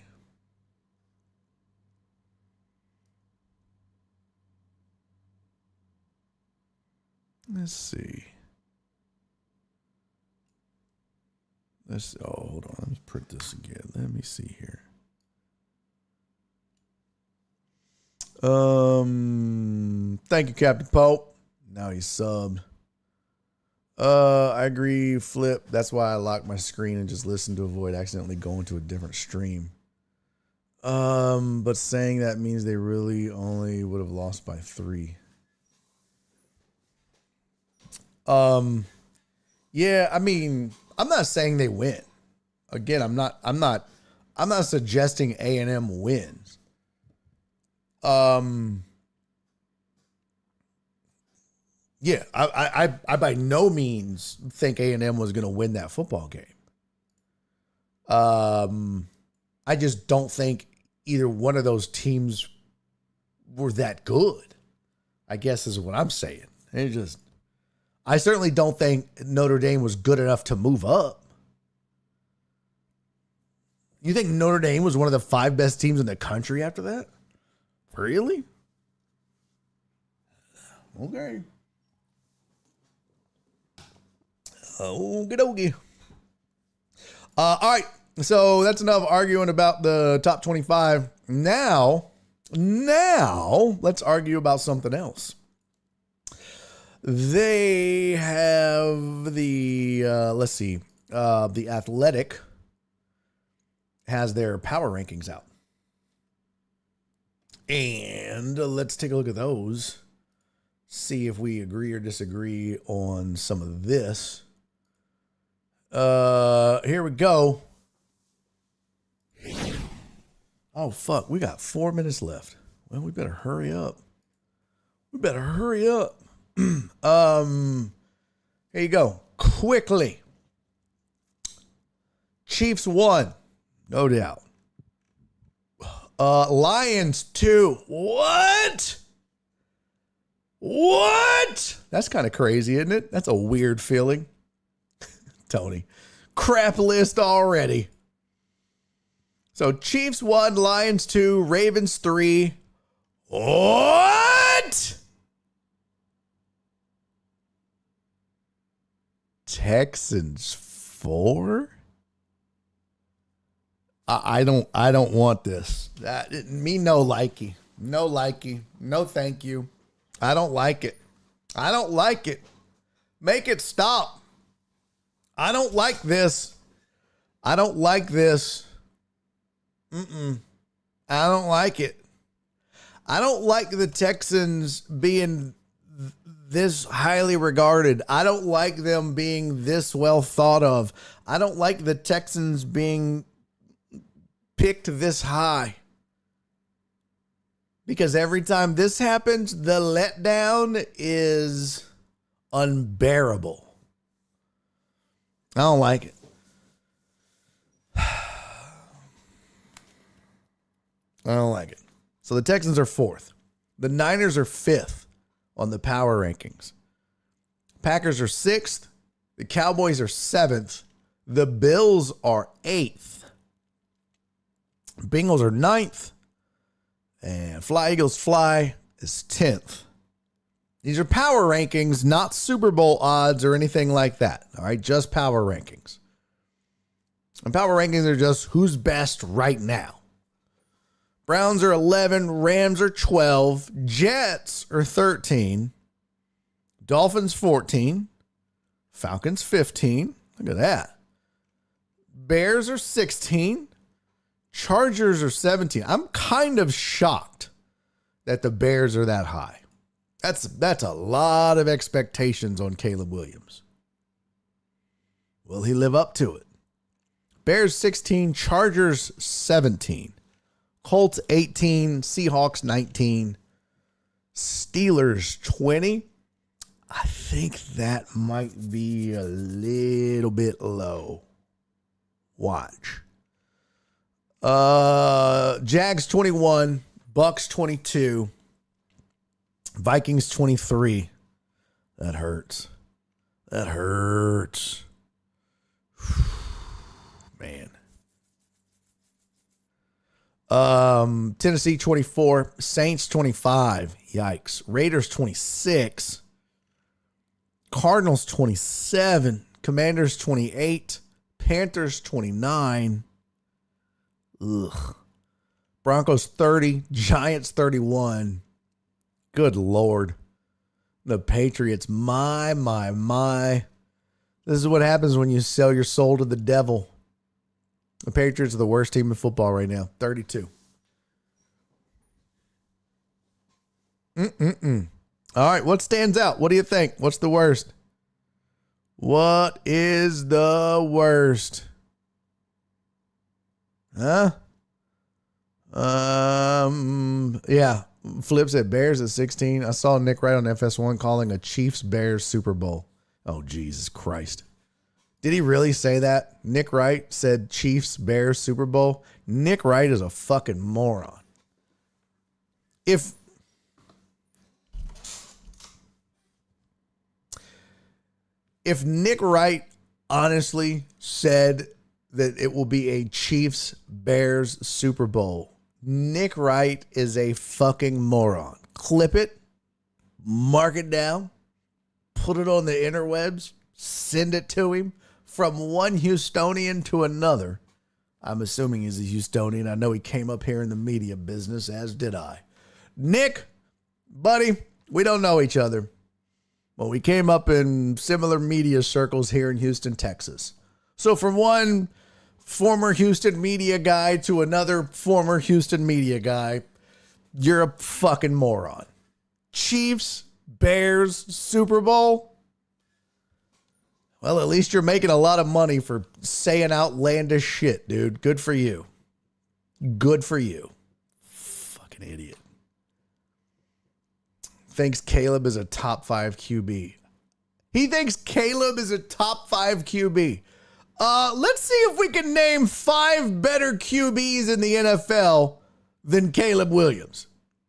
Let's see. Hold on. Let me print this again. Let me see here. Thank you, Captain Pope. Now he's subbed. I agree, Flip. That's why I lock my screen and just listen to avoid accidentally going to a different stream. But saying that means they really only would have lost by 3. Yeah, I mean, I'm not saying they win. Again, I'm not suggesting A&M wins. Yeah, I by no means think A&M was going to win that football game. I just don't think either one of those teams were that good, I guess is what I'm saying. I certainly don't think Notre Dame was good enough to move up. You think Notre Dame was one of the 5 best teams in the country after that? Really? Okay. Okie dokie. All right. So that's enough arguing about the top 25. Now let's argue about something else. They have the, The Athletic has their power rankings out. And let's take a look at those. See if we agree or disagree on some of this. Here we go. Oh, fuck. We got 4 minutes left. Well, we better hurry up. Here you go. Quickly. Chiefs 1. No doubt. Lions 2. What? That's kind of crazy, isn't it? That's a weird feeling. Tony. Crap list already. So Chiefs 1, Lions 2, Ravens 3. What? Texans 4? I don't want this. No likey. No likey. No thank you. I don't like it. Make it stop. I don't like this. I don't like it. I don't like the Texans being this highly regarded. I don't like them being this well thought of. I don't like the Texans being picked this high. Because every time this happens, the letdown is unbearable. I don't like it. I don't like it. So the Texans are 4th. The Niners are 5th on the power rankings. Packers are 6th. The Cowboys are 7th. The Bills are 8th. Bengals are 9th. And Fly Eagles Fly is 10th. These are power rankings, not Super Bowl odds or anything like that. All right, just power rankings. And power rankings are just who's best right now. Browns are 11, Rams are 12, Jets are 13, Dolphins 14, Falcons 15. Look at that. Bears are 16, Chargers are 17. I'm kind of shocked that the Bears are that high. That's a lot of expectations on Caleb Williams. Will he live up to it? Bears 16, Chargers 17. Colts 18, Seahawks 19, Steelers 20. I think that might be a little bit low. Watch. Jags 21, Bucks 22, Vikings 23. That hurts. That hurts. Man. Tennessee 24, Saints 25. Yikes. Raiders 26. Cardinals 27. Commanders 28. Panthers 29. Ugh. Broncos 30. Giants 31. Good Lord. The Patriots. My. This is what happens when you sell your soul to the devil. The Patriots are the worst team in football right now. 32. All right, what stands out? What do you think? What's the worst? What is the worst? Huh? Yeah. Flip said Bears at 16. I saw Nick Wright on FS1 calling a Chiefs-Bears Super Bowl. Oh, Jesus Christ. Did he really say that? Nick Wright said Chiefs-Bears Super Bowl. Nick Wright is a fucking moron. If Nick Wright honestly said that it will be a Chiefs-Bears Super Bowl, Nick Wright is a fucking moron. Clip it, mark it down, put it on the interwebs, send it to him. From one Houstonian to another. I'm assuming he's a Houstonian. I know he came up here in the media business, as did I. Nick, buddy, we don't know each other. Well, we came up in similar media circles here in Houston, Texas. So from one former Houston media guy to another former Houston media guy, you're a fucking moron. Chiefs, Bears, Super Bowl. Well, at least you're making a lot of money for saying outlandish shit, dude. Good for you. Good for you. Fucking idiot. Thinks Caleb is a top 5 QB. He thinks Caleb is a top 5 QB. Let's see if we can name 5 better QBs in the NFL than Caleb Williams.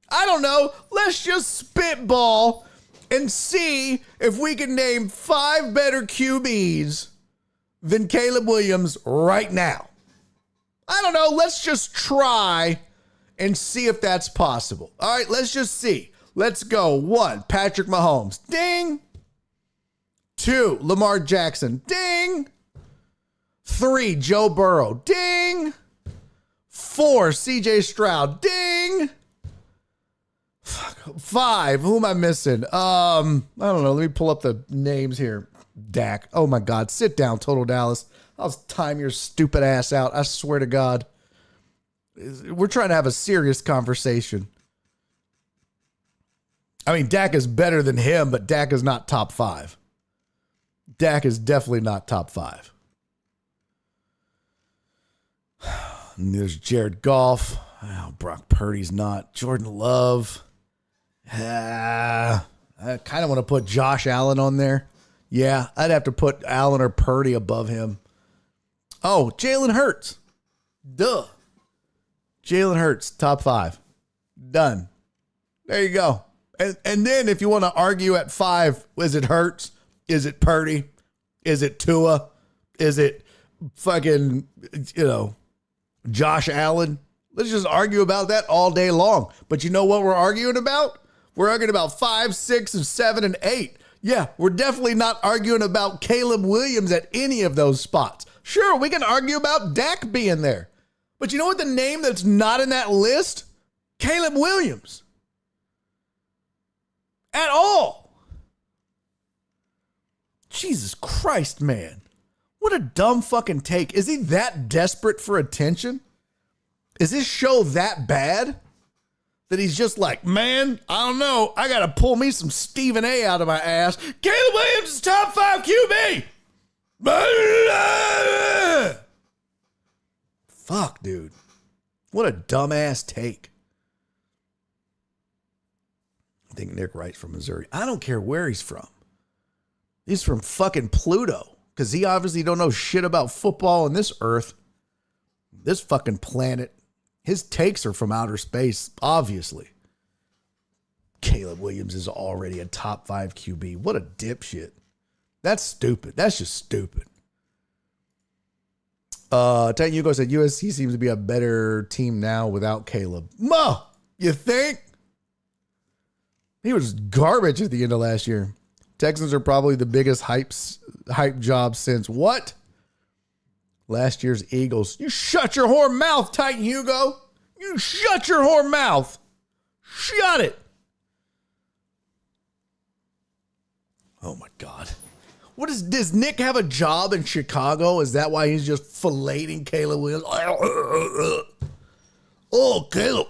I don't know. Let's just spitball and see if we can name 5 better QBs than Caleb Williams right now. I don't know. Let's just try and see if that's possible. All right, let's just see. Let's go. 1, Patrick Mahomes. Ding. 2, Lamar Jackson. Ding. 3, Joe Burrow. Ding. 4, CJ Stroud. Ding. 5, who am I missing? I don't know. Let me pull up the names here. Dak. Oh my God. Sit down, Total Dallas. I'll time your stupid ass out. I swear to God. We're trying to have a serious conversation. I mean, Dak is better than him, but Dak is not top 5. Dak is definitely not top 5. And there's Jared Goff. Oh, Brock Purdy's not. Jordan Love. I kind of want to put Josh Allen on there. Yeah, I'd have to put Allen or Purdy above him. Oh, Jalen Hurts. Duh. Jalen Hurts, top 5. Done. There you go. And then if you want to argue at 5, is it Hurts? Is it Purdy? Is it Tua? Is it fucking, Josh Allen? Let's just argue about that all day long. But you know what we're arguing about? We're arguing about 5, 6, and 7, and 8. Yeah, we're definitely not arguing about Caleb Williams at any of those spots. Sure, we can argue about Dak being there. But you know what the name that's not in that list? Caleb Williams. At all. Jesus Christ, man. What a dumb fucking take. Is he that desperate for attention? Is this show that bad? That he's just like, man, I don't know. I got to pull me some Stephen A out of my ass. Caleb Williams is top 5 QB. Fuck, dude. What a dumbass take. I think Nick Wright's from Missouri. I don't care where he's from. He's from fucking Pluto. Because he obviously don't know shit about football on this earth. This fucking planet. His takes are from outer space, obviously. Caleb Williams is already a top 5 QB. What a dipshit. That's stupid. That's just stupid. Titan Hugo said USC seems to be a better team now without Caleb. Mo, you think? He was garbage at the end of last year. Texans are probably the biggest hype job since what? Last year's Eagles. You shut your whore mouth, Titan Hugo. You shut your whore mouth. Shut it. Oh my God. Does Nick have a job in Chicago? Is that why he's just filleting Caleb Williams? Oh, Caleb.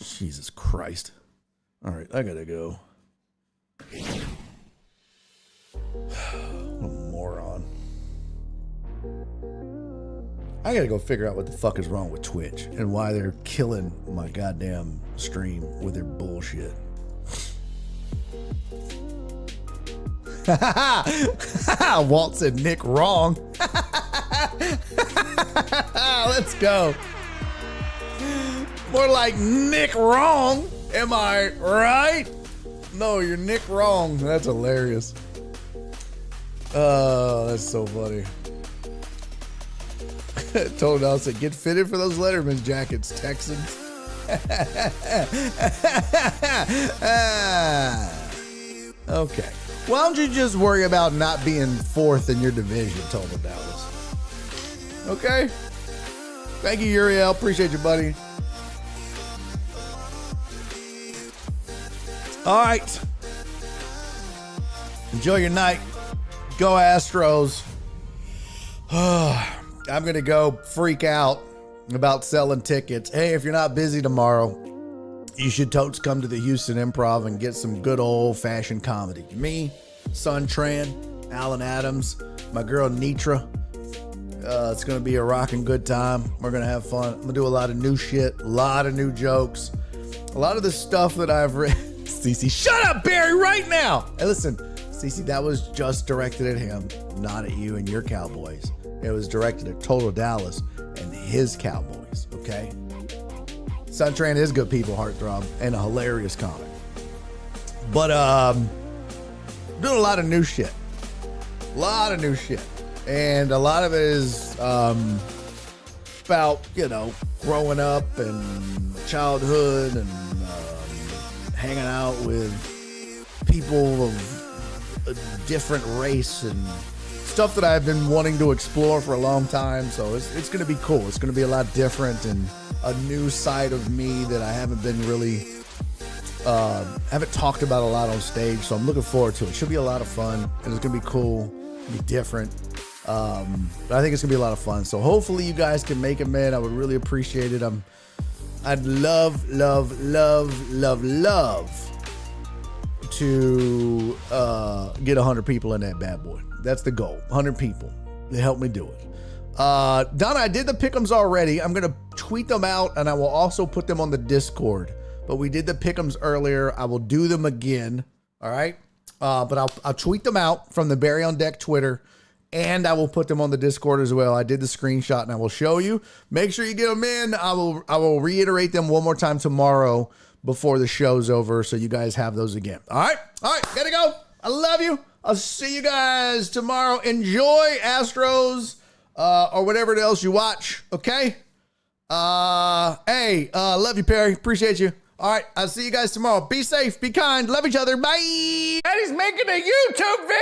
Jesus Christ. All right, I gotta go. What a moron. I gotta go figure out what the fuck is wrong with Twitch and why they're killing my goddamn stream with their bullshit. Walt said Nick wrong. Let's go. More like Nick wrong. Am I right? No, you're Nick wrong. That's hilarious. Oh, that's so funny. Told us to get fitted for those Letterman jackets, Texans. Okay. Why don't you just worry about not being 4th in your division, Total Dallas? Okay. Thank you, Uriel. Appreciate you, buddy. All right. Enjoy your night. Go Astros. I'm going to go freak out about selling tickets. Hey, if you're not busy tomorrow, you should totes come to the Houston Improv and get some good old-fashioned comedy. Me, Sun Tran, Alan Adams, my girl Nitra. It's going to be a rocking good time. We're going to have fun. I'm going to do a lot of new shit, a lot of new jokes, a lot of the stuff that I've read. Cece, shut up, Barry, right now. Hey, listen, Cece, that was just directed at him, not at you and your Cowboys. It was directed at Total Dallas and his Cowboys, okay? Suntran is good people, heartthrob, and a hilarious comic. But doing a lot of new shit. A lot of new shit. And a lot of it is about, growing up and childhood and hanging out with people of a different race and stuff that I've been wanting to explore for a long time. So it's going to be cool. It's going to be a lot different and a new side of me that I haven't been really, haven't talked about a lot on stage. So I'm looking forward to it. It should be a lot of fun and it's going to be cool. It'll be different. But I think it's gonna be a lot of fun. So hopefully you guys can make it, man. I would really appreciate it. I'd love to get 100 people in that bad boy. That's the goal. 100 people to help me do it. Donna, I did the pick'ems already. I'm gonna tweet them out, and I will also put them on the Discord. But we did the pick'ems earlier. I will do them again. All right. But I'll tweet them out from the Barry on Deck Twitter, and I will put them on the Discord as well. I did the screenshot, and I will show you. Make sure you get them in. I will reiterate them one more time tomorrow before the show's over, so you guys have those again. All right, gotta go. I love you. I'll see you guys tomorrow. Enjoy Astros or whatever else you watch. Okay. Love you, Perry. Appreciate you. All right, I'll see you guys tomorrow. Be safe, be kind, love each other. Bye. And he's making a YouTube video.